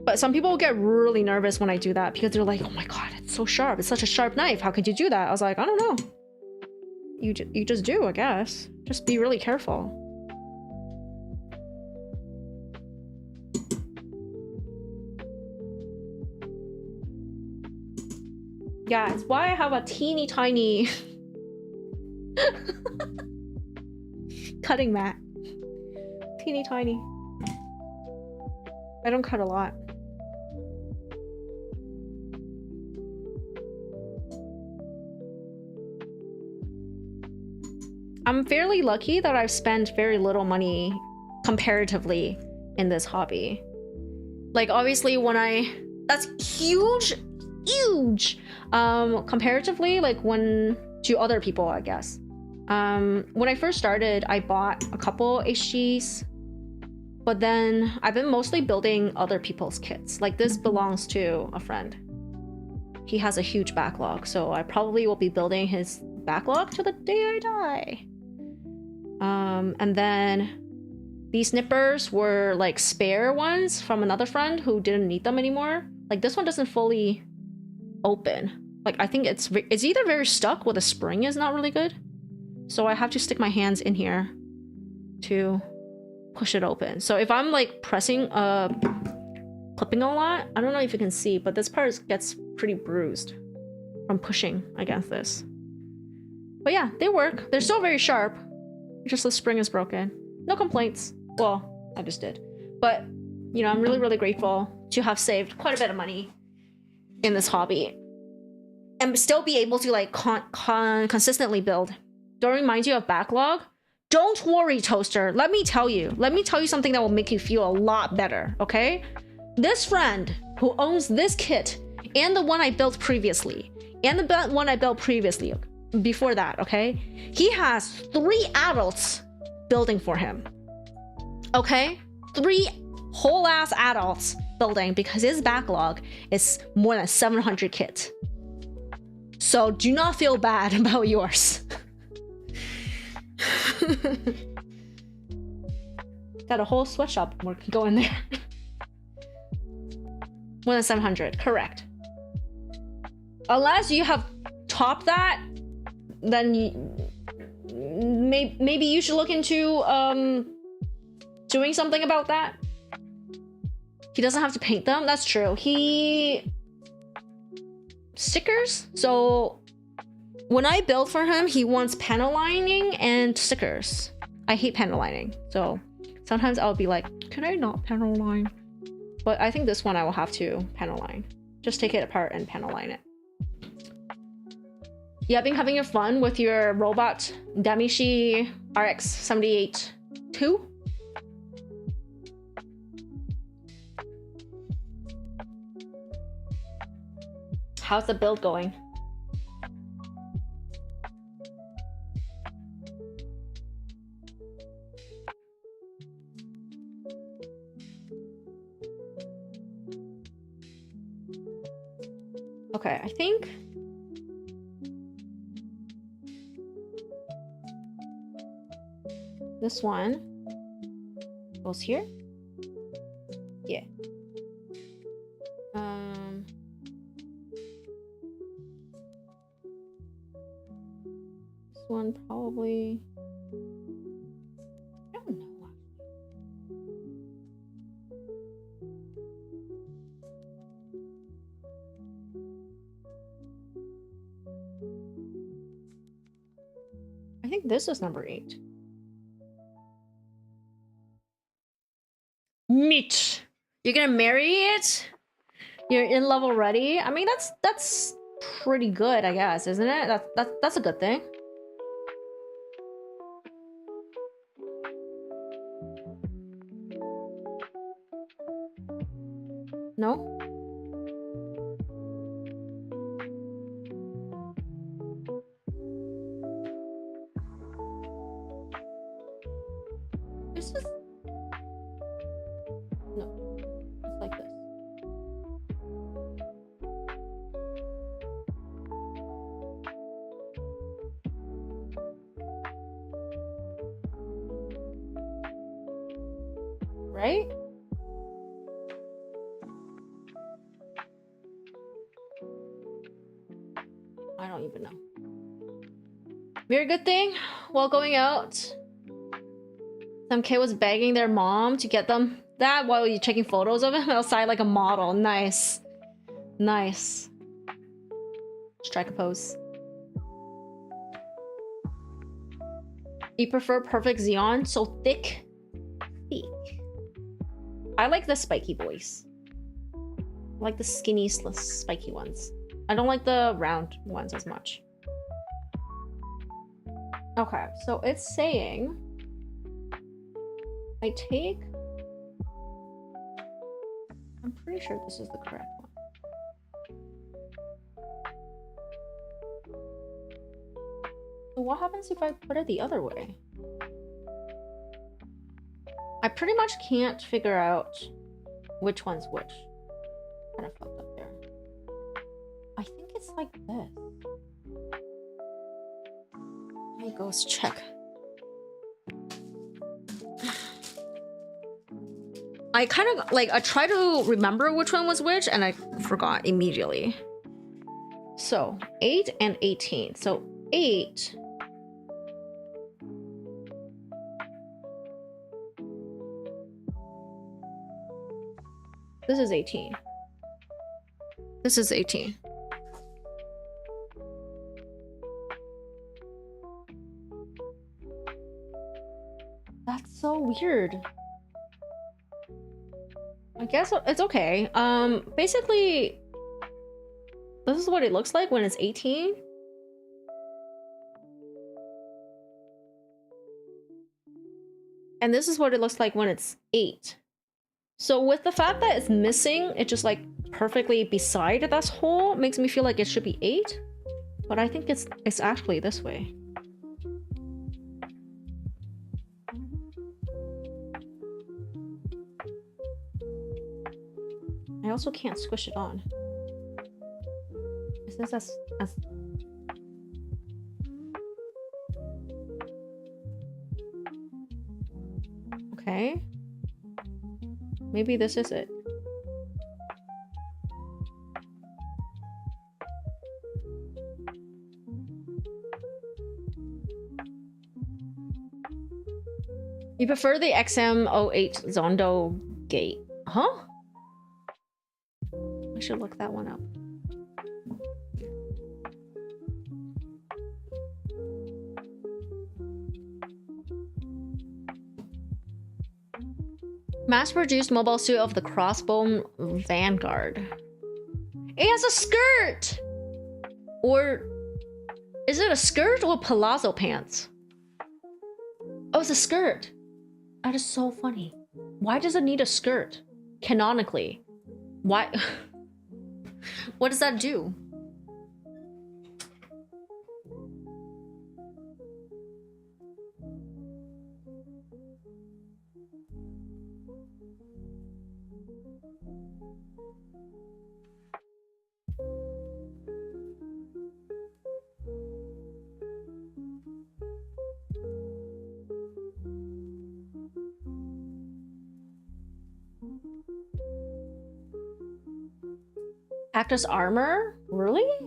But some people get really nervous when I do that because they're like, oh my god, it's so sharp. It's such a sharp knife. How could you do that? I was like, I don't know. You just do, I guess. Just be really careful. Yeah, it's why I have a teeny tiny cutting mat. Teeny tiny. I don't cut a lot. I'm fairly lucky that I've spent very little money comparatively in this hobby. Like obviously that's huge comparatively, like when to other people, I guess. When I first started, I bought a couple HGs, but then I've been mostly building other people's kits. Like this belongs to a friend. He has a huge backlog, so I probably will be building his backlog to the day I die. And then these nippers were like spare ones from another friend who didn't need them anymore. Like this one doesn't fully open. Like I think it's either very stuck or the spring is not really good. So I have to stick my hands in here to push it open. So if I'm like pressing clipping a lot, I don't know if you can see, but this part gets pretty bruised from pushing against this. But yeah, they work. They're still very sharp. Just the spring is broken. No complaints. Well, I just did. But, you know, I'm really, really grateful to have saved quite a bit of money in this hobby. And still be able to, like, consistently build. Don't remind you of backlog? Don't worry, Toaster. Let me tell you something that will make you feel a lot better, okay? This friend who owns this kit and the one I built previously, and the one I built previously, before that, okay? He has 3 adults building for him. Okay? 3 whole ass adults building because his backlog is more than 700 kits. So do not feel bad about yours. Got a whole sweatshop going there. More than 700, correct. Unless you have topped that, then maybe you should look into doing something about that. He doesn't have to paint them. That's true. Stickers. So when I build for him, he wants panel lining and stickers. I hate panel lining, so sometimes I'll be like, can I not panel line? But I think this one I will have to panel line. Just take it apart and panel line it. You have been having fun with your robot Damishi RX-78-2? How's the build going? Okay, I think this one goes here. Yeah. This one probably, I don't know this is number 8. Meet. You're gonna marry it? You're in love already? I mean, that's pretty good, I guess, isn't it? That's a good thing. No? This is... No. It's like this. Right? I don't even know. Very good thing. While going out, some kid was begging their mom to get them that while you're taking photos of him outside like a model. Nice. Nice. Strike a pose. You prefer perfect Xeon? So thick? Thick. I like the spiky boys. I like the skinny, spiky ones. I don't like the round ones as much. Okay, so it's saying I take... I'm pretty sure this is the correct one. So what happens if I put it the other way? I pretty much can't figure out which one's which. Kind of fucked up there. I think it's like this. Let me go check. I kind of like, I try to remember which one was which and I forgot immediately. So 8 and 18. So 8. This is 18. This is 18. That's so weird. I guess it's okay. Basically, this is what it looks like when it's 18. And this is what it looks like when it's 8. So with the fact that it's missing, it's just like perfectly beside that hole, makes me feel like it should be 8. But I think it's actually this way. I also can't squish it on. Is this as okay? Maybe this is it. You prefer the XM08 Zondo gate? Huh? I should look that one up. Mass-produced mobile suit of the Crossbone Vanguard. It has a skirt! Or... is it a skirt or palazzo pants? Oh, it's a skirt! That is so funny. Why does it need a skirt? Canonically. Why? What does that do? Cactus armor? Really? I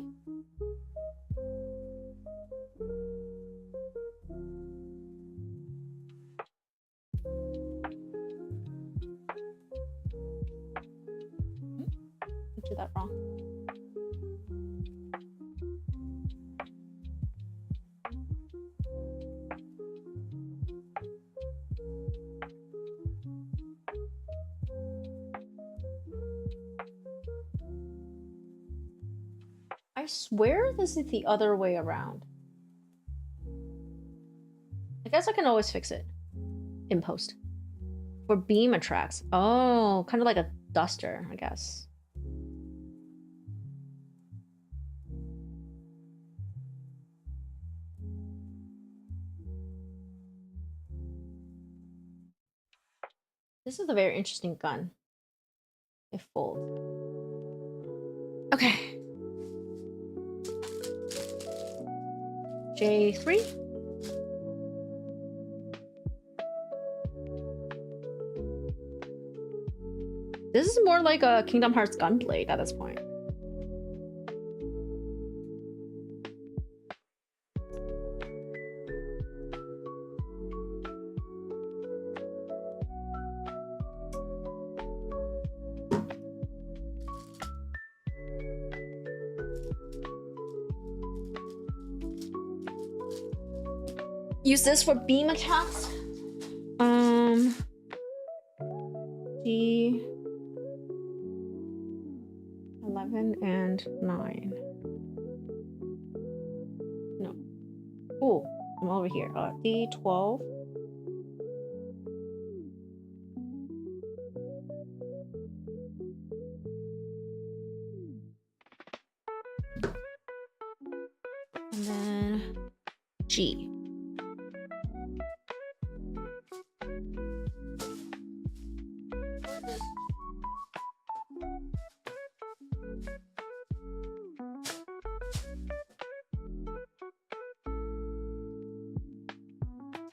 did that wrong. swear this is the other way around. I guess I can always fix it in post. For beam attracts. Oh, kind of like a duster, I guess. This is a very interesting gun. It folds. Okay. J3. This is more like a Kingdom Hearts gunblade at this point. Use this for beam attacks. D 11 and 9. No. Oh, I'm over here. D12. And then G.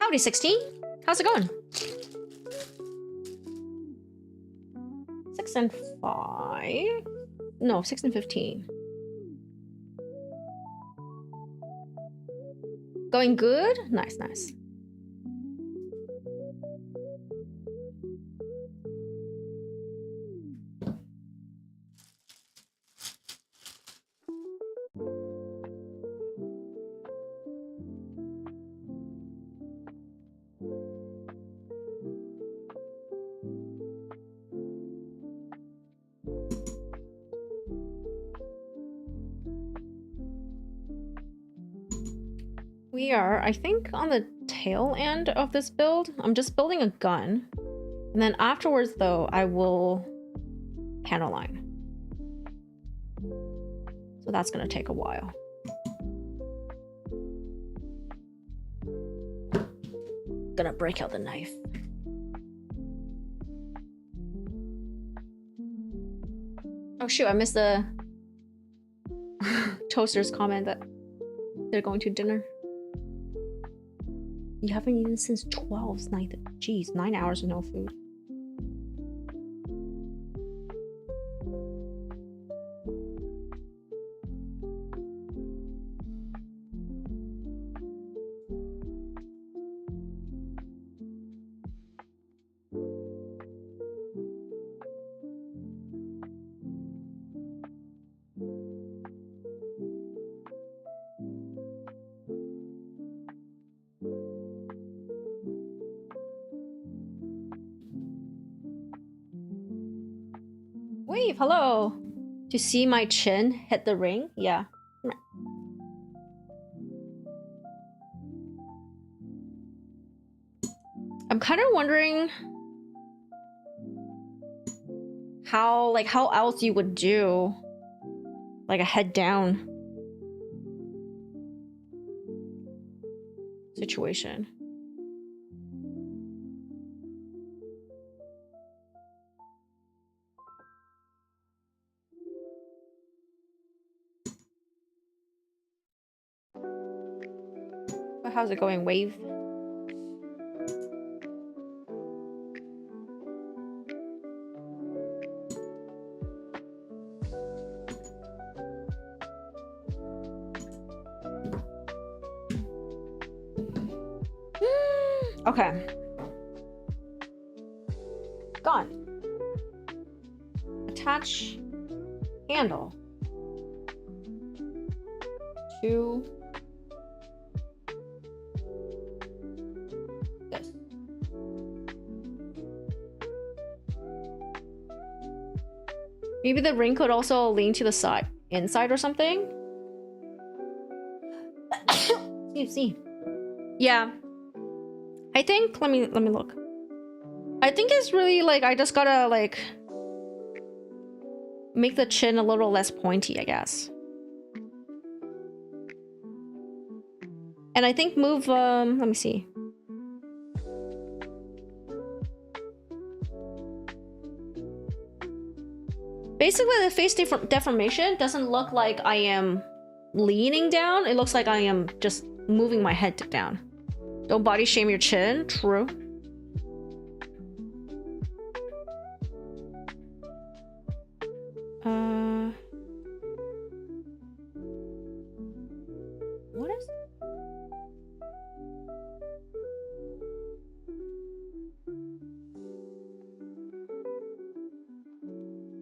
Howdy, 16. How's it going? 6 and 5. No, 6 and 15. Going good? Nice, nice. We are, I think, on the tail end of this build. I'm just building a gun. And then afterwards, though, I will panel line. So that's going to take a while. Gonna break out the knife. Oh shoot, I missed the Toaster's comment that they're going to dinner. You haven't eaten since 12 night. Jeez, 9 hours of no food. Wave, hello. To see my chin hit the ring? Yeah. I'm kind of wondering how else you would do like a head down situation. But how's it going, Wave? Okay. Gone. Attach handle to this. Maybe the ring could also lean to the side, inside or something. See. Yeah. I think let me look. I think it's really like I just gotta like make the chin a little less pointy, I guess. And I think move let me see. Basically the face deformation doesn't look like I am leaning down. It looks like I am just moving my head down. Don't body shame your chin. True. What is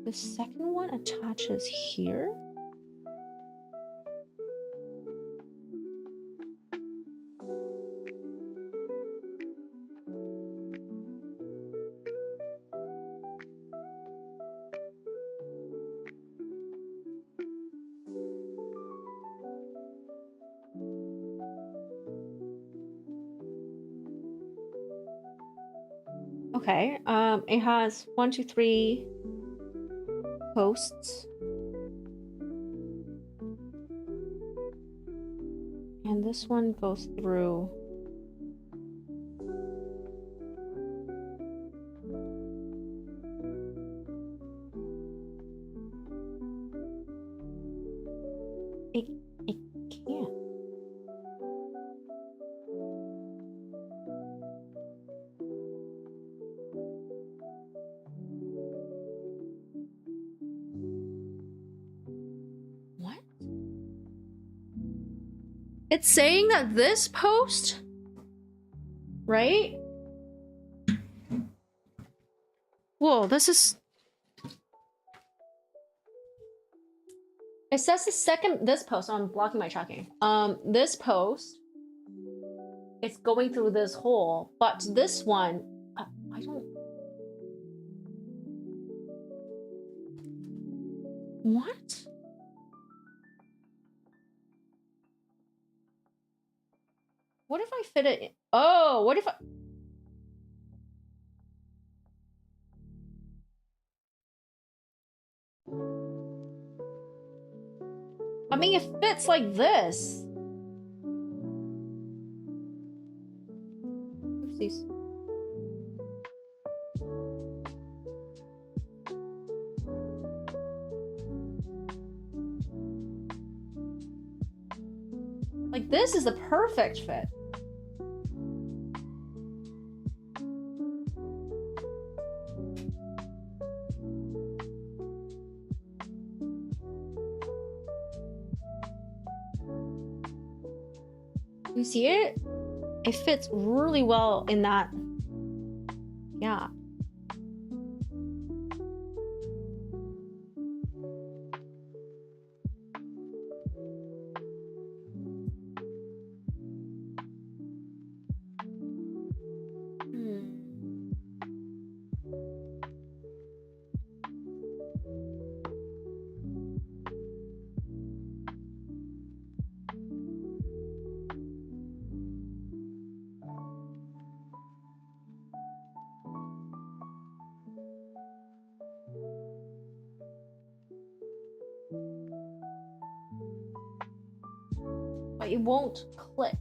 the second one attaches here? Okay, it has 1, 2, 3 posts. And this one goes through. It can't. What? It's saying that this post, right? Whoa, this is... It says this post, I'm blocking my tracking. This post, it's going through this hole, but this one, I don't... What? What if I fit it in? Oh, what if I... I mean, it fits like this. Oopsies. Like, this is the perfect fit. You see it? It fits really well in that. Yeah. But it won't click.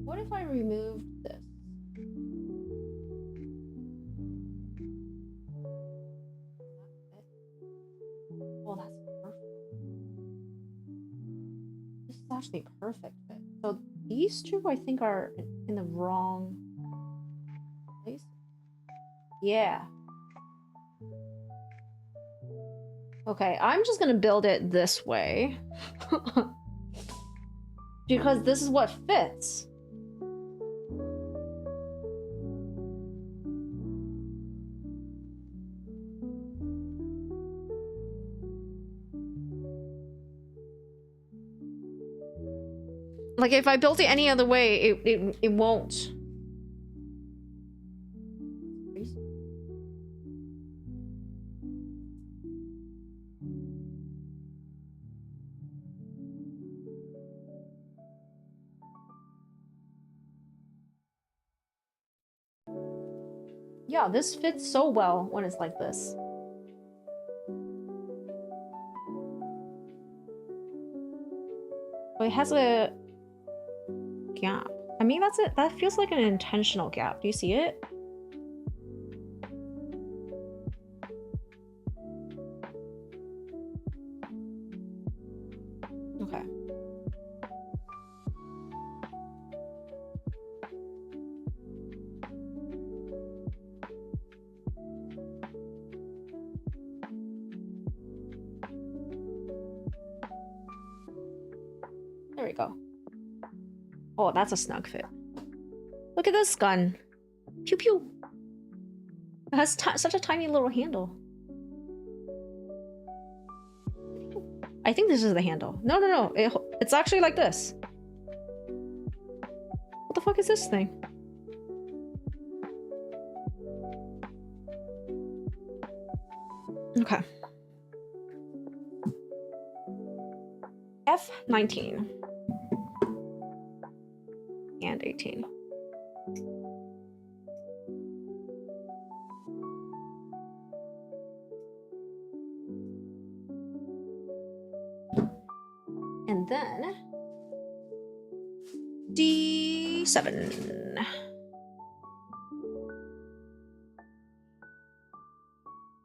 What if I removed this? Well, that's perfect. This is actually a perfect fit. So these two, I think, are in the wrong place. Yeah. Okay, I'm just gonna build it this way. Because this is what fits. Like if I built it any other way, it won't. Yeah, this fits so well when it's like this. But it has a gap. I mean, that's it. That feels like an intentional gap. Do you see it? Okay. There we go. Oh, that's a snug fit. Look at this gun. Pew pew. It has such a tiny little handle. I think this is the handle. No, no, no. It's actually like this. What the fuck is this thing? Okay. F19. And 18. And then D7.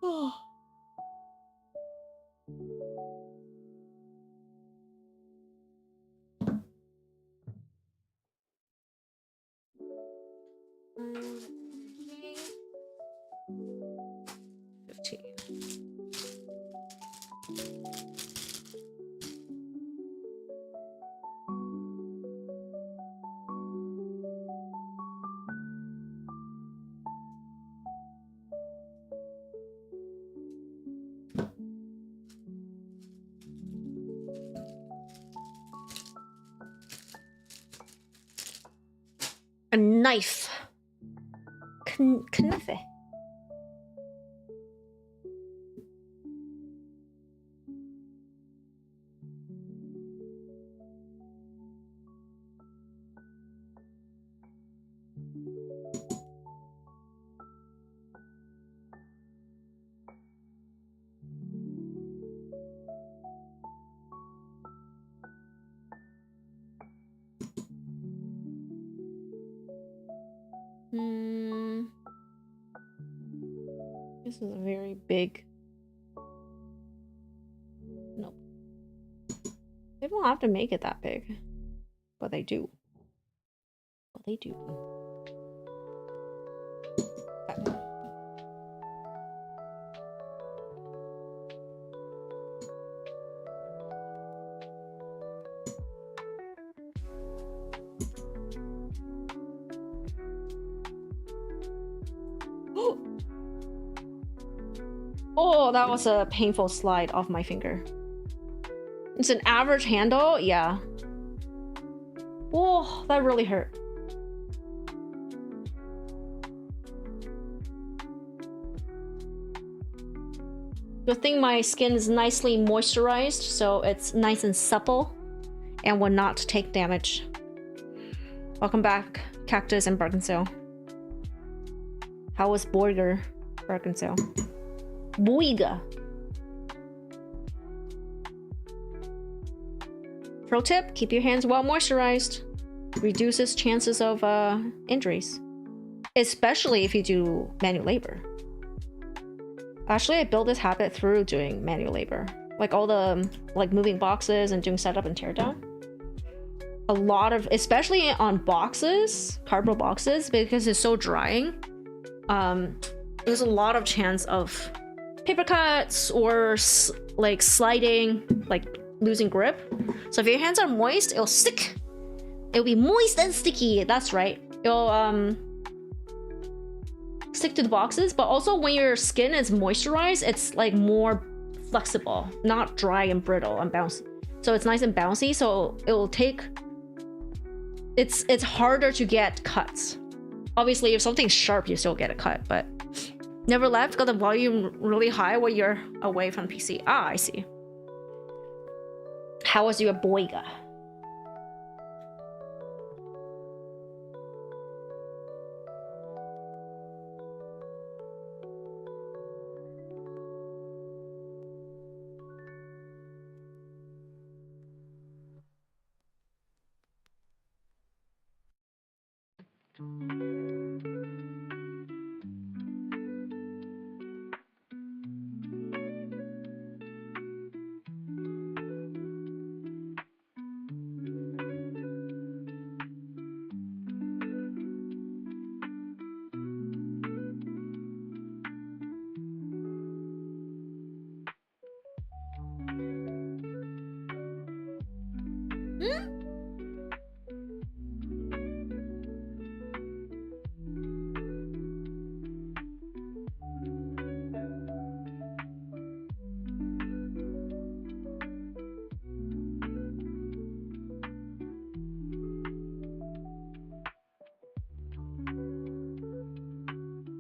Oh. Okay. 15. A knife. Kniffe. This is a very big. Nope. They don't have to make it that big, but they do. But they do. Okay. Oh, that was a painful slide off my finger. It's an average handle? Yeah. Oh, that really hurt. Good thing my skin is nicely moisturized, so it's nice and supple and will not take damage. Welcome back, Cactus and Bergensil. How was Borger, Bergensil? Boiga. Pro tip, keep your hands well moisturized. Reduces chances of injuries. Especially if you do manual labor. Actually, I built this habit through doing manual labor. Like all the moving boxes and doing setup and teardown. A lot of, especially on boxes, cardboard boxes, because it's so drying. There's a lot of chance of paper cuts or like sliding, like losing grip. So if your hands are moist, it'll stick. It'll be moist and sticky. That's right. It'll stick to the boxes, but also when your skin is moisturized, it's like more flexible, not dry and brittle and bouncy. So it's nice and bouncy. So it will take it's harder to get cuts. Obviously, if something's sharp, you still get a cut, but never left, got the volume really high while you're away from PC. Ah, I see. How was your boyga?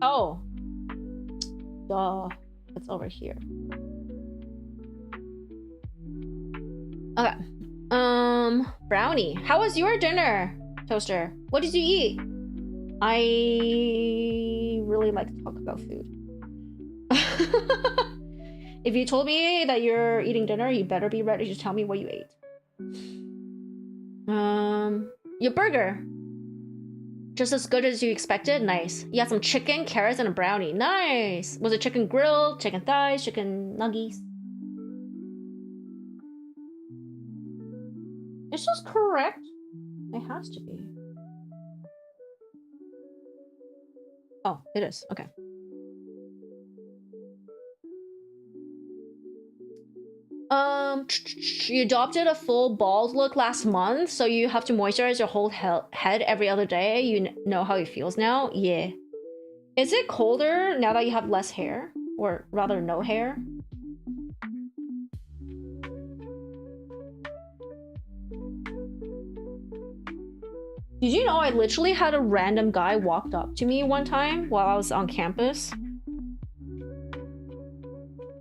Oh. Duh. It's over here. Okay. Brownie. How was your dinner, Toaster? What did you eat? I really like to talk about food. If you told me that you're eating dinner, you better be ready to tell me what you ate. Your burger. Just as good as you expected? Nice. You had some chicken, carrots, and a brownie. Nice! Was it chicken grilled, chicken thighs, chicken nuggies? Is this correct? It has to be. Oh, it is. Okay. You adopted a full bald look last month, so you have to moisturize your whole head every other day. You know how it feels now? Yeah. Is it colder now that you have less hair? Or rather, no hair? Did you know I literally had a random guy walked up to me one time while I was on campus?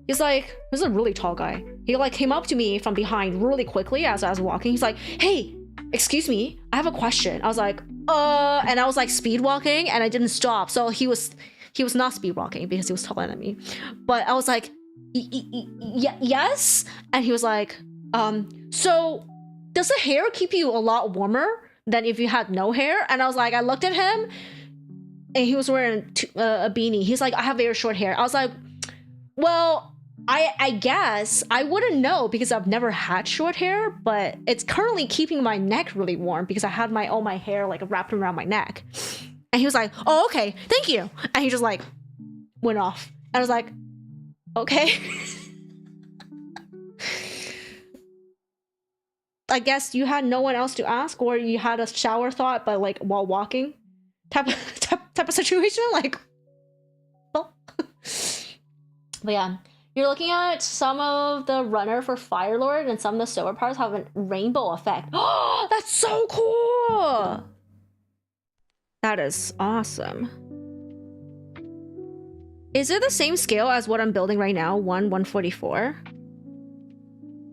He's like, this is a really tall guy. He like came up to me from behind really quickly as I was walking. He's like, hey, excuse me, I have a question. I was like, and I was like speed walking and I didn't stop. So he was not speed walking because he was taller than me. But I was like, yes? And he was like, so does the hair keep you a lot warmer than if you had no hair? And I was like, I looked at him and he was wearing a beanie. He's like, I have very short hair. I was like, well, I guess I wouldn't know because I've never had short hair, but it's currently keeping my neck really warm because I had all my hair like wrapped around my neck. And he was like, oh, okay, thank you. And he just like went off. And I was like, okay. I guess you had no one else to ask, or you had a shower thought, but like while walking type of situation. Like, well. But yeah. You're looking at some of the runner for Firelord, and some of the silver parts have a rainbow effect. Oh, that's so cool! That is awesome. Is it the same scale as what I'm building right now? 1/144?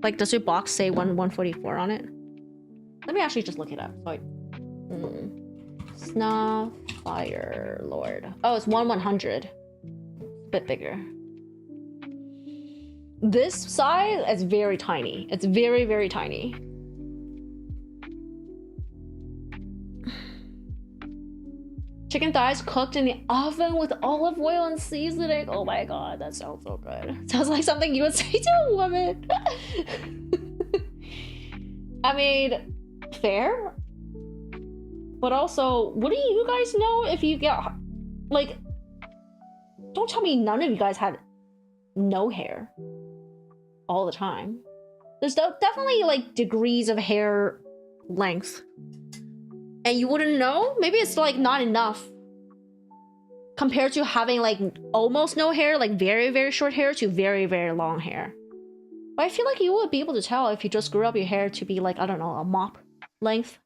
Like, does your box say 1/144 on it? Let me actually just look it up. Like, SNAA Firelord. Oh, it's 1/100. Bit bigger. This size is very tiny. It's very, very tiny. Chicken thighs cooked in the oven with olive oil and seasoning. Oh my god, that sounds so good. Sounds like something you would say to a woman. I mean, fair. But also, what do you guys know if you get... Like, don't tell me none of you guys had no hair all the time. There's definitely like degrees of hair length, and you wouldn't know. Maybe it's like not enough compared to having like almost no hair, like very, very short hair, to very, very long hair. But I feel like you would be able to tell if you just grew up your hair to be like, I don't know, a mop length.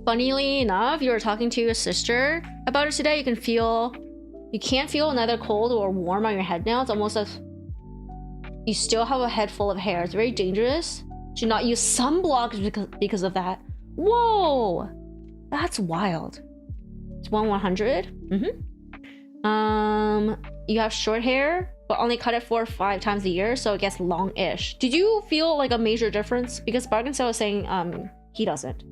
Funnily enough, you were talking to your sister about it today. You can't feel neither cold or warm on your head now. It's almost as you still have a head full of hair. It's very dangerous. Do not use sunblock because of that. Whoa, that's wild. It's 1/100. You have short hair, but only cut it 4 or 5 times a year, so it gets long-ish. Did you feel like a major difference? Because Bargain was saying he doesn't.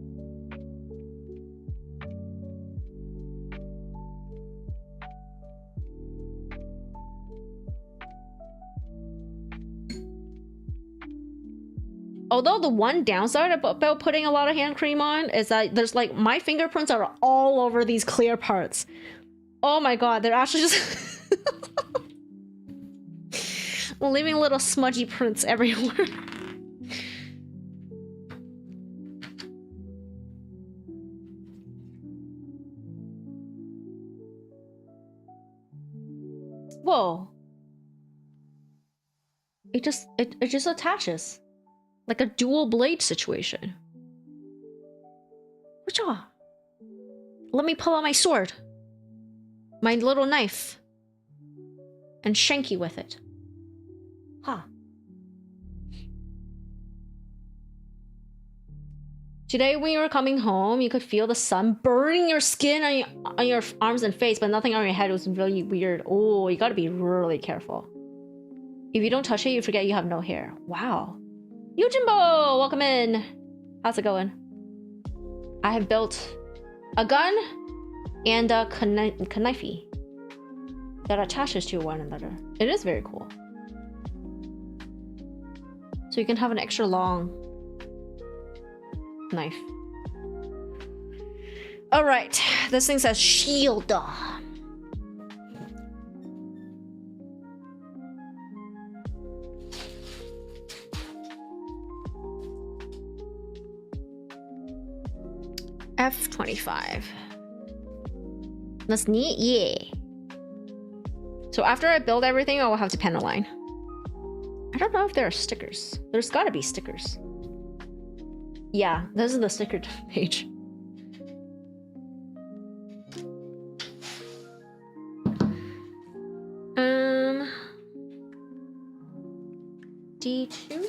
Although the one downside about putting a lot of hand cream on is that there's like, my fingerprints are all over these clear parts. Oh my god, they're actually just leaving little smudgy prints everywhere. Whoa. It just attaches. Like a dual blade situation. Whatcha? Let me pull out my sword. My little knife. And shank you with it. Ha. Today when you were coming home, you could feel the sun burning your skin on your arms and face, but nothing on your head. It was really weird. Oh, you gotta be really careful. If you don't touch it, you forget you have no hair. Wow. Yujimbo, welcome in. How's it going? I have built a gun and a knife that attaches to one another. It is very cool. So you can have an extra long knife. All right, this thing says shield. F25. That's neat, yeah. So after I build everything, I will have to pen a line. I don't know if there are stickers. There's gotta be stickers. Yeah, this is the sticker page. D2?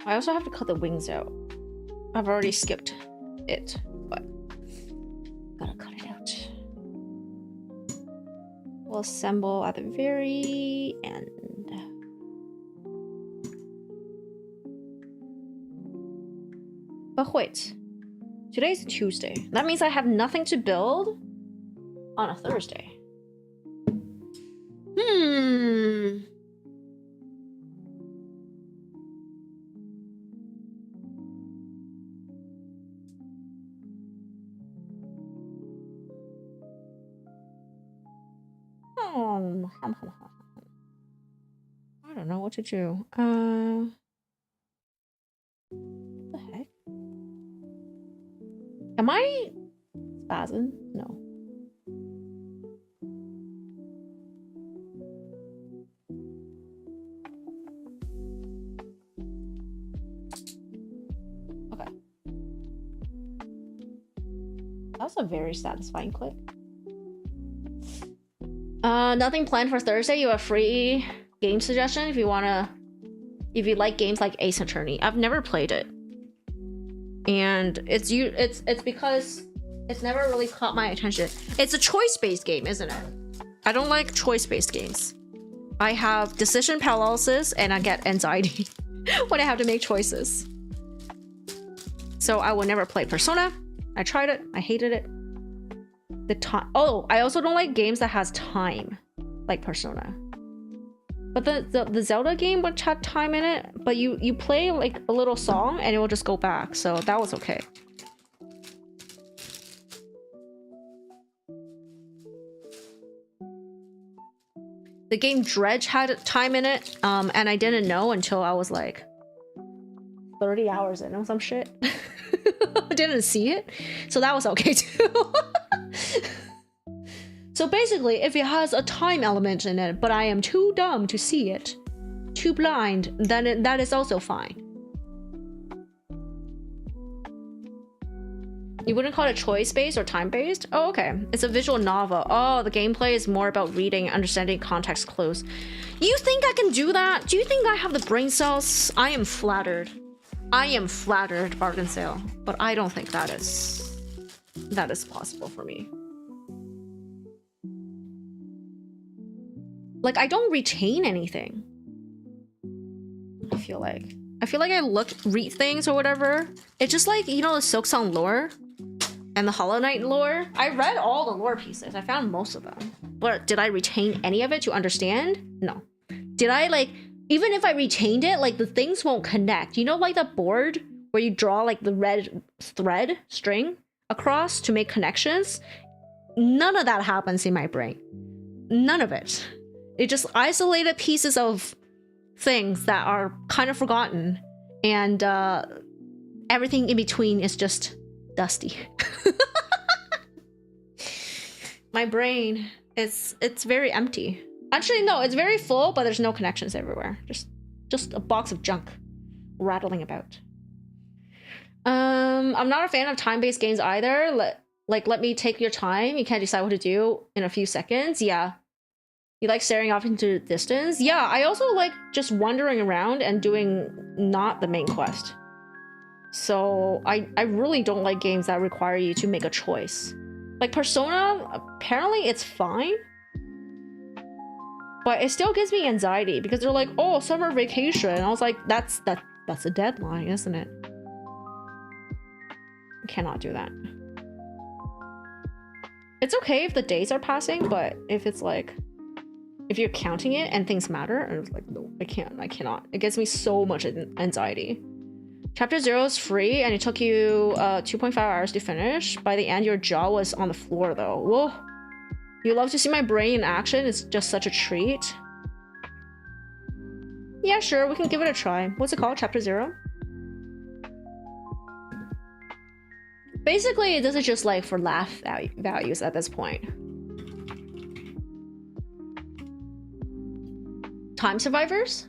I also have to cut the wings out. I've already skipped it, but gotta cut it out. We'll assemble at the very end. But wait, today's Tuesday. That means I have nothing to build on a Thursday. I don't know what to do. What the heck? Am I spazzing? No. Okay. That was a very satisfying click. Nothing planned for Thursday. You have free game suggestion if you like games like Ace Attorney. I've never played it, and it's because it's never really caught my attention. It's a choice-based game, isn't it? I don't like choice-based games. I have decision paralysis and I get anxiety when I have to make choices. So I will never play Persona. I tried it. I hated it. The time. Oh, I also don't like games that has time, like Persona. But the Zelda game would have time in it, but you play like a little song and it will just go back, so that was okay. The game Dredge had time in it, and I didn't know until I was like 30 hours in or some shit. I didn't see it, so that was okay too. So basically, if it has a time element in it, but I am too dumb to see it, too blind, then that is also fine. You wouldn't call it choice-based or time-based? Oh, okay. It's a visual novel. Oh, the gameplay is more about reading and understanding context clues. You think I can do that? Do you think I have the brain cells? I am flattered. I am flattered, bargain sale. But I don't think that is possible for me. Like, I don't retain anything. I feel like I read things or whatever. It's just like, you know, the Silksong lore and the Hollow Knight lore. I read all the lore pieces. I found most of them. But did I retain any of it to understand? No. Did I, like, even if I retained it, like, the things won't connect. You know, like the board where you draw, like, the red thread string across to make connections? None of that happens in my brain. None of it. It just isolated pieces of things that are kind of forgotten, and everything in between is just dusty. My brain it's very empty. Actually, no, it's very full, but there's no connections everywhere. Just a box of junk rattling about. I'm not a fan of time-based games either. Let me take your time. You can't decide what to do in a few seconds. Yeah. You like staring off into the distance? Yeah, I also like just wandering around and doing not the main quest. So I really don't like games that require you to make a choice. Like Persona, apparently it's fine. But it still gives me anxiety because they're like, oh, summer vacation. And I was like, that's a deadline, isn't it? I cannot do that. It's okay if the days are passing, but if it's like, if you're counting it and things matter, and it's like, no, I cannot. It gives me so much anxiety. Chapter 0 is free, and it took you 2.5 hours to finish. By the end, your jaw was on the floor, though. Whoa. You love to see my brain in action. It's just such a treat. Yeah, sure, we can give it a try. What's it called? Chapter 0? Basically, this is just like for laugh values at this point. Time survivors?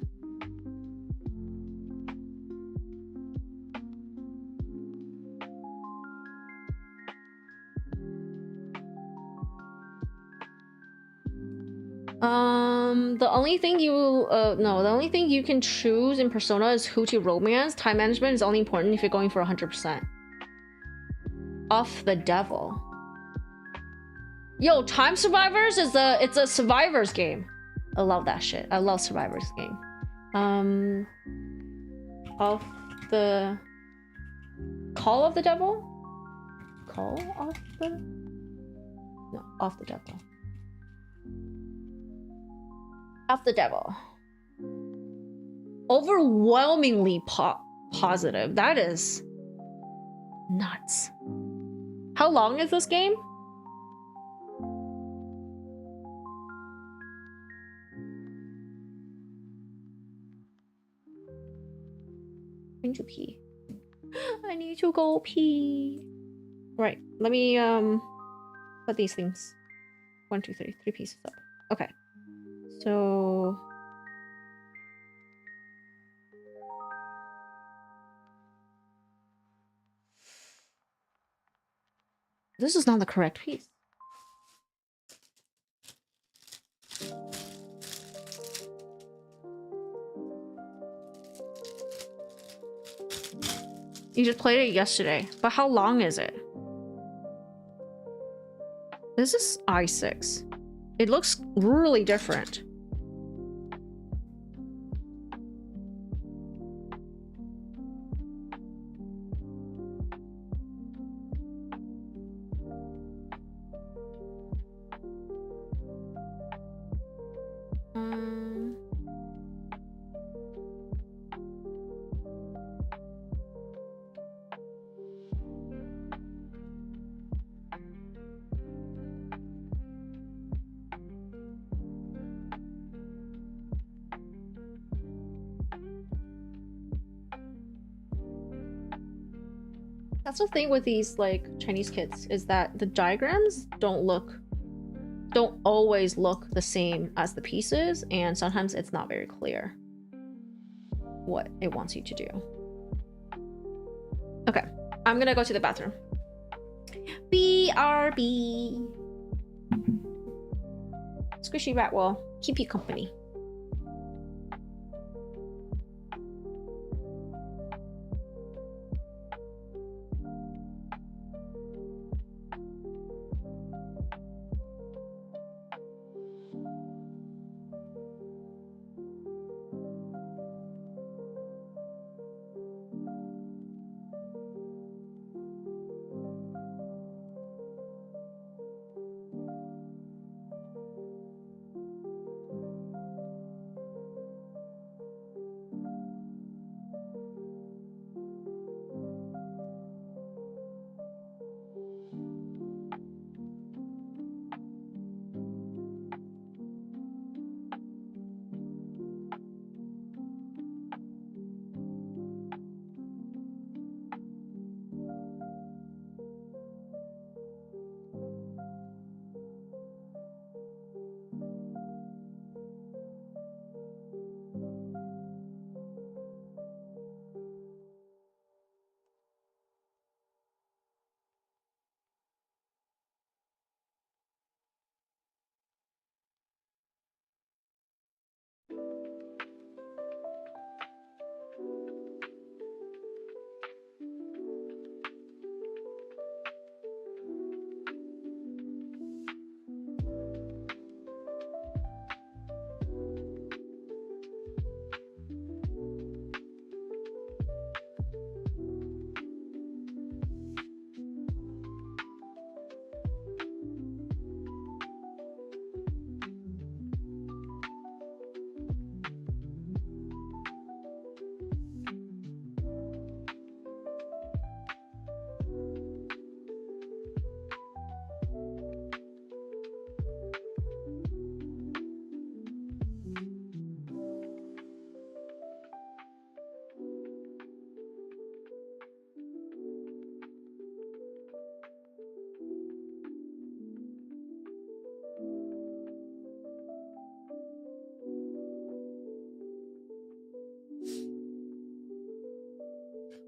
The only thing the only thing you can choose in Persona is who to romance. Time management is only important if you're going for 100%. Off the devil. Yo, Time Survivors is it's a survivors game. I love that shit. I love survivors game. Off the Call of the Devil? Call of the No, Off the Devil. Off the Devil. Overwhelmingly positive. That is nuts. How long is this game? I need to pee. I need to go pee. Right, let me put these things 1, 2, 3 pieces up. Okay, so this is not the correct piece. You just played it yesterday, but how long is it? This is i6. It looks really different. That's the thing with these like Chinese kits, is that the diagrams don't always look the same as the pieces, and sometimes it's not very clear what it wants you to do. Okay, I'm gonna go to the bathroom. BRB. Squishy rat will keep you company.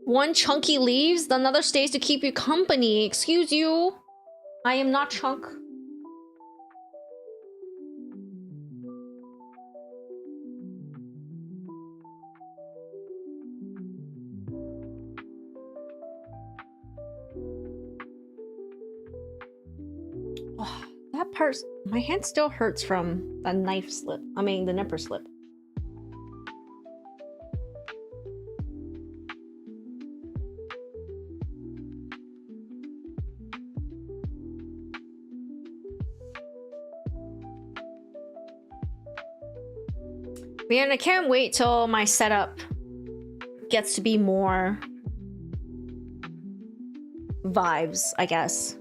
One chunky leaves, the another stays to keep you company. Excuse you. I am not chunk. Oh, that part, my hand still hurts from the knife slip. I mean, the nipper slip. Man, I can't wait till my setup gets to be more vibes, I guess.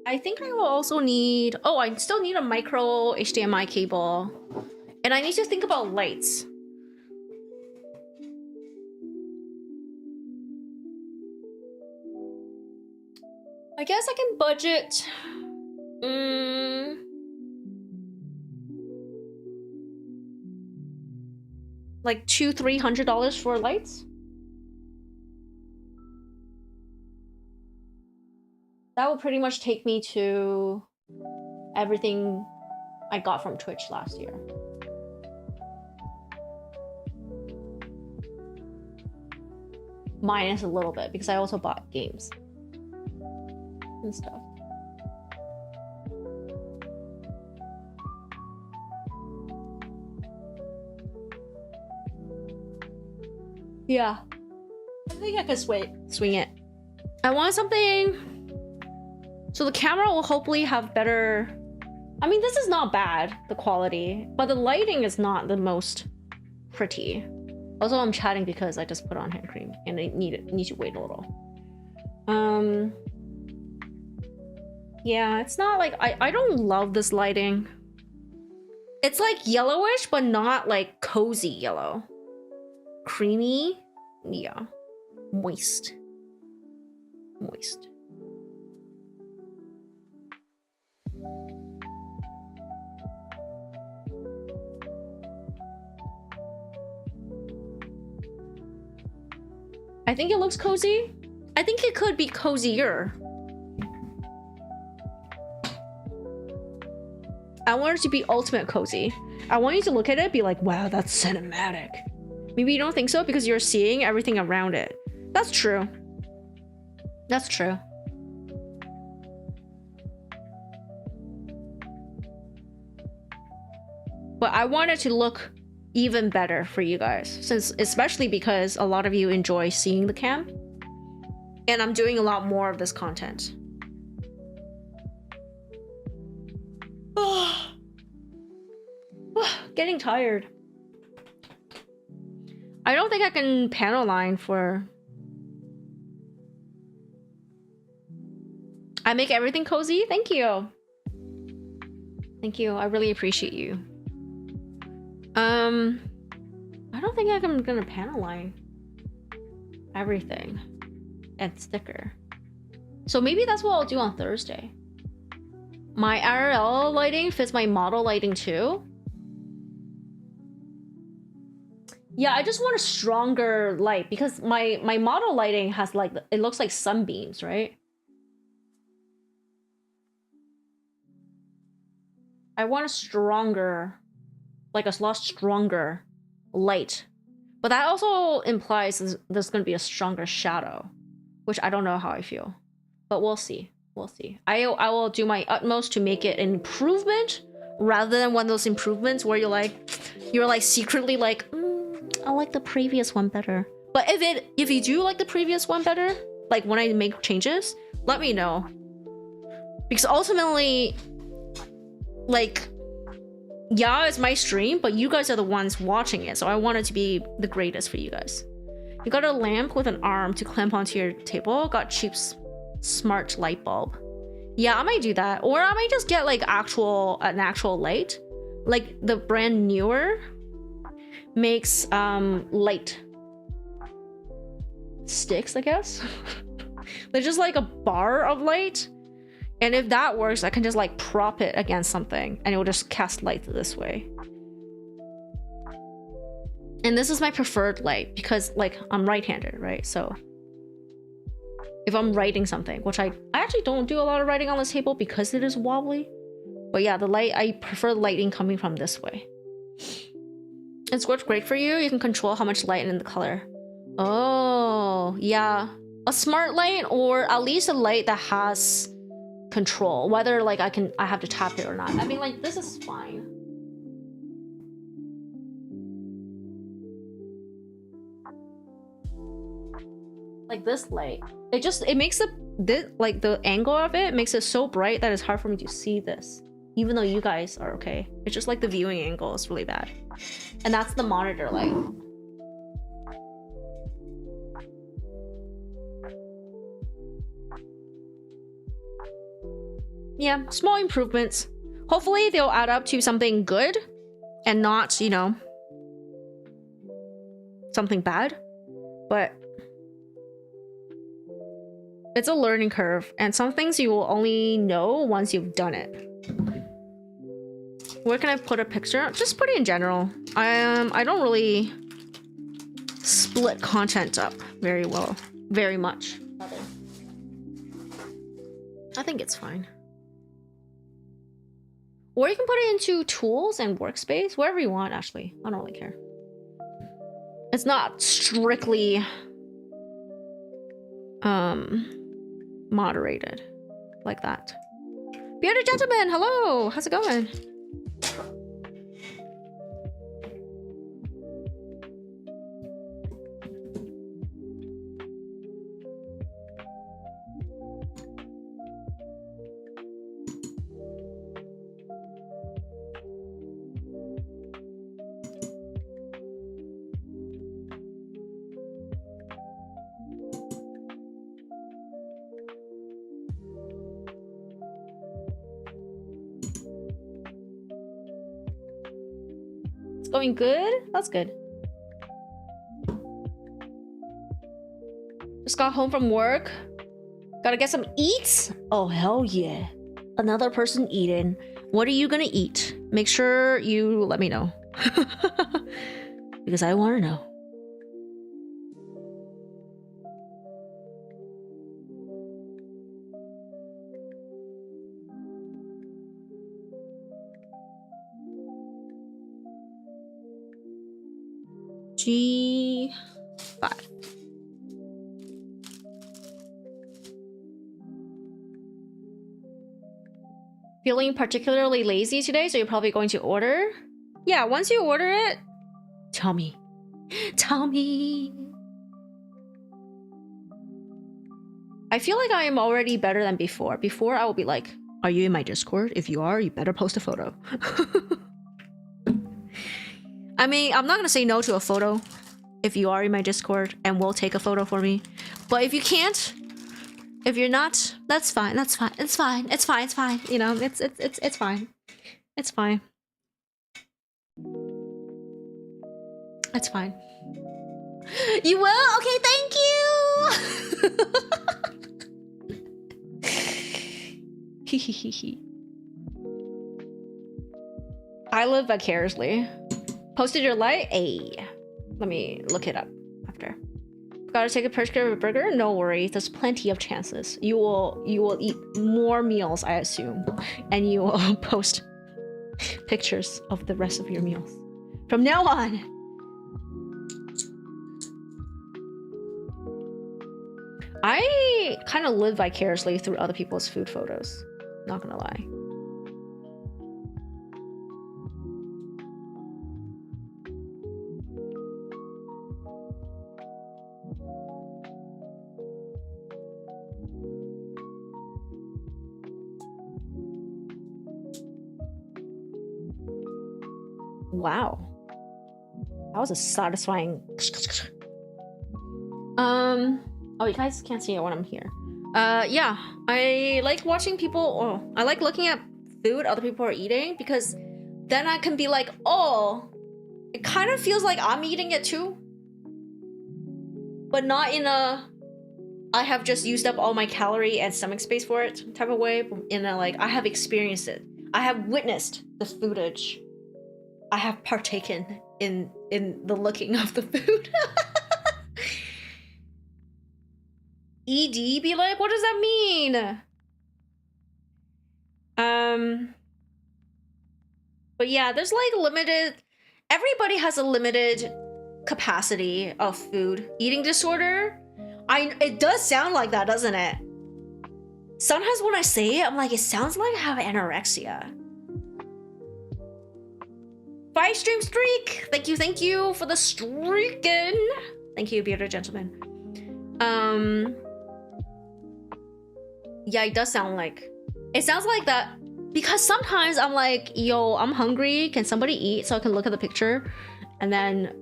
I think I will also need... Oh, I still need a micro HDMI cable. And I need to think about lights. I guess I can budget... like $200-300 for lights? That will pretty much take me to everything I got from Twitch last year. Minus a little bit, because I also bought games and stuff. Yeah. I think I could swing it. I want something... So the camera will hopefully have better... I mean, this is not bad, the quality, but the lighting is not the most pretty. Also, I'm chatting because I just put on hand cream and I need to wait a little. Yeah, it's not like I don't love this lighting. It's like yellowish, but not like cozy yellow. Creamy, yeah. Moist. Moist. I think it looks cozy. I think it could be cozier. I want it to be ultimate cozy. I want you to look at it, be like, wow, that's cinematic. Maybe you don't think so because you're seeing everything around it. That's true. That's true. But I want it to look even better for you guys, since especially because a lot of you enjoy seeing the cam. And I'm doing a lot more of this content. Getting tired. I don't think I can panel line for... I make everything cozy? Thank you. Thank you. I really appreciate you. I don't think I'm gonna panel line everything and sticker. So maybe that's what I'll do on Thursday. My IRL lighting fits my model lighting too. Yeah, I just want a stronger light because my model lighting has like, it looks like sunbeams, right? I want a stronger, like a lot stronger light. But that also implies there's going to be a stronger shadow, which I don't know how I feel. But we'll see. We'll see. I will do my utmost to make it an improvement rather than one of those improvements where you're like secretly like, I like the previous one better. But if you do like the previous one better, like when I make changes, let me know. Because ultimately, like, yeah, it's my stream, but you guys are the ones watching it, so I want it to be the greatest for you guys. You got a lamp with an arm to clamp onto your table. Got cheap smart light bulb. Yeah, I might do that. Or I might just get like an actual light. Like the brand newer makes light sticks, I guess. They're just like a bar of light. And if that works, I can just like prop it against something and it will just cast light this way. And this is my preferred light because like I'm right-handed, right? So if I'm writing something, which I actually don't do a lot of writing on this table because it is wobbly. But yeah, the light, I prefer lighting coming from this way. It's what's great for you. You can control how much light in the color. Oh, yeah. A smart light or at least a light that has control, whether like I have to tap it or not. I mean, like, this is fine. Like this light, it makes the angle of it makes it so bright that it's hard for me to see this, even though you guys are okay. It's just like the viewing angle is really bad, and that's the monitor light. Yeah, small improvements. Hopefully they'll add up to something good and not, you know, something bad. But it's a learning curve, and some things you will only know once you've done it. Where can I put a picture? Just put it in general. I don't really split content up very much. I think it's fine. Or you can put it into tools and workspace, wherever you want, actually. I don't really care. It's not strictly moderated like that. Bearded gentleman, hello! How's it going? going good? That's good. Just got home from work. Gotta get some eats? Oh, hell yeah. Another person eating. What are you gonna eat? Make sure you let me know. Because I wanna know. G5. Feeling particularly lazy today, so you're probably going to order? Yeah, once you order it, tell me. Tell me. I feel like I am already better than before. Before, I will be like, are you in my Discord? If you are, you better post a photo. I mean, I'm not gonna say no to a photo if you are in my Discord and will take a photo for me. But if you can't, if you're not, that's fine. That's fine. It's fine. It's fine. It's fine. You know, it's fine. It's fine. It's fine. You will? Okay, thank you. I live vicariously. Posted your light? Ayy. Let me look it up after. Gotta take a picture of a burger? No worries. There's plenty of chances. You will eat more meals, I assume. And you will post pictures of the rest of your meals. From now on. I kind of live vicariously through other people's food photos. Not gonna lie. Wow. That was a satisfying... Oh, you guys can't see it when I'm here. Yeah. I like watching people... Oh, I like looking at food other people are eating because then I can be like, oh, it kind of feels like I'm eating it too. But not in a... I have just used up all my calorie and stomach space for it type of way. But in a like, I have experienced it. I have witnessed the footage. I have partaken in the looking of the food. ED be like, what does that mean? But yeah, there's like limited, everybody has a limited capacity of food eating disorder. It does sound like that, doesn't it? Sometimes when I say it, I'm like, it sounds like I have anorexia. 5-stream streak! Thank you for the streaking. Thank you, bearded gentleman. Yeah, it does sound like... It sounds like that because sometimes I'm like, yo, I'm hungry. Can somebody eat so I can look at the picture? And then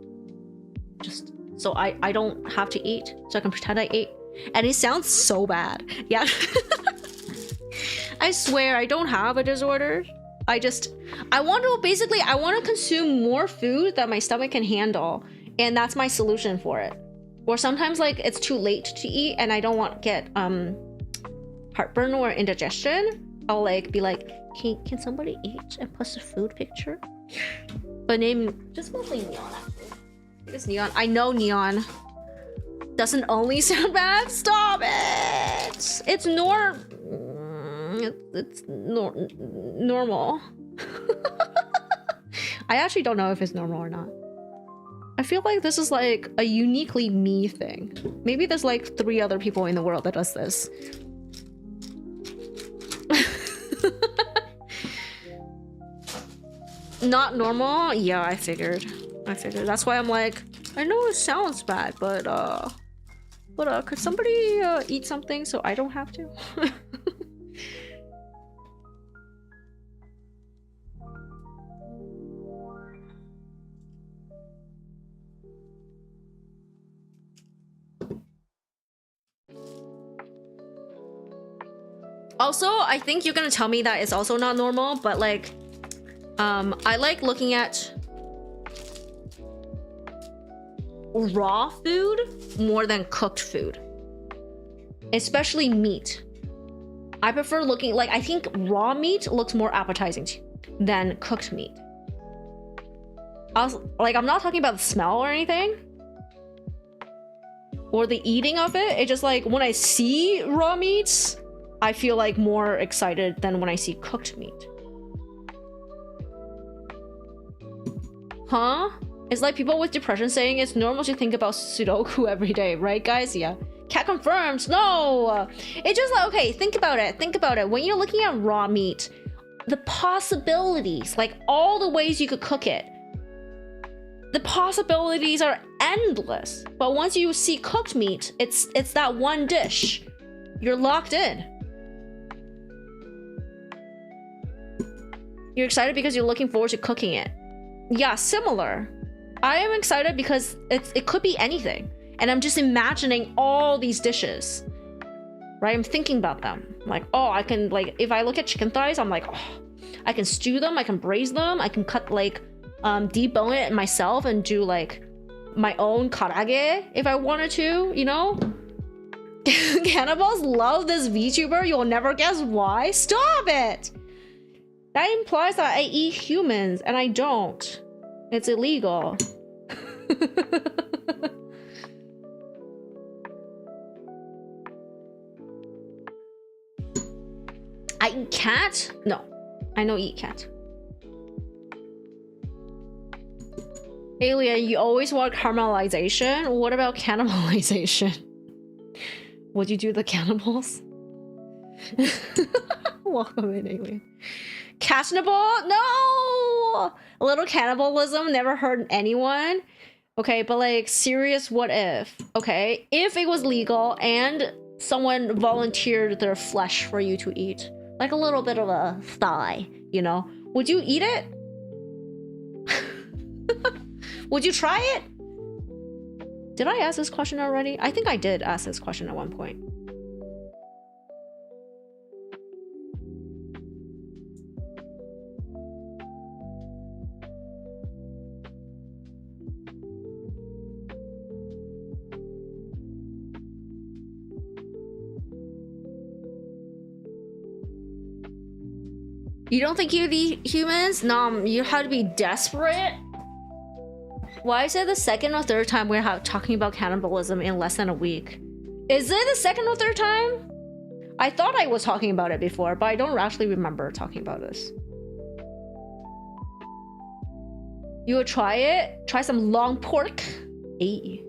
just... So I don't have to eat. So I can pretend I ate. And it sounds so bad. Yeah. I swear, I don't have a disorder. I want to consume more food that my stomach can handle. And that's my solution for it. Or sometimes like it's too late to eat and I don't want to get heartburn or indigestion. I'll like be like, can somebody eat and post a food picture? But name just mostly Neon actually. It's Neon. I know Neon doesn't only sound bad. Stop it! It's normal. I actually don't know if it's normal or not. I feel like this is like a uniquely me thing. Maybe there's like 3 other people in the world that does this. Not normal? Yeah, I figured. That's why I'm like, I know it sounds bad, but could somebody eat something so I don't have to? Also, I think you're gonna tell me that it's also not normal, but like, I like looking at raw food more than cooked food, especially meat. I prefer looking like, I think raw meat looks more appetizing than cooked meat. I'm not talking about the smell or anything or the eating of it. It's just like when I see raw meats, I feel like more excited than when I see cooked meat. Huh? It's like people with depression saying it's normal to think about Sudoku every day, right guys? Yeah. Cat confirms. No! It's just like, okay, think about it. Think about it. When you're looking at raw meat, the possibilities, like all the ways you could cook it, the possibilities are endless. But once you see cooked meat, it's that one dish. You're locked in. You're excited because you're looking forward to cooking it. Yeah, similar. I am excited because it could be anything. And I'm just imagining all these dishes. Right? I'm thinking about them. Like, oh, I can, like, if I look at chicken thighs, I'm like, oh, I can stew them, I can braise them, I can cut, like, debone it myself and do, like, my own karage if I wanted to, you know? Cannibals love this VTuber. You'll never guess why. Stop it! That implies that I eat humans, and I don't. It's illegal. I eat cat? No, I don't eat cat. Alien, you always want caramelization? What about cannibalization? Would you do the cannibals? Welcome in, Alien. Cannibal? No! A little cannibalism, never hurt anyone. Okay, but like, serious what if? Okay, if it was legal and someone volunteered their flesh for you to eat, like a little bit of a thigh, you know, would you eat it? Would you try it? Did I ask this question already? I think I did ask this question at one point. You don't think you'd eat humans? No, you have to be desperate. Why is it the second or third time we're talking about cannibalism in less than a week? Is it the second or third time? I thought I was talking about it before, but I don't actually remember talking about this. You would try it? Try some long pork? Hey.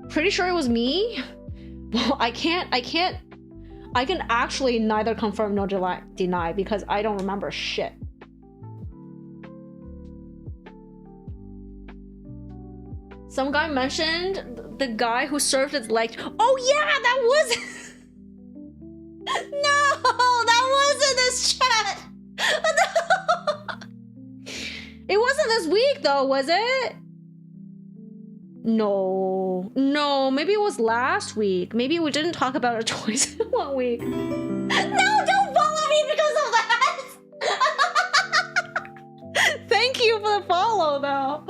Pretty sure it was me? Well, I can actually neither confirm nor deny because I don't remember shit. Some guy mentioned the guy who served his leg. Oh yeah, that was... No, that wasn't this chat. No. It wasn't this week though, was it? No, maybe it was last week. Maybe we didn't talk about a choice in 1 week. No, don't follow me because of that. Thank you for the follow though.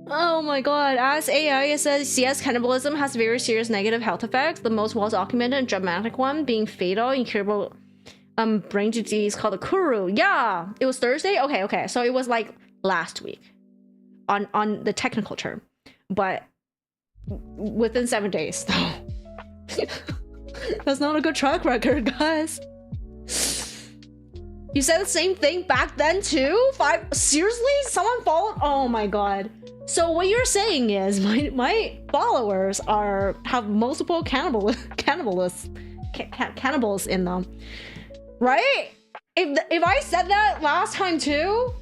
Oh my god, as AI, it says, yes, cannibalism has very serious negative health effects. The most well-documented and dramatic one being fatal, incurable brain disease called the Kuru. Yeah, it was Thursday? Okay. So it was like last week on the technical term. But within 7 days, though. That's not a good track record, guys. You said the same thing back then too? Seriously? Someone followed? Oh my god. So what you're saying is my followers have multiple cannibals in them, right? If I said that last time too,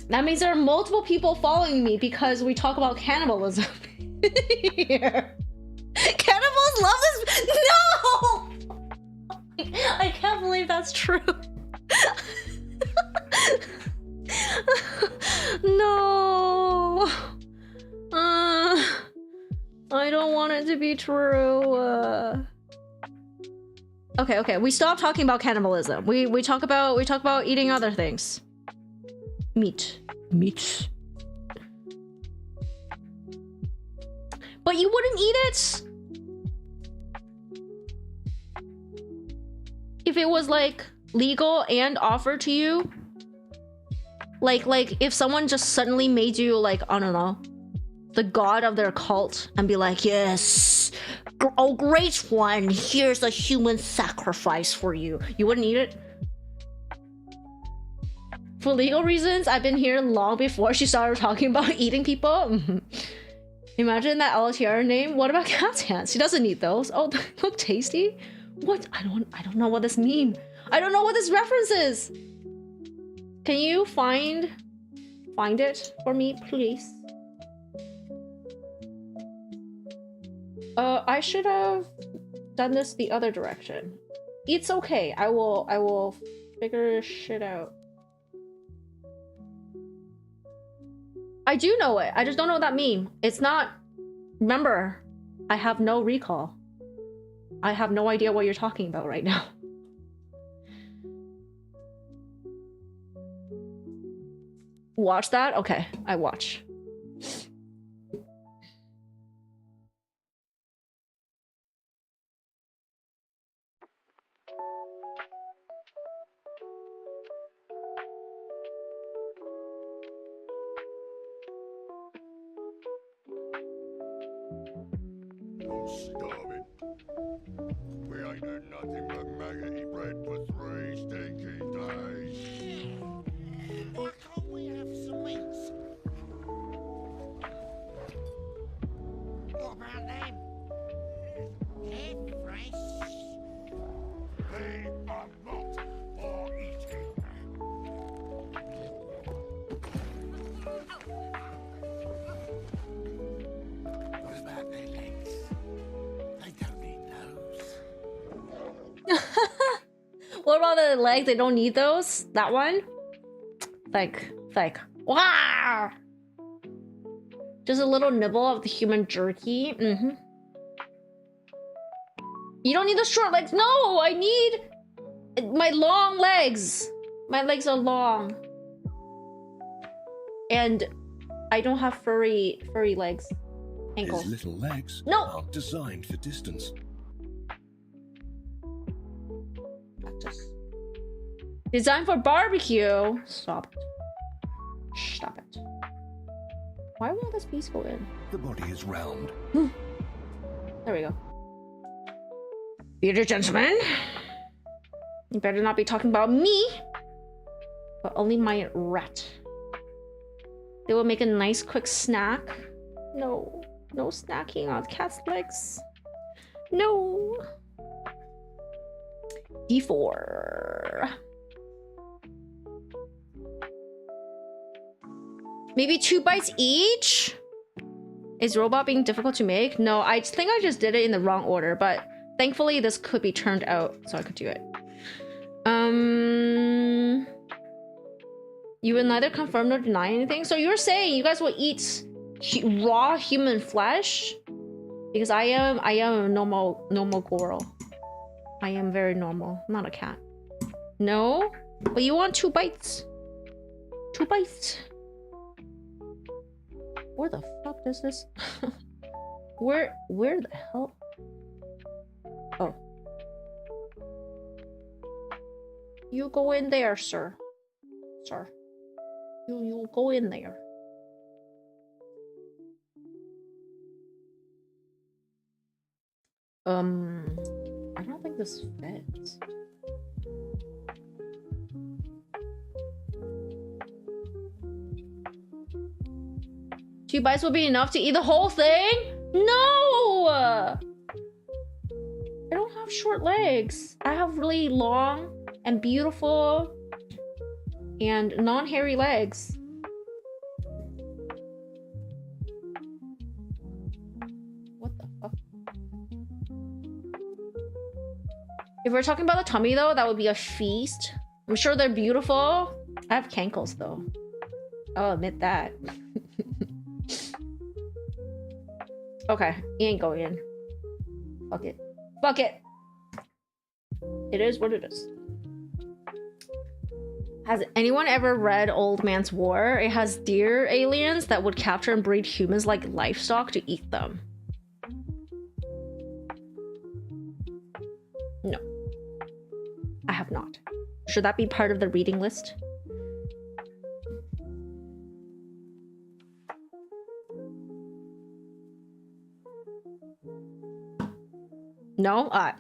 that means there are multiple people following me because we talk about cannibalism here. Cannibals love this. No, I can't believe that's true. No, I don't want it to be true. Okay, okay. We stop talking about cannibalism. We talk about eating other things. Meat. But you wouldn't eat it if it was like legal and offered to you. Like if someone just suddenly made you like, I don't know, the god of their cult and be like, yes, oh great one, here's a human sacrifice for you. You wouldn't eat it? For legal reasons, I've been here long before she started talking about eating people. Imagine that LTR name. What about cat's hands? She doesn't eat those. Oh, they look tasty. What? I don't know what this means. I don't know what this reference is. Can you find it for me, please? I should have done this the other direction. It's okay. I will figure shit out. I do know it. I just don't know that meme. It's not. Remember, I have no recall. I have no idea what you're talking about right now. Watch that? Okay, I watch. I'm starving. We ain't had nothing but maggoty bread for 3 stinking days. Why can't we have some meats? What about them? They're fresh. They are not for eating. What about their legs? They don't need those. What about the legs? They don't need those? That one? Like, wow! Just a little nibble of the human jerky. You don't need the short legs. No, I need my long legs. My legs are long. And I don't have furry legs. Ankles. His little legs No. aren't designed for distance. Practice. Designed for barbecue. Stop it. Stop it. Why won't this piece go in? The body is round. There we go. Theater gentlemen. You better not be talking about me. But only my rat. They will make a nice quick snack. No. No snacking on cat's legs. No. D4. Maybe 2 bites each? Is robot being difficult to make? No, I think I just did it in the wrong order, but thankfully this could be turned out so I could do it. You will neither confirm nor deny anything? So you're saying you guys will eat raw human flesh? Because I am a normal girl. I am very normal, I'm not a cat. No? But you want 2 bites. 2 bites. Where the fuck does this? Where the hell? Oh. You go in there, sir. Sir. You go in there. I don't think this fits. Two bites will be enough to eat the whole thing? No! I don't have short legs. I have really long and beautiful and non-hairy legs. What the fuck? If we're talking about the tummy though, that would be a feast. I'm sure they're beautiful. I have cankles though. I'll admit that. Okay, he ain't going in. Fuck it. Fuck it! It is what it is. Has anyone ever read Old Man's War? It has deer aliens that would capture and breed humans like livestock to eat them. No. I have not. Should that be part of the reading list? No? I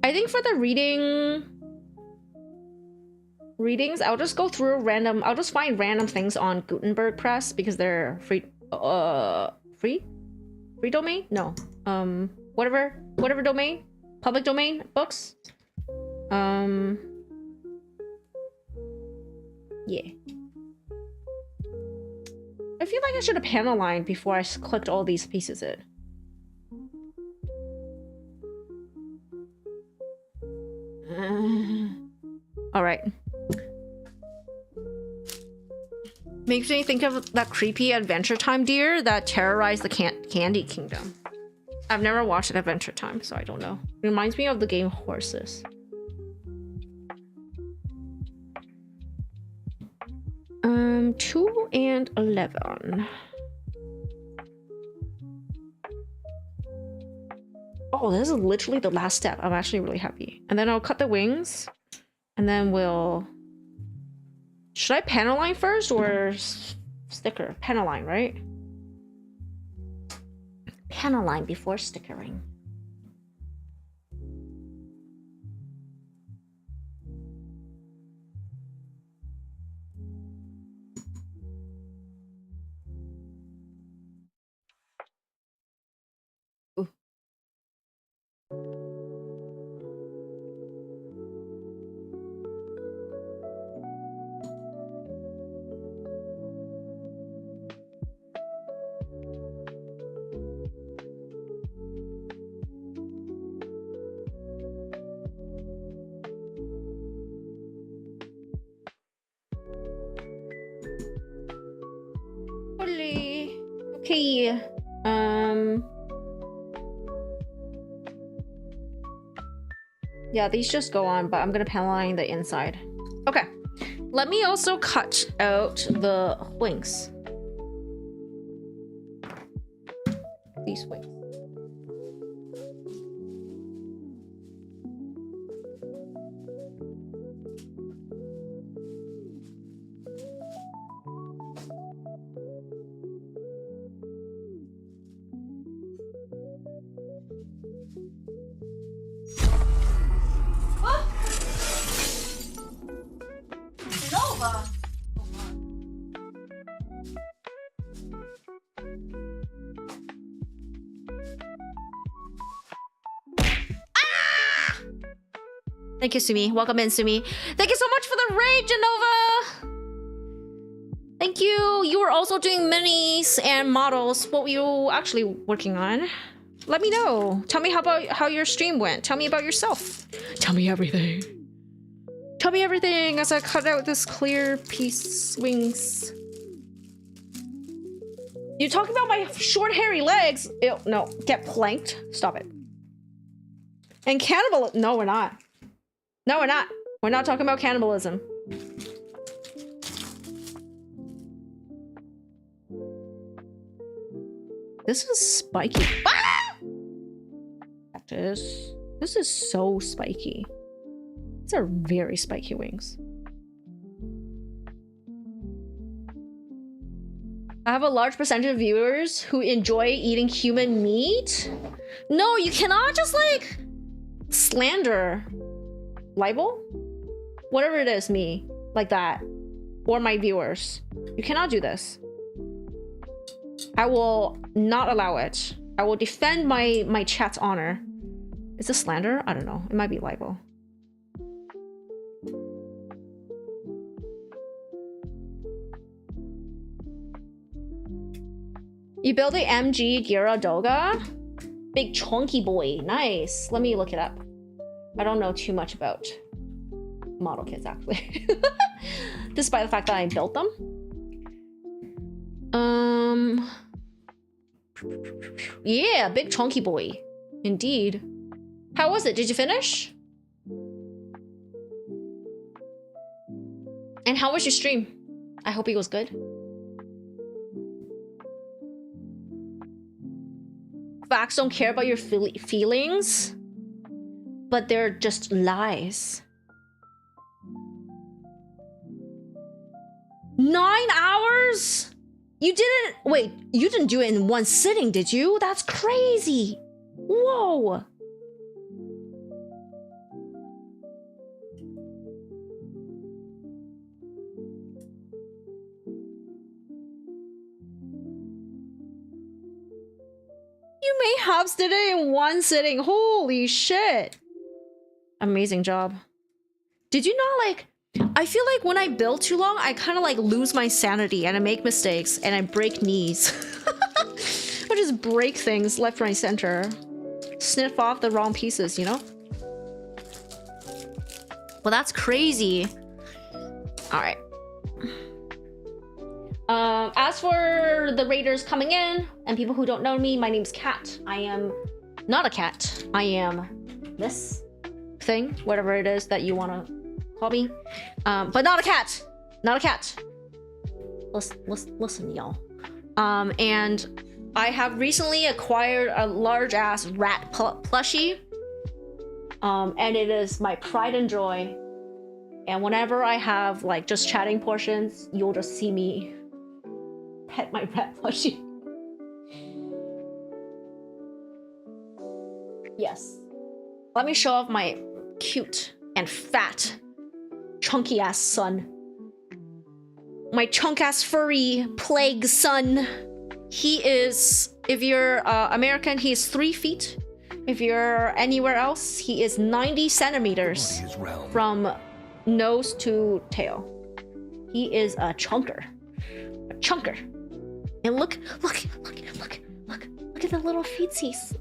think for the readings, I'll just go through random, I'll just find random things on Gutenberg Press because they're free domain? No. Whatever domain? Public domain books? Yeah. I feel like I should have panel lined before I clicked all these pieces in. All right. Makes me think of that creepy Adventure Time deer that terrorized the Candy Kingdom. I've never watched an Adventure Time, so I don't know. Reminds me of the game Horses. 2 and 11. Oh, this is literally the last step. I'm actually really happy. And then I'll cut the wings. And then we'll... Should I panel line first or sticker? Panel line, right? Panel line before stickering. Okay. Yeah, these just go on, but I'm gonna panel line the inside. Okay. Let me also cut out the wings. These wings. Thank you, Sumi. Welcome in, Sumi. Thank you so much for the raid, Genova! Thank you. You were also doing minis and models. What were you actually working on? Let me know. Tell me how your stream went. Tell me about yourself. Tell me everything. Tell me everything as I cut out this clear piece wings. You talking about my short hairy legs? Ew, no, get planked. Stop it. And cannibal? No, we're not. No, we're not. We're not talking about cannibalism. This is spiky. Ah! This is so spiky. These are very spiky wings. I have a large percentage of viewers who enjoy eating human meat. No, you cannot just like slander. Libel? Whatever it is, me. Like that. Or my viewers. You cannot do this. I will not allow it. I will defend my chat's honor. Is this slander? I don't know. It might be libel. You build a MG Gira Doga? Big chunky boy. Nice. Let me look it up. I don't know too much about model kits, actually. Despite the fact that I built them. Yeah, big chunky boy. Indeed. How was it? Did you finish? And how was your stream? I hope it was good. Facts don't care about your feelings, but they're just lies. 9 hours? You didn't... Wait, you didn't do it in one sitting, did you? That's crazy. Whoa. You mayhaps did it in one sitting. Holy shit. Amazing job. Did you not like... I feel like when I build too long, I kind of like lose my sanity and I make mistakes and I break knees. I just break things left, right, center. Sniff off the wrong pieces, you know? Well, that's crazy. All right. As for the raiders coming in and people who don't know me, my name's Cat. I am not a cat. I am this thing, whatever it is that you want to call me. But not a cat. Not a cat. Listen, y'all. And I have recently acquired a large ass rat plushie. And it is my pride and joy. And whenever I have like just chatting portions, you'll just see me pet my rat plushie. Yes. Let me show off my cute and fat, chunky ass son. My chunk ass furry plague son. He is, if you're American, he is 3 feet. If you're anywhere else, he is 90 centimeters from nose to tail. He is a chunker. A chunker. And look at the little feetsies.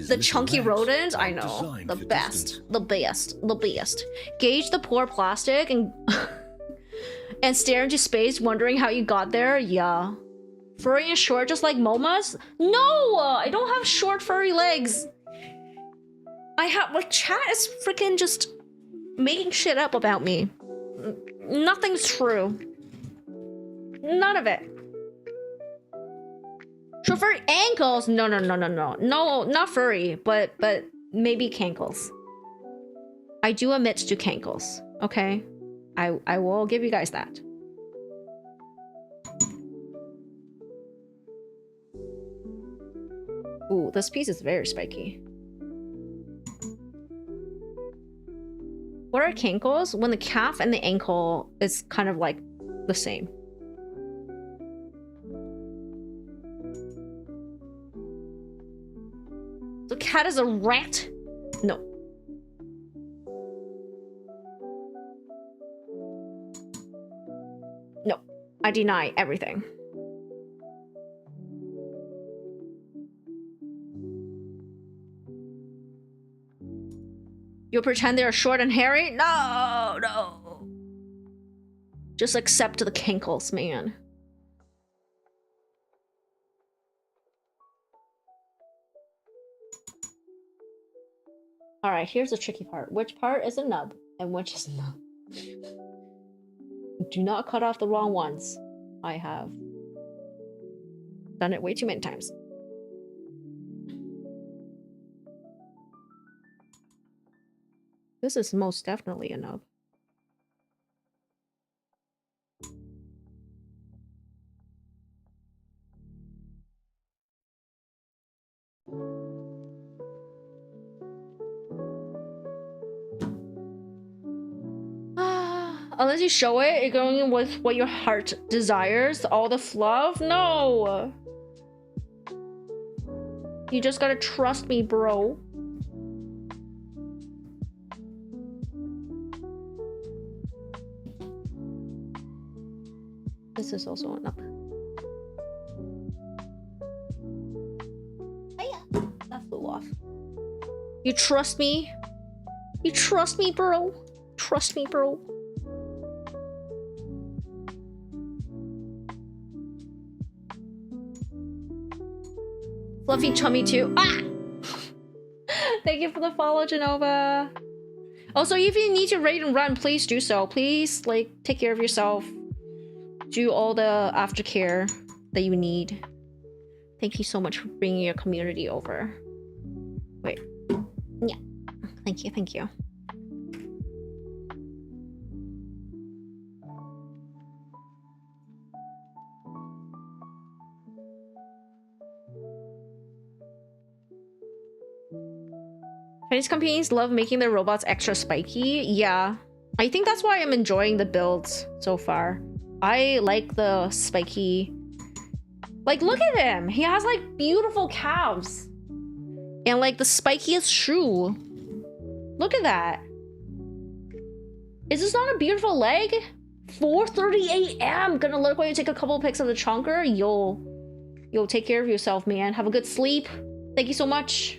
The chunky rodent, I know. The best. The best. The best. Gauge the poor plastic and and stare into space wondering how you got there. Yeah. Furry and short just like Moma's? No! I don't have short furry legs. I have, like, chat is freaking just making shit up about me. Nothing's true. None of it. Short furry ankles? No. No, not furry, but maybe cankles. I do admit to cankles, okay? I will give you guys that. Ooh, this piece is very spiky. What are cankles? When the calf and the ankle is kind of like the same. The cat is a rat? No. No. I deny everything. You'll pretend they're short and hairy? No. Just accept the cankles, man. Alright, here's the tricky part. Which part is a nub and which is not? Do not cut off the wrong ones. I have done it way too many times. This is most definitely a nub. Unless you show it, you're going with what your heart desires. All the fluff? No! You just gotta trust me, bro. This is also an up. Hiya! That flew off. You trust me? You trust me, bro? Trust me, bro. Fluffy chummy too. Ah! Thank you for the follow, Genova. Also, if you need to raid and run, please do so. Please, like, take care of yourself. Do all the aftercare that you need. Thank you so much for bringing your community over. Wait. Yeah. Thank you, thank you. Chinese companies love making their robots extra spiky. Yeah. I think that's why I'm enjoying the builds so far. I like the spiky... Like, look at him! He has, like, beautiful calves. And, like, the spikiest shoe. Look at that. Is this not a beautiful leg? 4:30 a.m. Gonna look while you take a couple pics of the chonker. You'll take care of yourself, man. Have a good sleep. Thank you so much.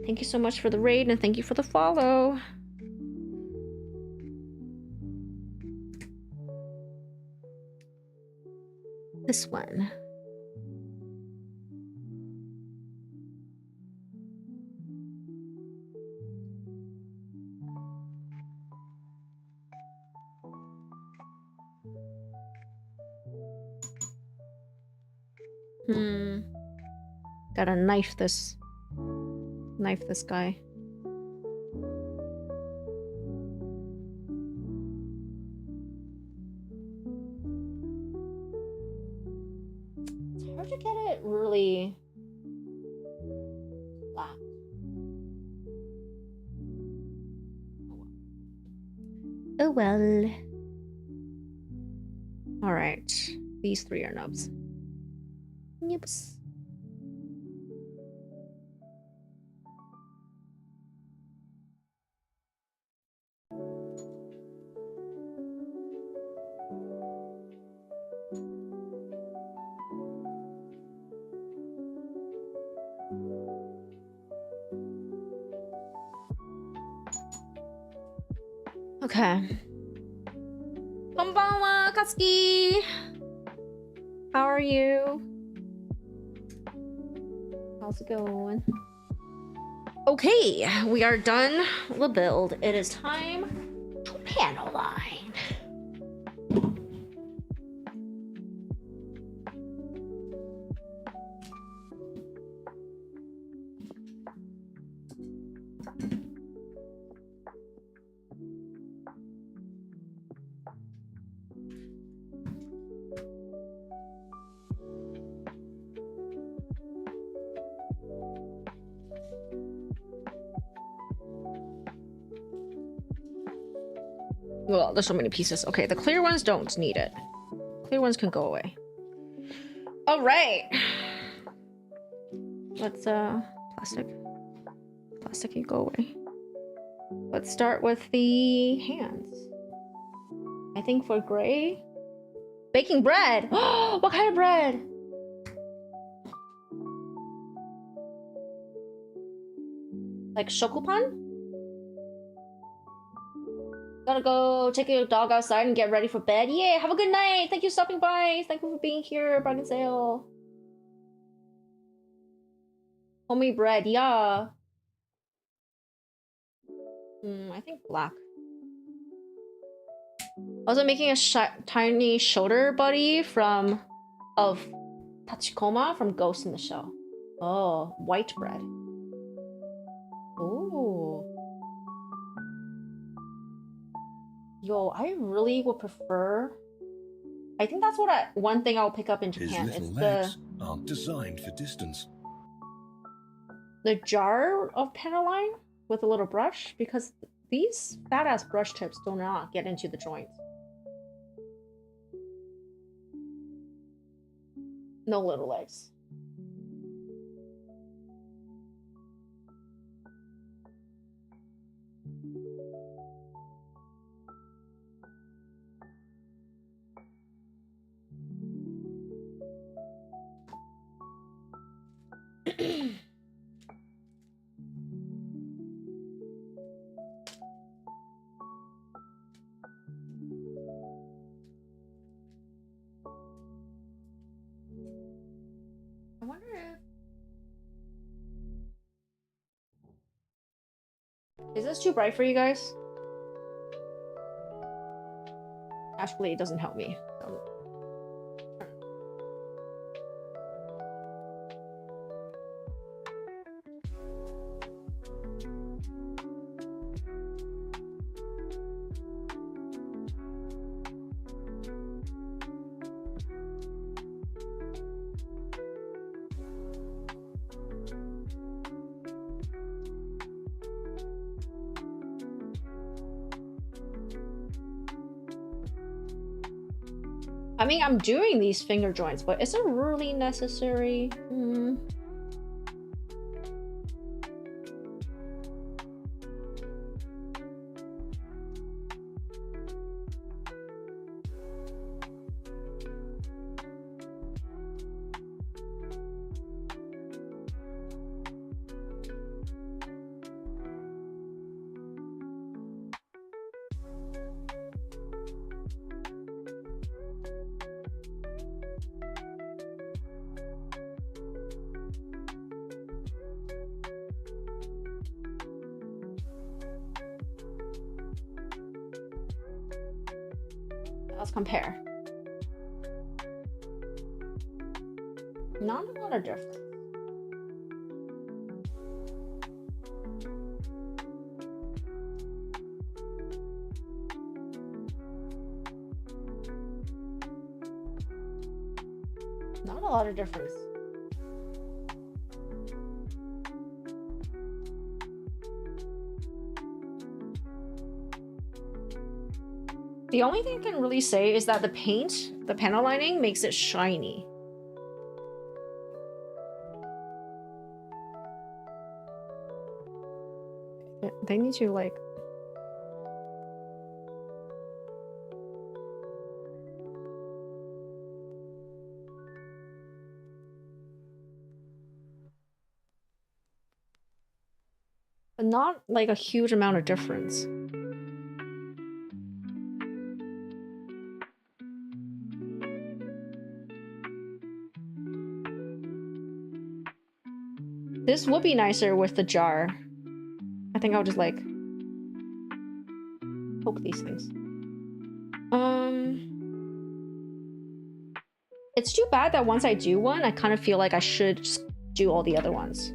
Thank you so much for the raid, and thank you for the follow. This one. Gotta knife this guy. It's hard to get it really flat. Oh well. All right, these three are nubs. Yips. Okay. Konbanwa, Katsuki. How are you? How's it going? Okay, we are done the build. It is time to panel line. Well, there's so many pieces. Okay, the clear ones don't need it. Clear ones can go away. All right. Let's plastic can go away. Let's start with the hands. I think for gray, baking bread. What kind of bread? Like shokupan? Gotta go take your dog outside and get ready for bed. Yeah, have a good night. Thank you for stopping by. Thank you for being here. Bargain sale. Homemade bread, yeah. I think black. Also making a tiny shoulder buddy of Tachikoma from Ghost in the Shell. Oh, white bread. Ooh. Yo, I really would prefer. I think that's one thing I'll pick up in His Japan. little It's legs aren't designed for distance. the jar of Panaline with a little brush, because these fat ass brush tips do not get into the joints. No little legs. I wonder if Is this too bright for you guys? Actually, it doesn't help me. I mean, I'm doing these finger joints, but is it really necessary? Let's compare. Not a lot of difference. Not a lot of difference. The only thing I can really say is that the paint, the panel lining, makes it shiny. They need to like... But not like a huge amount of difference. This would be nicer with the jar. I think I'll just like poke these things. It's too bad that once I do one, I kind of feel like I should just do all the other ones.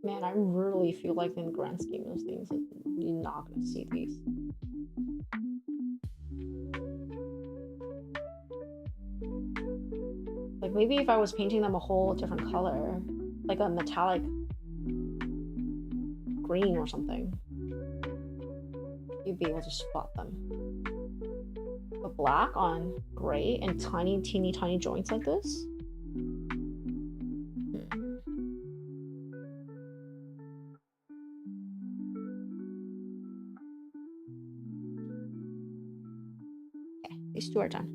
Man, I really feel like in the grand scheme of things, you're not gonna see these. Like maybe if I was painting them a whole different color, like a metallic green or something, you'd be able to spot them. But black on gray and tiny, teeny, tiny joints like this? Okay, these two are done.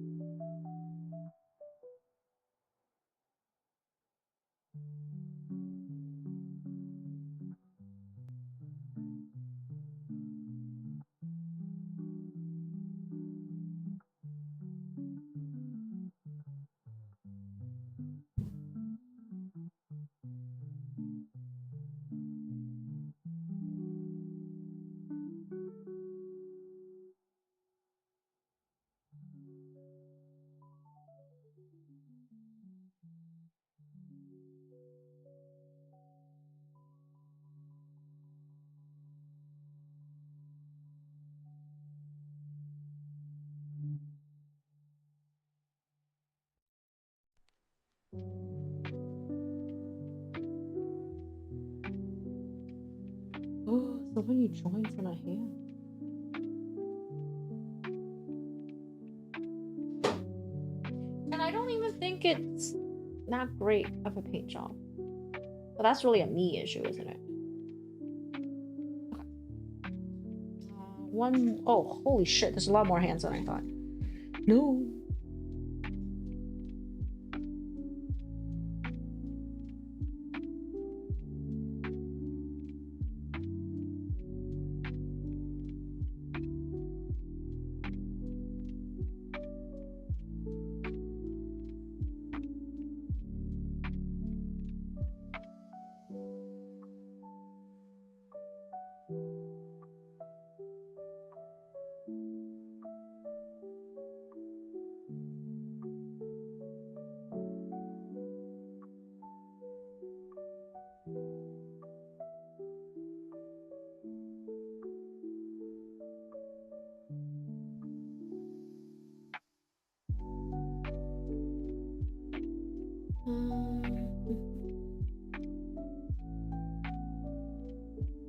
So many joints in a hand. And I don't even think it's not great of a paint job. But that's really a me issue, isn't it? One, oh, holy shit, there's a lot more hands than I thought. No.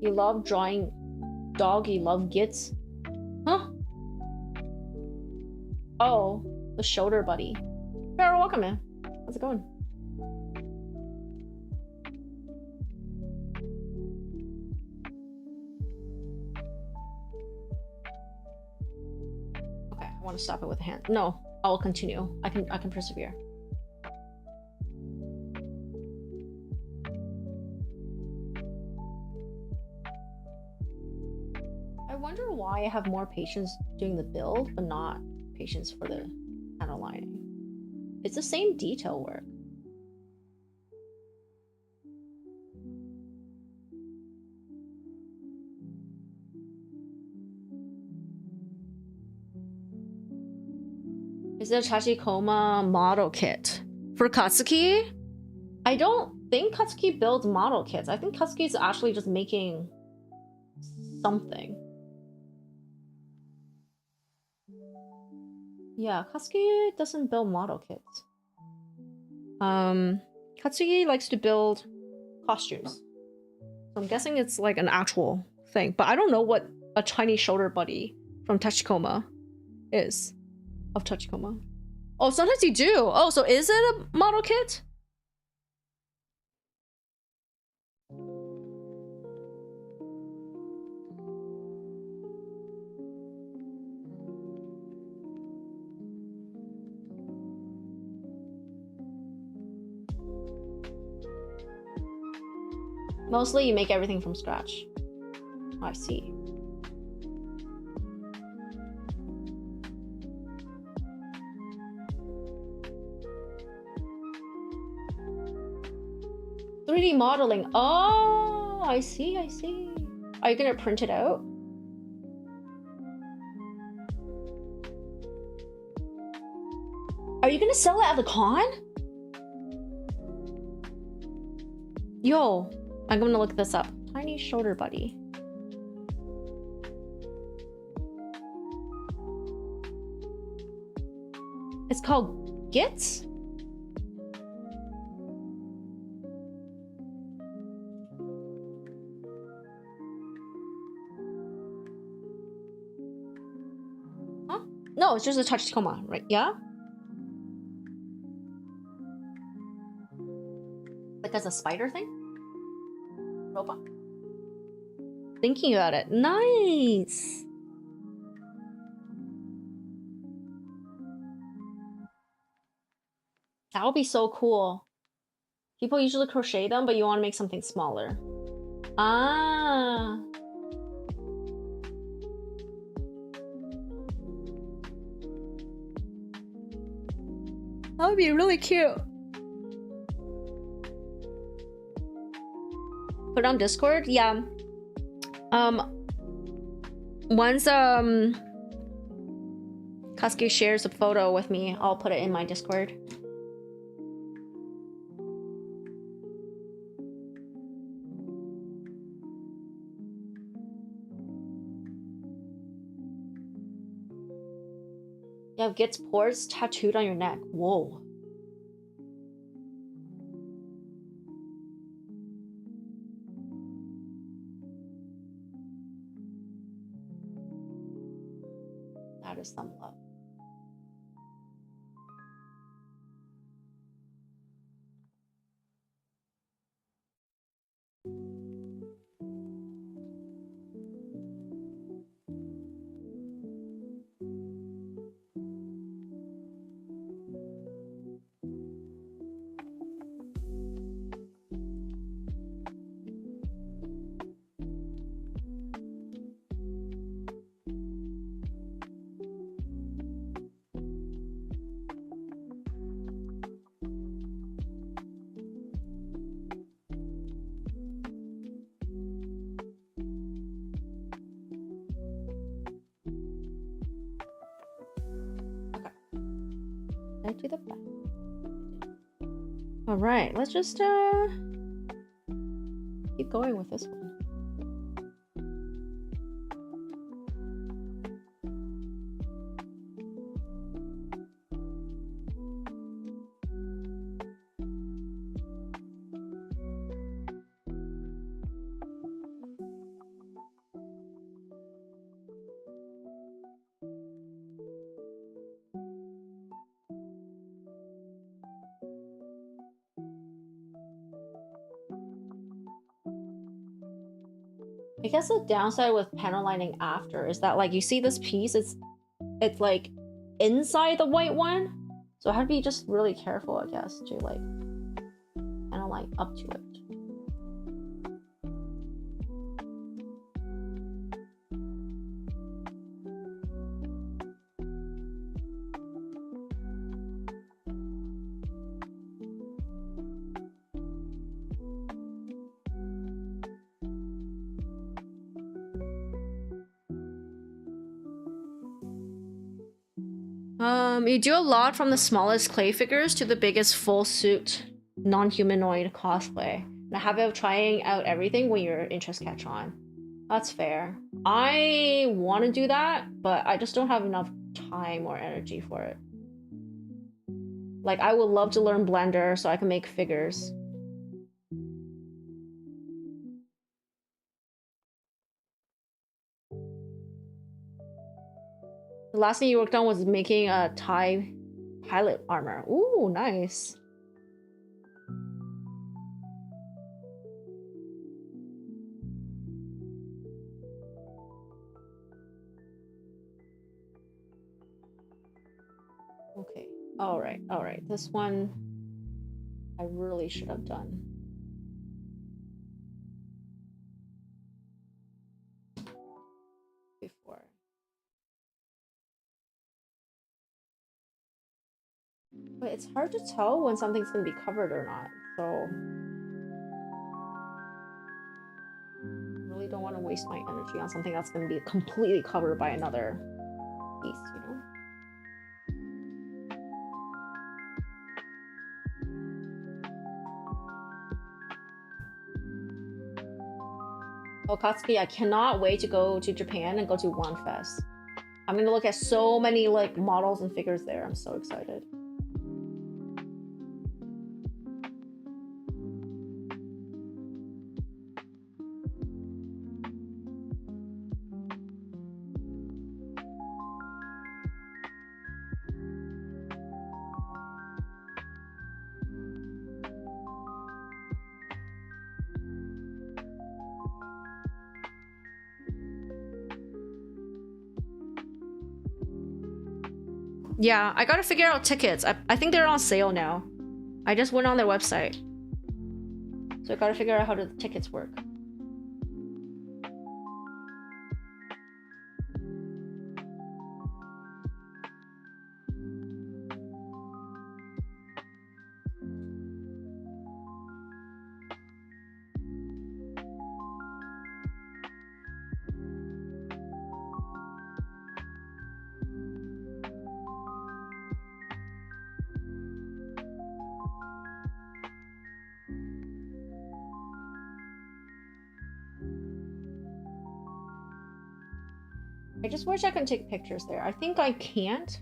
You love drawing dog, you love gits? Huh? Oh, the shoulder buddy. Farrell, welcome, man. How's it going? Okay, I want to stop it with a hand. No, I will continue. I can persevere. I wonder why I have more patience doing the build, but not patience for the panel lining. It's the same detail work. Is it a Tachikoma model kit? For Katsuki? I don't think Katsuki builds model kits. I think Katsuki is actually just making something. Yeah, Katsuki doesn't build model kits. Katsuki likes to build costumes. So I'm guessing it's like an actual thing. But I don't know what a Chinese shoulder buddy from Tachikoma is. Of Tachikoma. Oh, sometimes you do. Oh, so is it a model kit? Mostly you make everything from scratch. Oh, I see. "3D modeling." Oh, I see, I see. Are you gonna print it out? Are you gonna sell it at the con? Yo, I'm gonna look this up. Tiny shoulder buddy. It's called Gits? Huh? No, it's just a Tachikoma, right? Yeah? Like as a spider thing? Robot. Thinking about it. Nice! That would be so cool. People usually crochet them, but you want to make something smaller. Ah. That would be really cute. Put on Discord? Yeah. Once Katsuki shares a photo with me, I'll put it in my Discord. You have Git's pores tattooed on your neck. Whoa. added some love. I do the back. All right, let's just keep going with this one. I guess the downside with panel lining after is that like you see this piece, it's like inside the white one. So I have to be just really careful, I guess, to like panel line up to it. You do a lot from the smallest clay figures to the biggest full suit non-humanoid cosplay. The habit of trying out everything when your interests catch on. That's fair. I want to do that, but I just don't have enough time or energy for it. Like, I would love to learn Blender so I can make figures. The last thing you worked on was making a TIE pilot armor. Ooh, nice. Okay. All right. This one I really should have done. Before. But it's hard to tell when something's gonna be covered or not, so I really don't want to waste my energy on something that's gonna be completely covered by another piece, you know? Oh, Katsuki, I cannot wait to go to Japan and go to One Fest. I'm gonna look at so many like models and figures there. I'm so excited. Yeah, I gotta figure out tickets. I think they're on sale now. I just went on their website. So I gotta figure out how the tickets work. I just wish I could take pictures there. I think I can't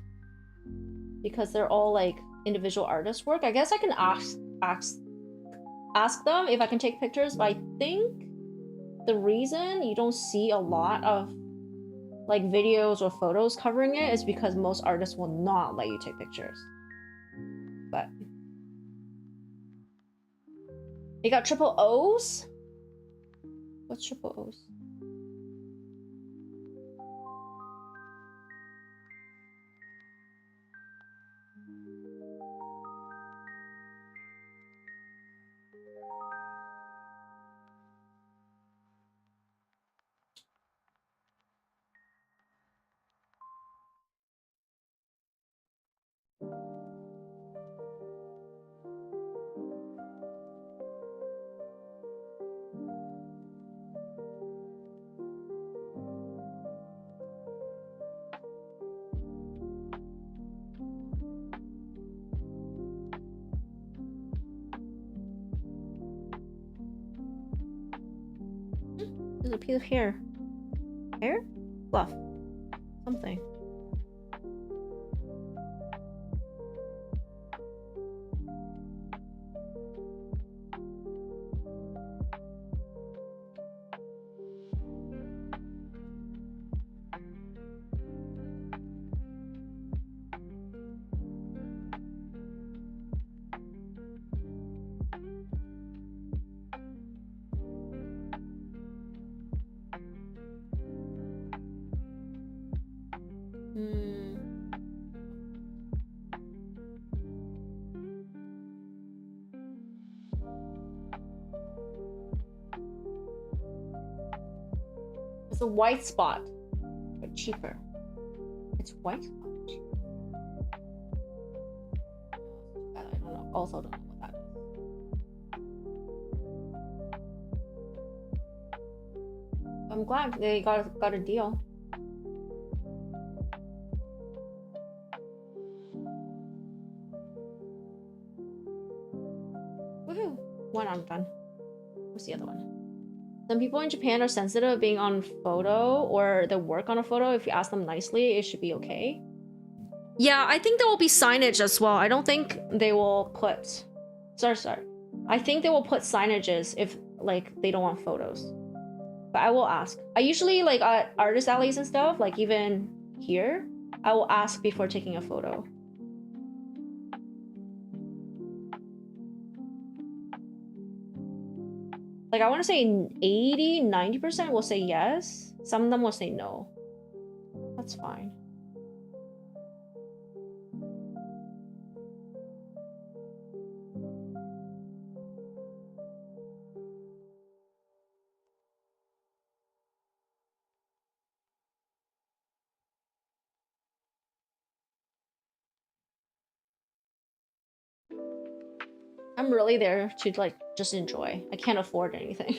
because they're all like individual artist work. I guess I can ask them if I can take pictures, but I think the reason you don't see a lot of like videos or photos covering it is because most artists will not let you take pictures. But you got triple O's? What's triple O's? There's a piece of hair. Hair? Fluff. Something. It's a white spot, but cheaper. It's white spot. I don't know. Also, don't know what that is. I'm glad they got a deal. Woohoo! One I'm done. What's the other one? Some people in Japan are sensitive of being on photo or the work on a photo. If you ask them nicely, it should be okay. Yeah, I think there will be signage as well. I don't think they will put... Sorry. I think they will put signages if, like, they don't want photos. But I will ask. I usually, like, at artist alleys and stuff, like, even here, I will ask before taking a photo. Like, I want to say 80-90% will say yes. Some of them will say no. That's fine. I'm really there to, like, just enjoy. I can't afford anything.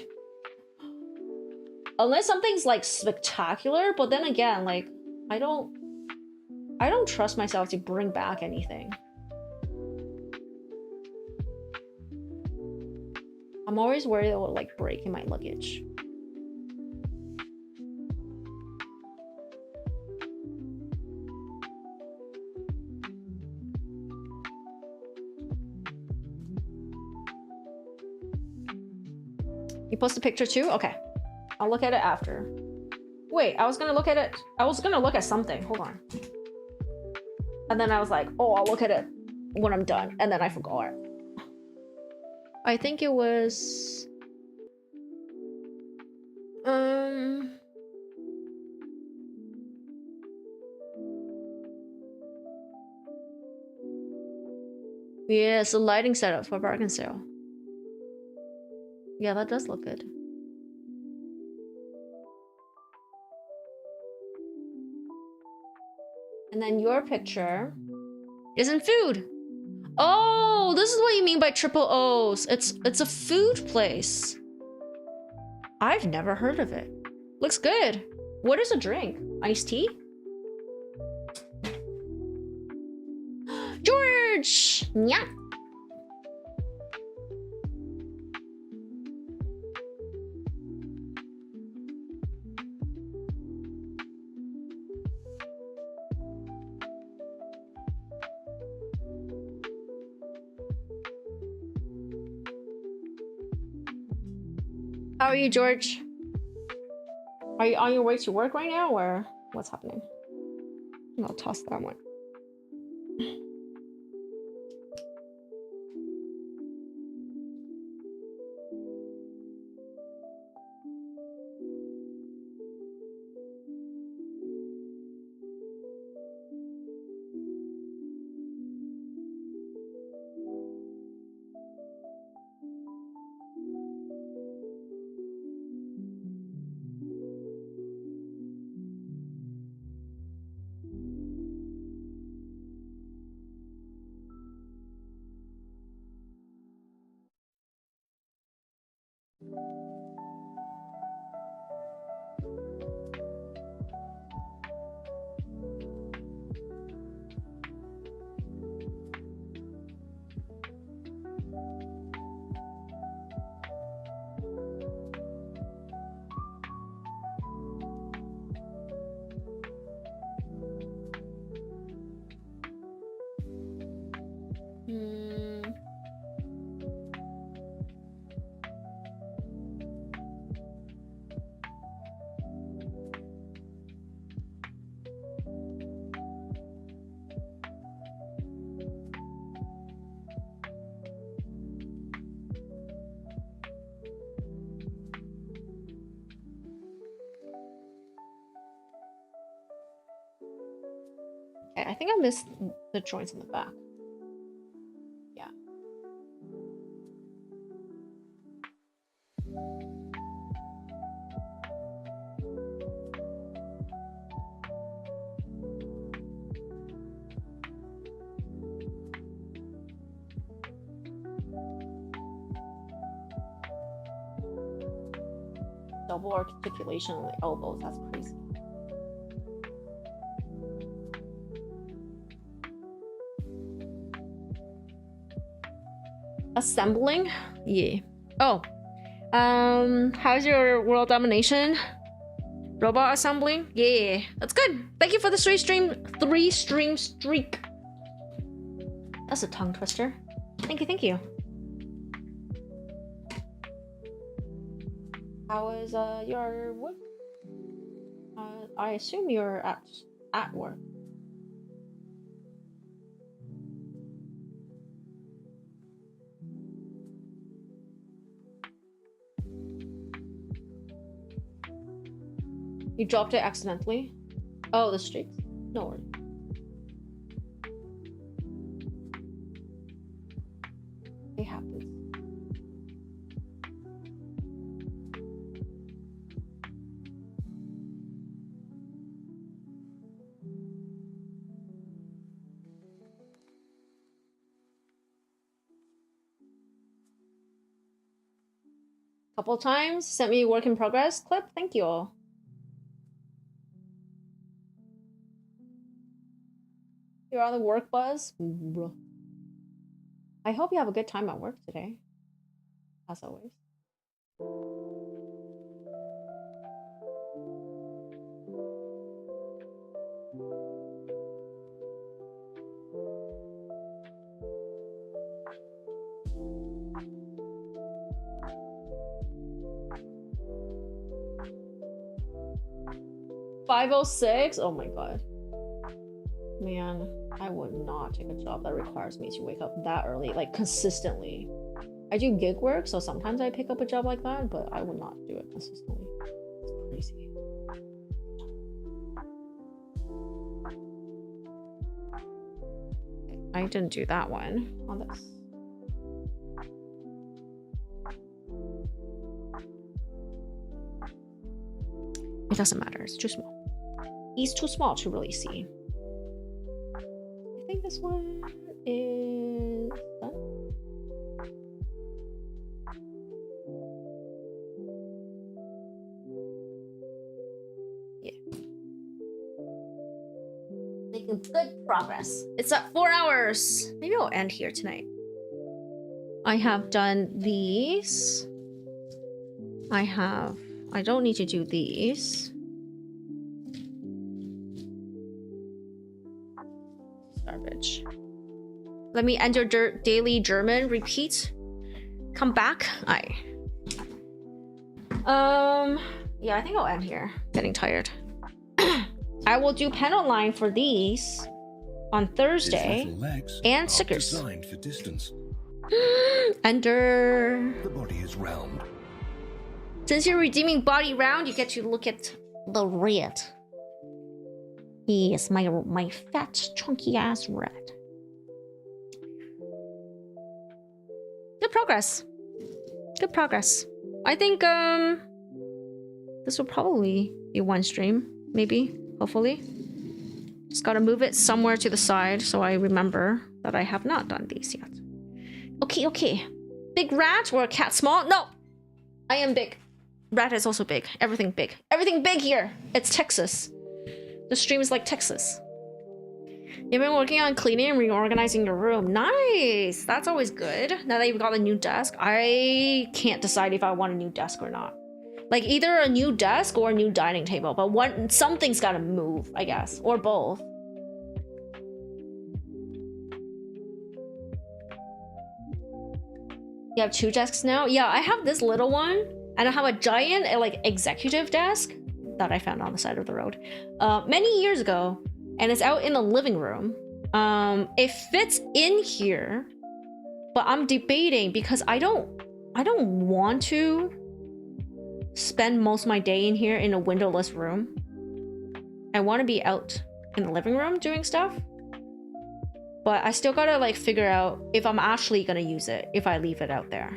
Unless something's, like, spectacular, but then again, like, I don't trust myself to bring back anything. I'm always worried it will, like, break in my luggage. You post a picture too? Okay. I'll look at it after. Wait, I was gonna look at it. I was gonna look at something. Hold on. And then I was like, oh, I'll look at it when I'm done. And then I forgot. I think it was... Yeah, it's a lighting setup for bargain sale. Yeah, that does look good. And then your picture isn't food. Oh, this is what you mean by triple O's. It's a food place. I've never heard of it. Looks good. What is a drink? Iced tea? George! Yeah. How are you, George? Are you on your way to work right now, or? What's happening? I'll toss that one. Okay, I think I missed the joints in the back. Yeah. Double articulation on the elbows, that's crazy. Assembling? Yeah. Oh. How's your world domination? Robot assembling? Yeah. That's good. Thank you for the three stream streak. That's a tongue twister. Thank you, thank you. How is your work? I assume you're at work. You dropped it accidentally? Oh, the streaks. No worries. It happens. Couple times. Sent me work in progress clip. Thank you all. You're on the work buzz? I hope you have a good time at work today. As always. $5:06? Oh my god. Man, I would not take a job that requires me to wake up that early, like consistently. I do gig work, so sometimes I pick up a job like that, but I would not do it consistently. It's crazy. I didn't do that one on this. It doesn't matter, it's too small. He's too small to really see. I think this one is done. Yeah. Making good progress. It's at 4 hours. Maybe I'll end here tonight. I have done these. I don't need to do these. Garbage. Let me enter daily German. Repeat. Come back. Yeah, I think I'll end here. Getting tired. I will do panel line for these on His Thursday. little legs and are stickers. designed for distance. Enter. The body is round. Since you're redeeming body round, you get to look at the red. Yes, my fat, chunky ass red. Good progress. Good progress. I think this will probably be one stream, maybe, hopefully. Just gotta move it somewhere to the side so I remember that I have not done these yet. Okay, okay. Big rat or a cat small? No! I am big. Rat is also big. Everything big. Everything big here! It's Texas. The stream is like Texas. You've been working on cleaning and reorganizing your room. Nice! That's always good. Now that you've got a new desk, I can't decide if I want a new desk or not. Like either a new desk or a new dining table, but something's gotta move, I guess. Or both. You have 2 desks now? Yeah, I have this little one, and I have a giant like executive desk that I found on the side of the road many years ago, and it's out in the living room. It fits in here, but I'm debating because I don't want to spend most of my day in here in a windowless room. I want to be out in the living room doing stuff. But I still gotta like figure out if I'm actually gonna use it if I leave it out there.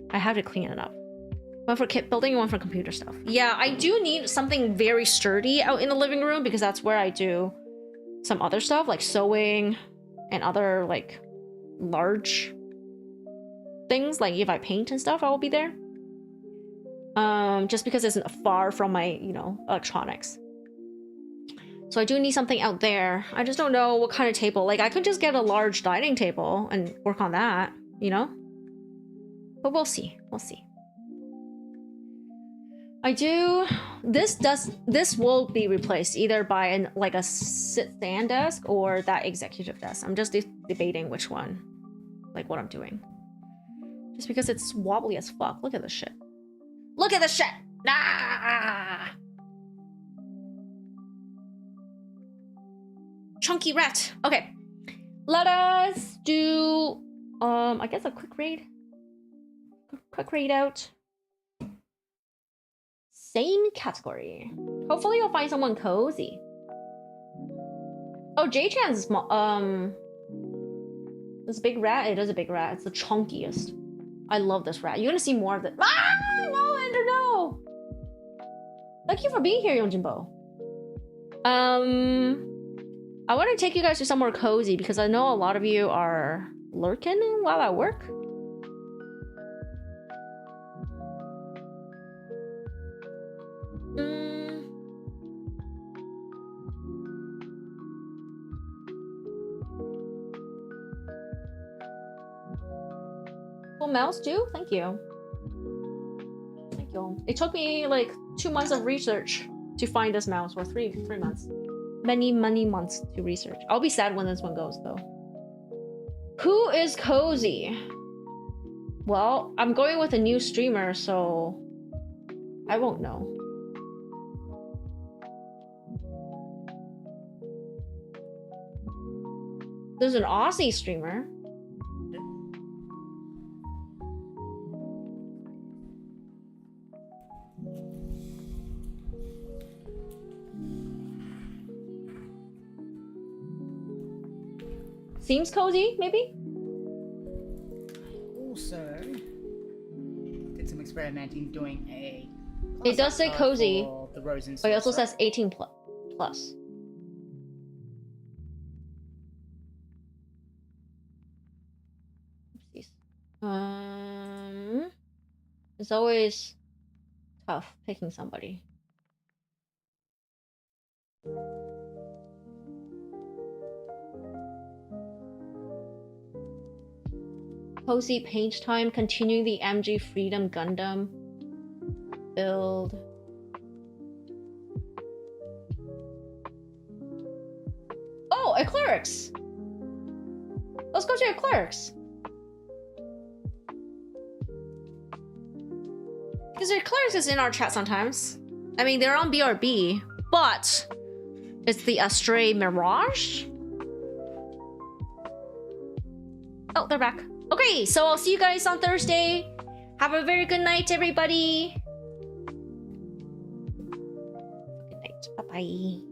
I have to clean it up. One for kit building and one for computer stuff. Yeah, I do need something very sturdy out in the living room because that's where I do some other stuff like sewing and other like large things. Like if I paint and stuff, I will be there. Just because it's far from my, you know, electronics. So I do need something out there. I just don't know what kind of table. Like I could just get a large dining table and work on that, you know? But we'll see. We'll see. I do this will be replaced either by like a sit-stand desk or that executive desk. I'm just debating which one, like what I'm doing. Just because it's wobbly as fuck. Look at this shit. Look at this shit! Ah! Chunky rat. Okay. Let us do I guess a quick raid. Quick raid out. Same category. Hopefully you'll find someone cozy. Oh, J-Chan's small. This big rat. It is a big rat. It's the chunkiest. I love this rat. You're gonna see more of it. Ah, no, Ender, no. Thank you for being here, Yonjinbo. I want to take you guys to somewhere cozy because I know a lot of you are lurking while at work. Full mouse too? Thank you. Thank you. It took me like 2 months of research to find this mouse, or three months. Many months to research. I'll be sad when this one goes though. Who is cozy? Well, I'm going with a new streamer, so I won't know. There's an Aussie streamer. Seems cozy, maybe? Also, did some experimenting doing a... It does say cozy, the Rose and but it also Sorcerer. says 18 plus. Oopsies. It's always tough picking somebody. Cozy page time, continuing the MG Freedom Gundam build. Oh, Eclairix! Let's go to Eclairix. Because Eclairix is in our chat sometimes. I mean, they're on BRB, but It's the Astray Mirage. Oh, they're back. Okay, so I'll see you guys on Thursday. Have a very good night, everybody. Good night. Bye-bye.